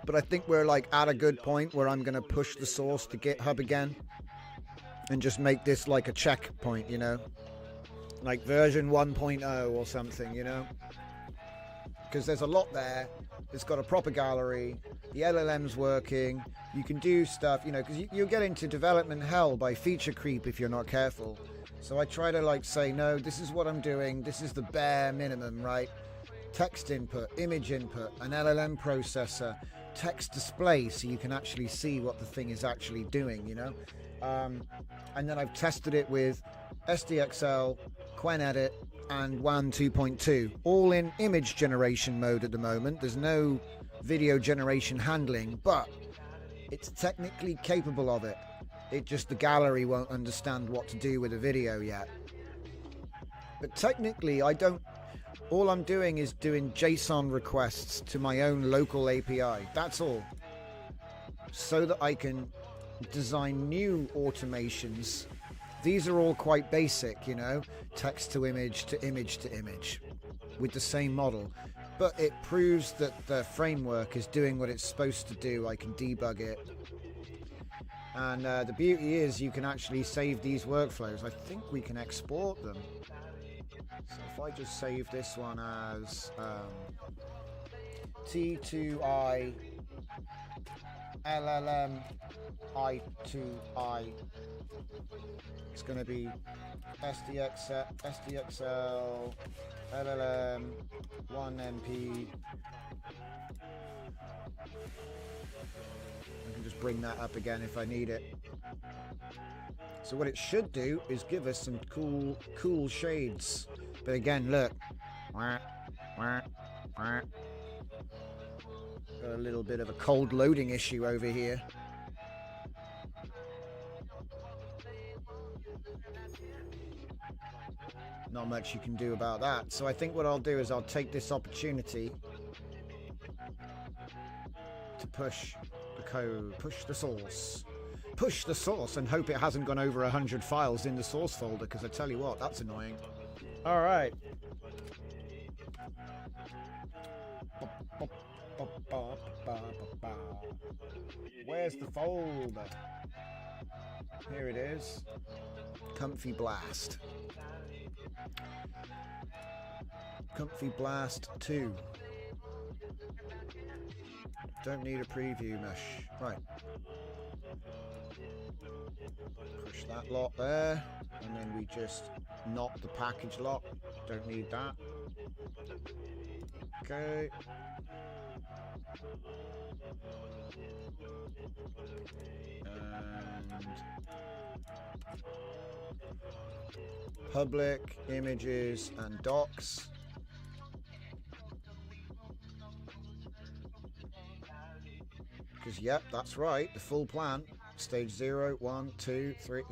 But I think we're like at a good point where I'm going to push the source to GitHub again and just make this like a checkpoint, you know, like version 1.0 or something, you know, because there's a lot there. It's got a proper gallery. The LLM's working. You can do stuff, you know, because you'll get into development hell by feature creep if you're not careful. So I try to like say, no, this is what I'm doing. This is the bare minimum, right? Text input, image input, an LLM processor, text display so you can actually see what the thing is actually doing, you know. And then I've tested it with SDXL, QuenEdit, and WAN 2.2, all in image generation mode at the moment. There's no video generation handling, but it's technically capable of it. It just, the gallery won't understand what to do with a video yet. But technically, all I'm doing is doing JSON requests to my own local API. That's all. So that I can design new automations. These are all quite basic, you know, text to image to image to image with the same model. But it proves that the framework is doing what it's supposed to do. I can debug it. And the beauty is you can actually save these workflows. I think we can export them. So if I just save this one as T2I LLM I2I, it's going to be SDXL LLM 1MP. I can just bring that up again if I need it. So what it should do is give us some cool shades. But again, look. Got a little bit of a cold loading issue over here. Not much you can do about that. So I think what I'll do is I'll take this opportunity to push the code, push the source, and hope it hasn't gone over 100 files in the source folder, because I tell you what, that's annoying. All right. Where's the folder? Here it is. Comfy Blast. Comfy Blast 2. Don't need a preview mesh. Right. Push that lot there. And then we just knock the package lock. Don't need that. Okay. And public images and docs. Because yep, that's right, the full plan. Stage 0, 1, 2, 3.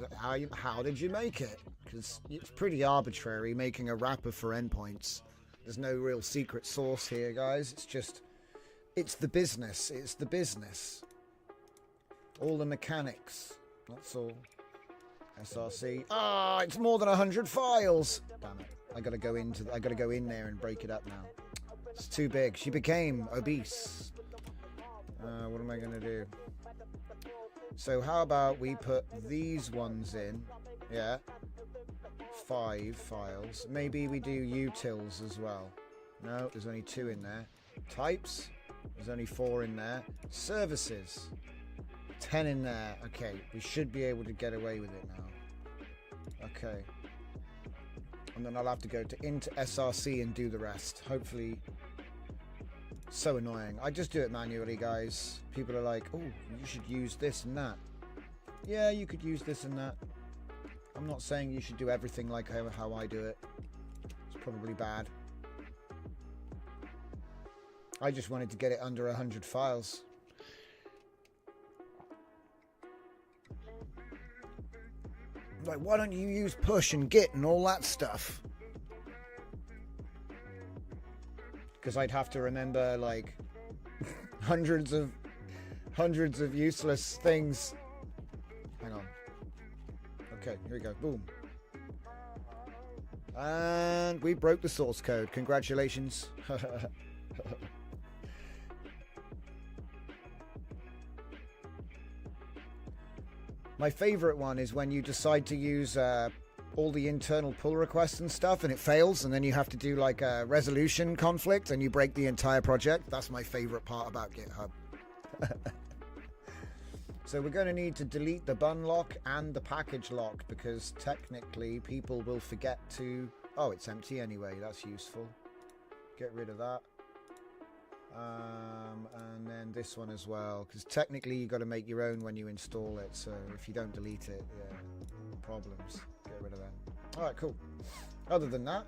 How did you make it? Because it's pretty arbitrary making a wrapper for endpoints. There's no real secret sauce here, guys. It's just, it's the business. It's the business. All the mechanics. That's all. SRC. Ah, it's more than 100 files. Damn it. I gotta go in there and break it up now. It's too big. She became obese. What am I gonna do? So how about we put these ones in? Yeah. 5 files. Maybe we do utils as well. No, there's only 2 in there. Types. There's only 4 in there. Services. 10 in there. Okay, we should be able to get away with it now. Okay. And then I'll have to go into SRC and do the rest. Hopefully. So annoying. I just do it manually, guys. People are like, oh, you should use this and that. Yeah, you could use this and that. I'm not saying you should do everything like how I do it. It's probably bad. I just wanted to get it under 100 files. Like, why don't you use push and git and all that stuff? Because I'd have to remember like hundreds of useless things. Hang on. Okay, here we go. Boom. And we broke the source code. Congratulations. My favorite one is when you decide to use all the internal pull requests and stuff and it fails, and then you have to do like a resolution conflict and you break the entire project. That's my favorite part about GitHub. So we're going to need to delete the bun lock and the package lock, because technically people will forget to... Oh, it's empty anyway. That's useful. Get rid of that. And then this one as well, because technically you got to make your own when you install it. So if you don't delete it, yeah, problems. Get rid of them. All right, cool. Other than that,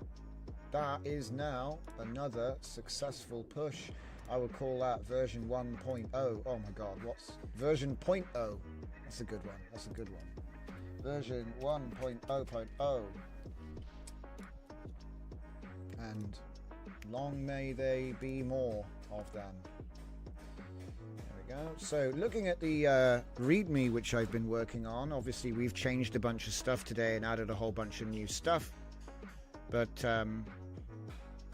that is now another successful push. I would call that version 1.0. Oh my god, what's version 0.0? That's a good one. That's a good one. Version 1.0.0. And long may they be more of them. There we go. So looking at the README which I've been working on, obviously we've changed a bunch of stuff today and added a whole bunch of new stuff. But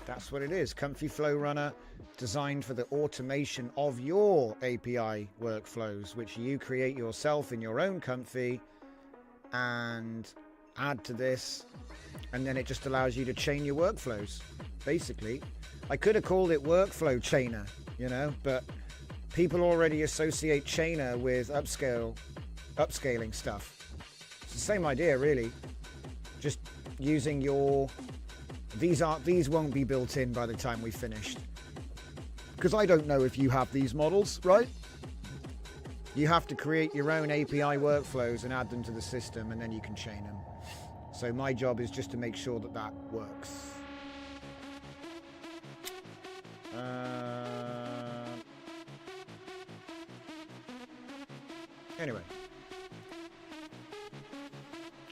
that's what it is. Comfy Flow Runner, designed for the automation of your API workflows, which you create yourself in your own Comfy and add to this, and then it just allows you to chain your workflows. Basically, I could have called it Workflow Chainer, you know, but people already associate Chainer with upscaling stuff. It's the same idea, really. Just using your... These won't be built in by the time we've finished. Because I don't know if you have these models, right? You have to create your own API workflows and add them to the system, and then you can chain them. So my job is just to make sure that that works. Anyway.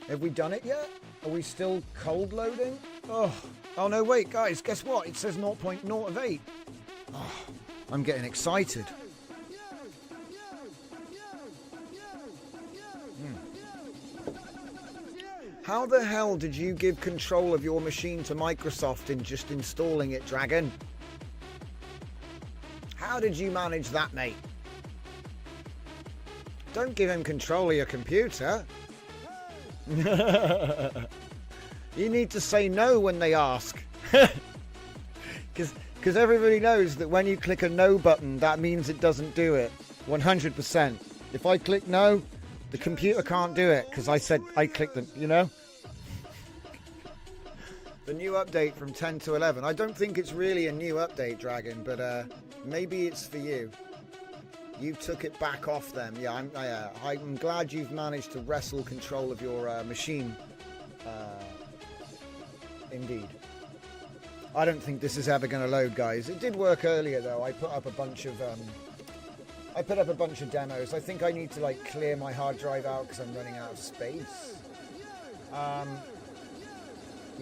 Have we done it yet? Are we still cold loading? Oh no, wait, guys, guess what? It says 0.0 of 8. Oh, I'm getting excited. How the hell did you give control of your machine to Microsoft in just installing it, Dragon? How did you manage that, mate? Don't give him control of your computer. You need to say no when they ask. Because everybody knows that when you click a no button, that means it doesn't do it. 100%. If I click no, the computer can't do it because I said I clicked the, you know? The new update from 10 to 11. I don't think it's really a new update, Dragon, but maybe it's for you. You took it back off them. Yeah, I'm glad you've managed to wrestle control of your machine. Indeed. I don't think this is ever going to load, guys. It did work earlier, though. I put up a bunch of demos. I think I need to like clear my hard drive out because I'm running out of space.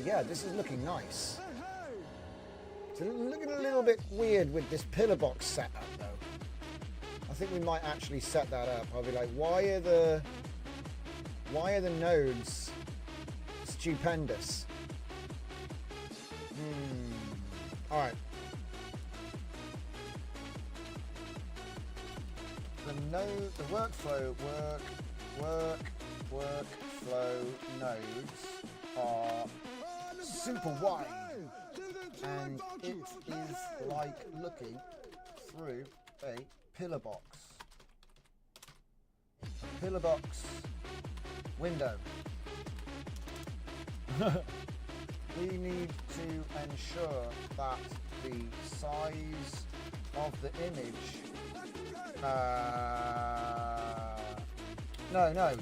Yeah, this is looking nice. It's looking a little bit weird with this pillar box setup, though. I think we might actually set that up. I'll be like, why are the nodes stupendous? All right. The workflow nodes are simple wide, and it is like looking through a pillar box. A pillar box window. We need to ensure that the size of the image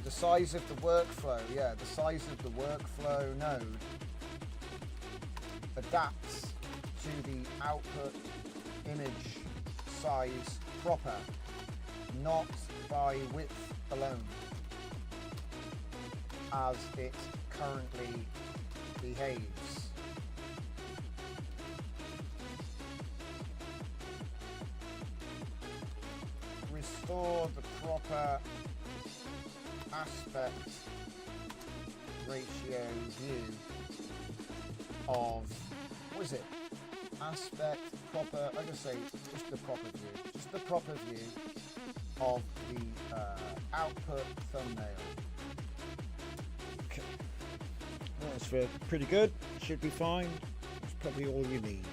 the size of the workflow, the size of the workflow node adapts to the output image size proper, not by width alone. as it currently behaves. Restore the proper aspect ratio view of, what is it? Aspect, proper, I just say, just the proper view. Just the proper view of the output thumbnail. Okay. That's pretty good. Should be fine. That's probably all you need.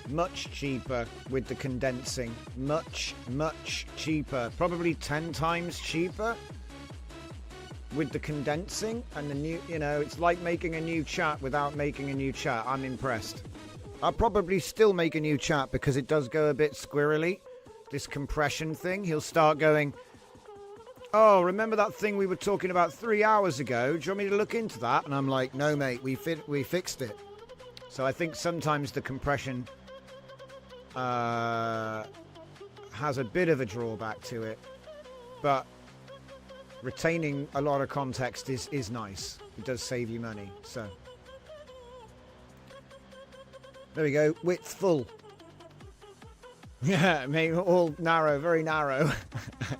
Much cheaper with the condensing. Much cheaper. Probably 10 times cheaper with the condensing and the new, you know, it's like making a new chat without making a new chat. I'm impressed. I'll probably still make a new chat because it does go a bit squirrely. This compression thing. He'll start going, oh, remember that thing we were talking about 3 hours ago? Do you want me to look into that? And I'm like, no, mate, we fixed it. So I think sometimes the compression has a bit of a drawback to it, but retaining a lot of context is nice. It does save you money. So there we go. Width full. Yeah, maybe all narrow, very narrow.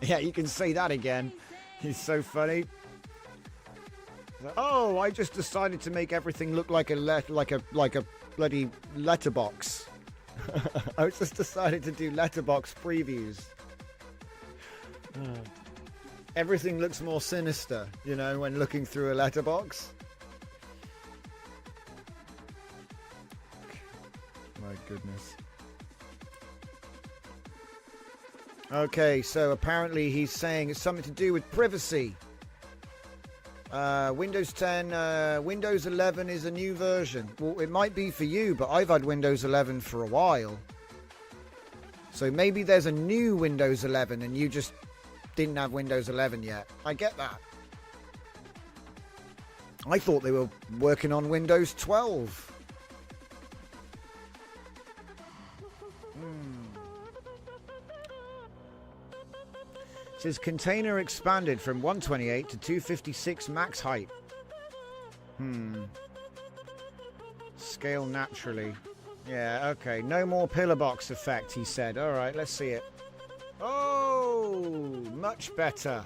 Yeah, you can say that again. He's so funny. Oh, I just decided to make everything look like a bloody letterbox. I just decided to do letterbox previews. Everything looks more sinister, you know, when looking through a letterbox. My goodness. Okay, so apparently he's saying it's something to do with privacy. Windows 10, Windows 11 is a new version. Well, it might be for you, but I've had Windows 11 for a while. So maybe there's a new Windows 11 and you just didn't have Windows 11 yet. I get that. I thought they were working on Windows 12. It says container expanded from 128 to 256 max height. Scale naturally. Yeah, okay. No more pillar box effect, he said. All right, let's see it. Oh, much better.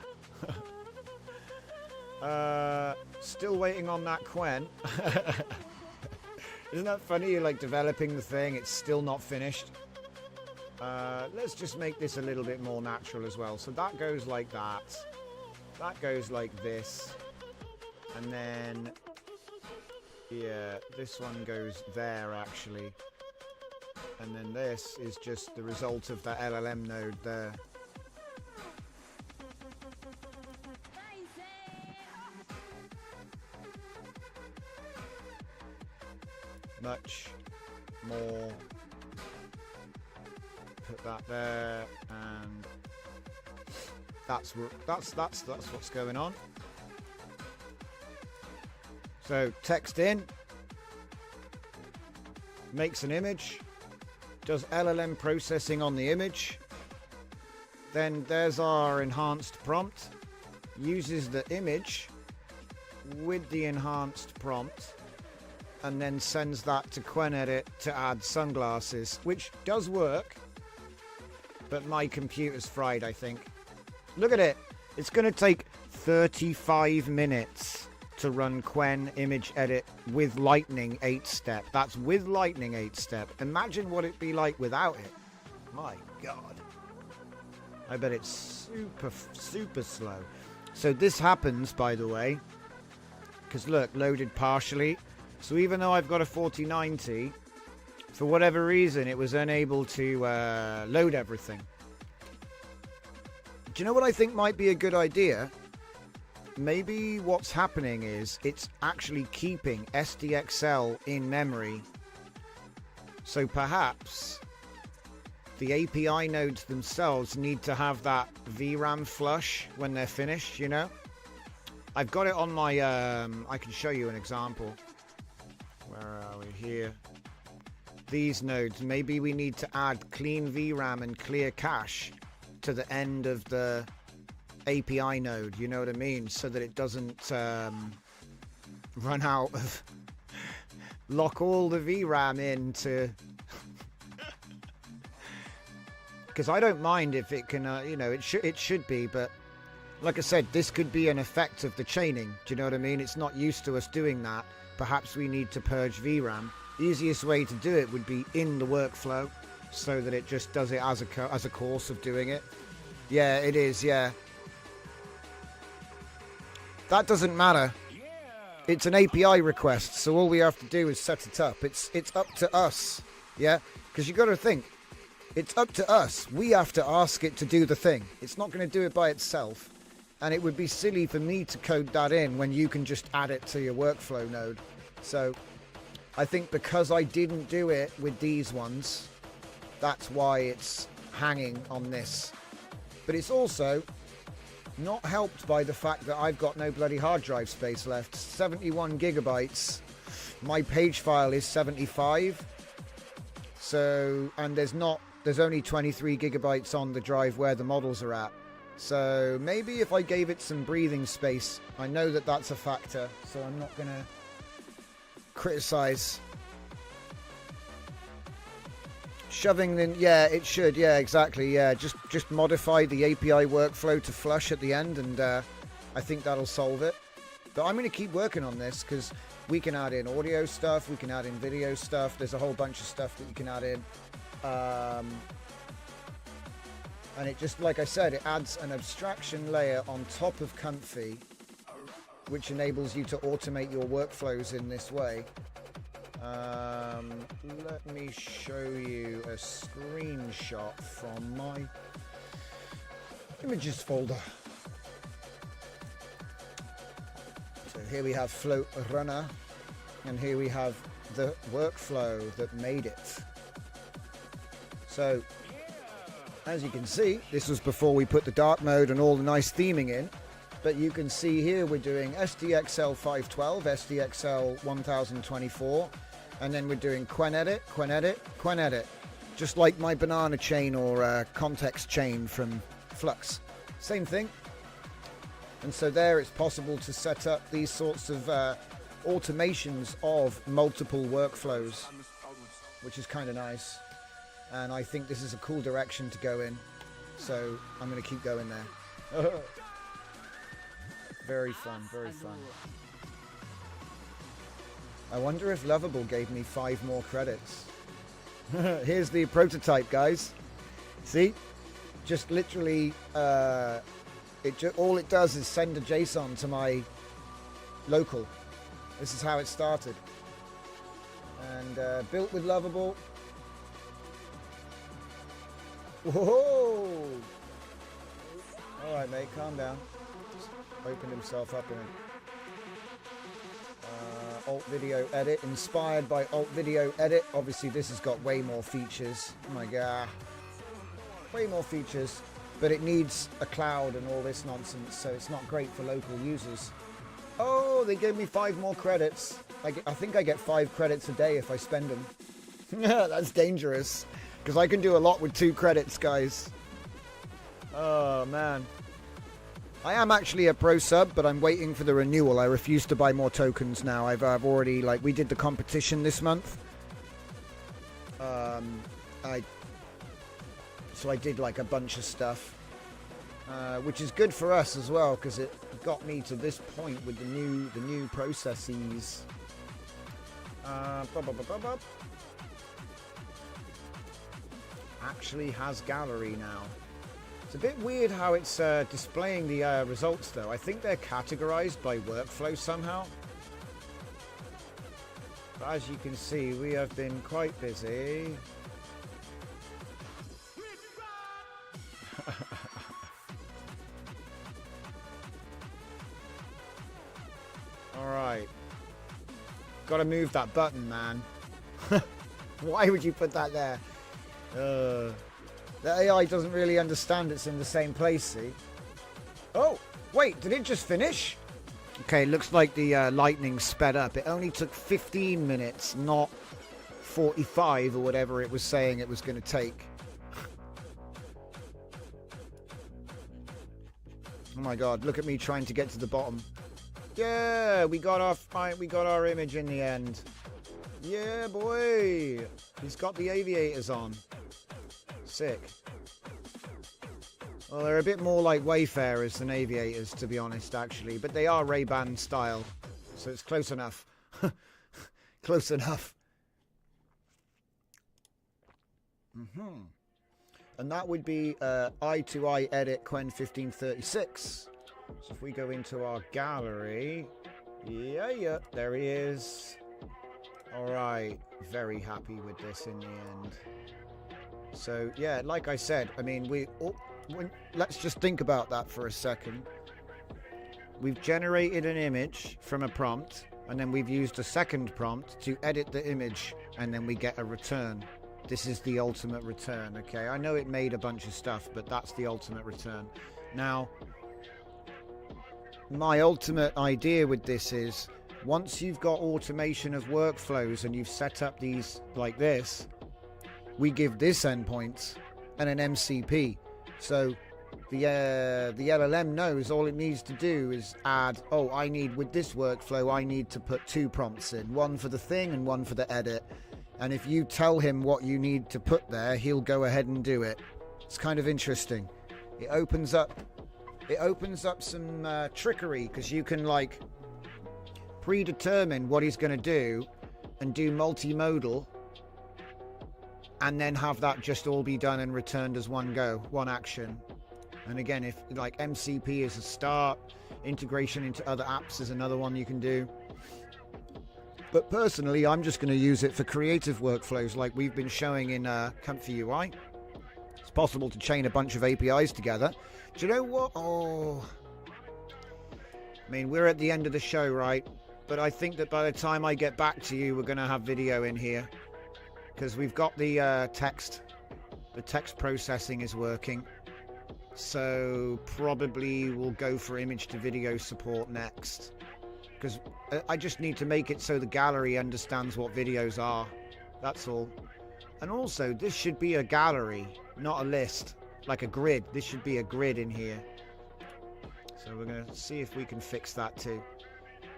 Still waiting on that Quen. Isn't that funny? You're like developing the thing. It's still not finished. Let's just make this a little bit more natural as well. So that goes like that. That goes like this. And then, yeah, this one goes there actually. And then this is just the result of that LLM node there. Much more. Put that there, and that's what's going on. So text in, makes an image, does LLM processing on the image. Then there's our enhanced prompt. Uses the image with the enhanced prompt, and then sends that to QuenEdit to add sunglasses, which does work. But my computer's fried, I think. Look at it. It's going to take 35 minutes to run Quen image edit with Lightning 8-step. That's with Lightning 8-step. Imagine what it'd be like without it. My God. I bet it's super slow. So this happens, by the way, because look, loaded partially. So even though I've got a 4090, for whatever reason, it was unable to load everything. Do you know what I think might be a good idea? Maybe what's happening is it's actually keeping SDXL in memory. So perhaps the API nodes themselves need to have that VRAM flush when they're finished, you know? I've got it on my, I can show you an example. Where are we? Here. These nodes. Maybe we need to add clean VRAM and clear cache to the end of the API node. You know what I mean? So that it doesn't run out of... lock all the VRAM into... Because I don't mind if it can, you know, it should be, but like I said, this could be an effect of the chaining. Do you know what I mean? It's not used to us doing that. Perhaps we need to purge VRAM. The easiest way to do it would be in the workflow, so that it just does it as a course of doing it. Yeah, it is, yeah. That doesn't matter. It's an API request, so all we have to do is set it up. It's up to us, yeah? Because you got to think, it's up to us. We have to ask it to do the thing. It's not going to do it by itself. And it would be silly for me to code that in when you can just add it to your workflow node. So I think because I didn't do it with these ones, that's why it's hanging on this. But it's also not helped by the fact that I've got no bloody hard drive space left. 71 gigabytes. My page file is 75. So, and there's only 23 gigabytes on the drive where the models are at. So maybe if I gave it some breathing space, I know that that's a factor, so I'm not going to criticize. Shoving in, yeah, it should, yeah, exactly, yeah. Just modify the API workflow to flush at the end, and I think that'll solve it. But I'm going to keep working on this, because we can add in audio stuff, we can add in video stuff, there's a whole bunch of stuff that you can add in. And it just, like I said, it adds an abstraction layer on top of Comfy, which enables you to automate your workflows in this way. Let me show you a screenshot from my images folder. So here we have Float Runner, and here we have the workflow that made it. So, as you can see, this was before we put the dark mode and all the nice theming in. But you can see here we're doing SDXL 512, SDXL 1024, and then we're doing QuenEdit, QuenEdit, QuenEdit. Just like my banana chain or context chain from Flux. Same thing. And so there it's possible to set up these sorts of automations of multiple workflows, which is kind of nice. And I think this is a cool direction to go in. So I'm going to keep going there. Very fun, very fun. I wonder if Lovable gave me 5 more credits. Here's the prototype, guys. See? Just literally, all it does is send a JSON to my local. This is how it started. And built with Lovable. Whoa! Alright, mate, calm down. Just opened himself up in a alt video edit, inspired by alt video edit. Obviously this has got way more features. Oh my god, way more features, but it needs a cloud and all this nonsense, so it's not great for local users. Oh, they gave me 5 more credits. I think I get 5 credits a day if I spend them. That's dangerous, because I can do a lot with 2 credits, guys. Oh man, I am actually a pro sub, but I'm waiting for the renewal. I refuse to buy more tokens now. I've already, like, we did the competition this month. So I did like a bunch of stuff, which is good for us as well, because it got me to this point with the new processes. Actually has gallery now. It's a bit weird how it's displaying the results though. I think they're categorized by workflow somehow. But as you can see, we have been quite busy. Alright. Gotta move that button, man. Why would you put that there? The AI doesn't really understand it's in the same place, see? Oh, wait, did it just finish? Okay, looks like the lightning sped up. It only took 15 minutes, not 45 or whatever it was saying it was going to take. Oh my god, look at me trying to get to the bottom. Yeah, we got our image in the end. Yeah, boy. He's got the aviators on. Sick. Well, they're a bit more like Wayfarers than aviators, to be honest, actually. But they are Ray-Ban style, so it's close enough. Close enough. And that would be eye-to-eye edit Quen 1536. So if we go into our gallery, yeah, there he is. All right, very happy with this in the end. So yeah, like I said, I mean, let's just think about that for a second. We've generated an image from a prompt, and then we've used a second prompt to edit the image, and then we get a return. This is the ultimate return, okay? I know it made a bunch of stuff, but that's the ultimate return. Now, my ultimate idea with this is, once you've got automation of workflows and you've set up these like this, we give this endpoint and an MCP. So the LLM knows all it needs to do is add, oh, with this workflow, I need to put 2 prompts in, one for the thing and one for the edit. And if you tell him what you need to put there, he'll go ahead and do it. It's kind of interesting. It opens up some trickery, because you can like predetermine what he's going to do and do multimodal, and then have that just all be done and returned as one go, one action. And again, if like MCP is a start, integration into other apps is another one you can do. But personally, I'm just going to use it for creative workflows like we've been showing in Comfy UI. It's possible to chain a bunch of APIs together. Do you know what? Oh, I mean, we're at the end of the show, right? But I think that by the time I get back to you, we're going to have video in here. Because we've got the text. The text processing is working. So probably we'll go for image to video support next. Because I just need to make it so the gallery understands what videos are. That's all. And also, this should be a gallery, not a list. Like a grid. This should be a grid in here. So we're going to see if we can fix that too.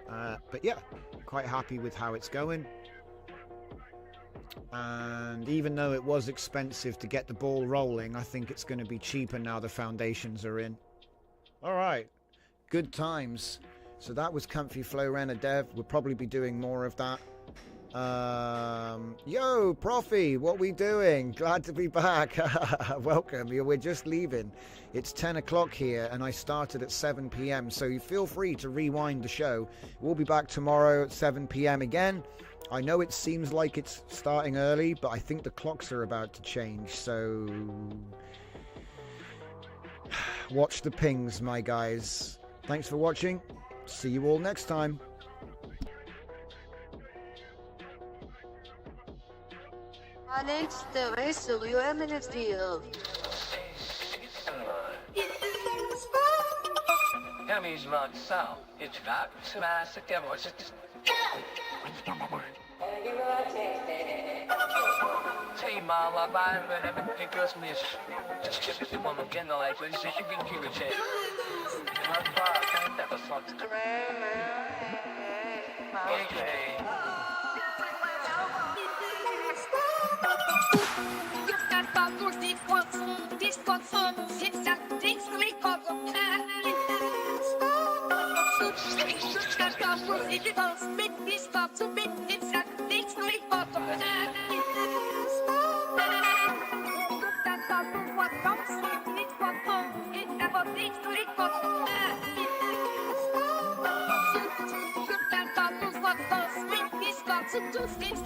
But yeah, quite happy with how it's going. And even though it was expensive to get the ball rolling, I think it's going to be cheaper now the foundations are in. All right. Good times. So that was Comfy Flow Rena Dev. We'll probably be doing more of that. Yo, Profi, what we doing? Glad to be back. Welcome. We're just leaving. It's 10 o'clock here, and I started at 7 p.m. So you feel free to rewind the show. We'll be back tomorrow at 7 p.m. again. I know it seems like it's starting early, but I think the clocks are about to change. So watch the pings, my guys. Thanks for watching. See you all next time. Alex, the rest of your eminence deal. Enemies run south. It's not smash again. It's just. Hey, Mom, I'm buying everything goes miss. Just the one again, like, when you say you can keep it check. I'm fine, that was something. Two things,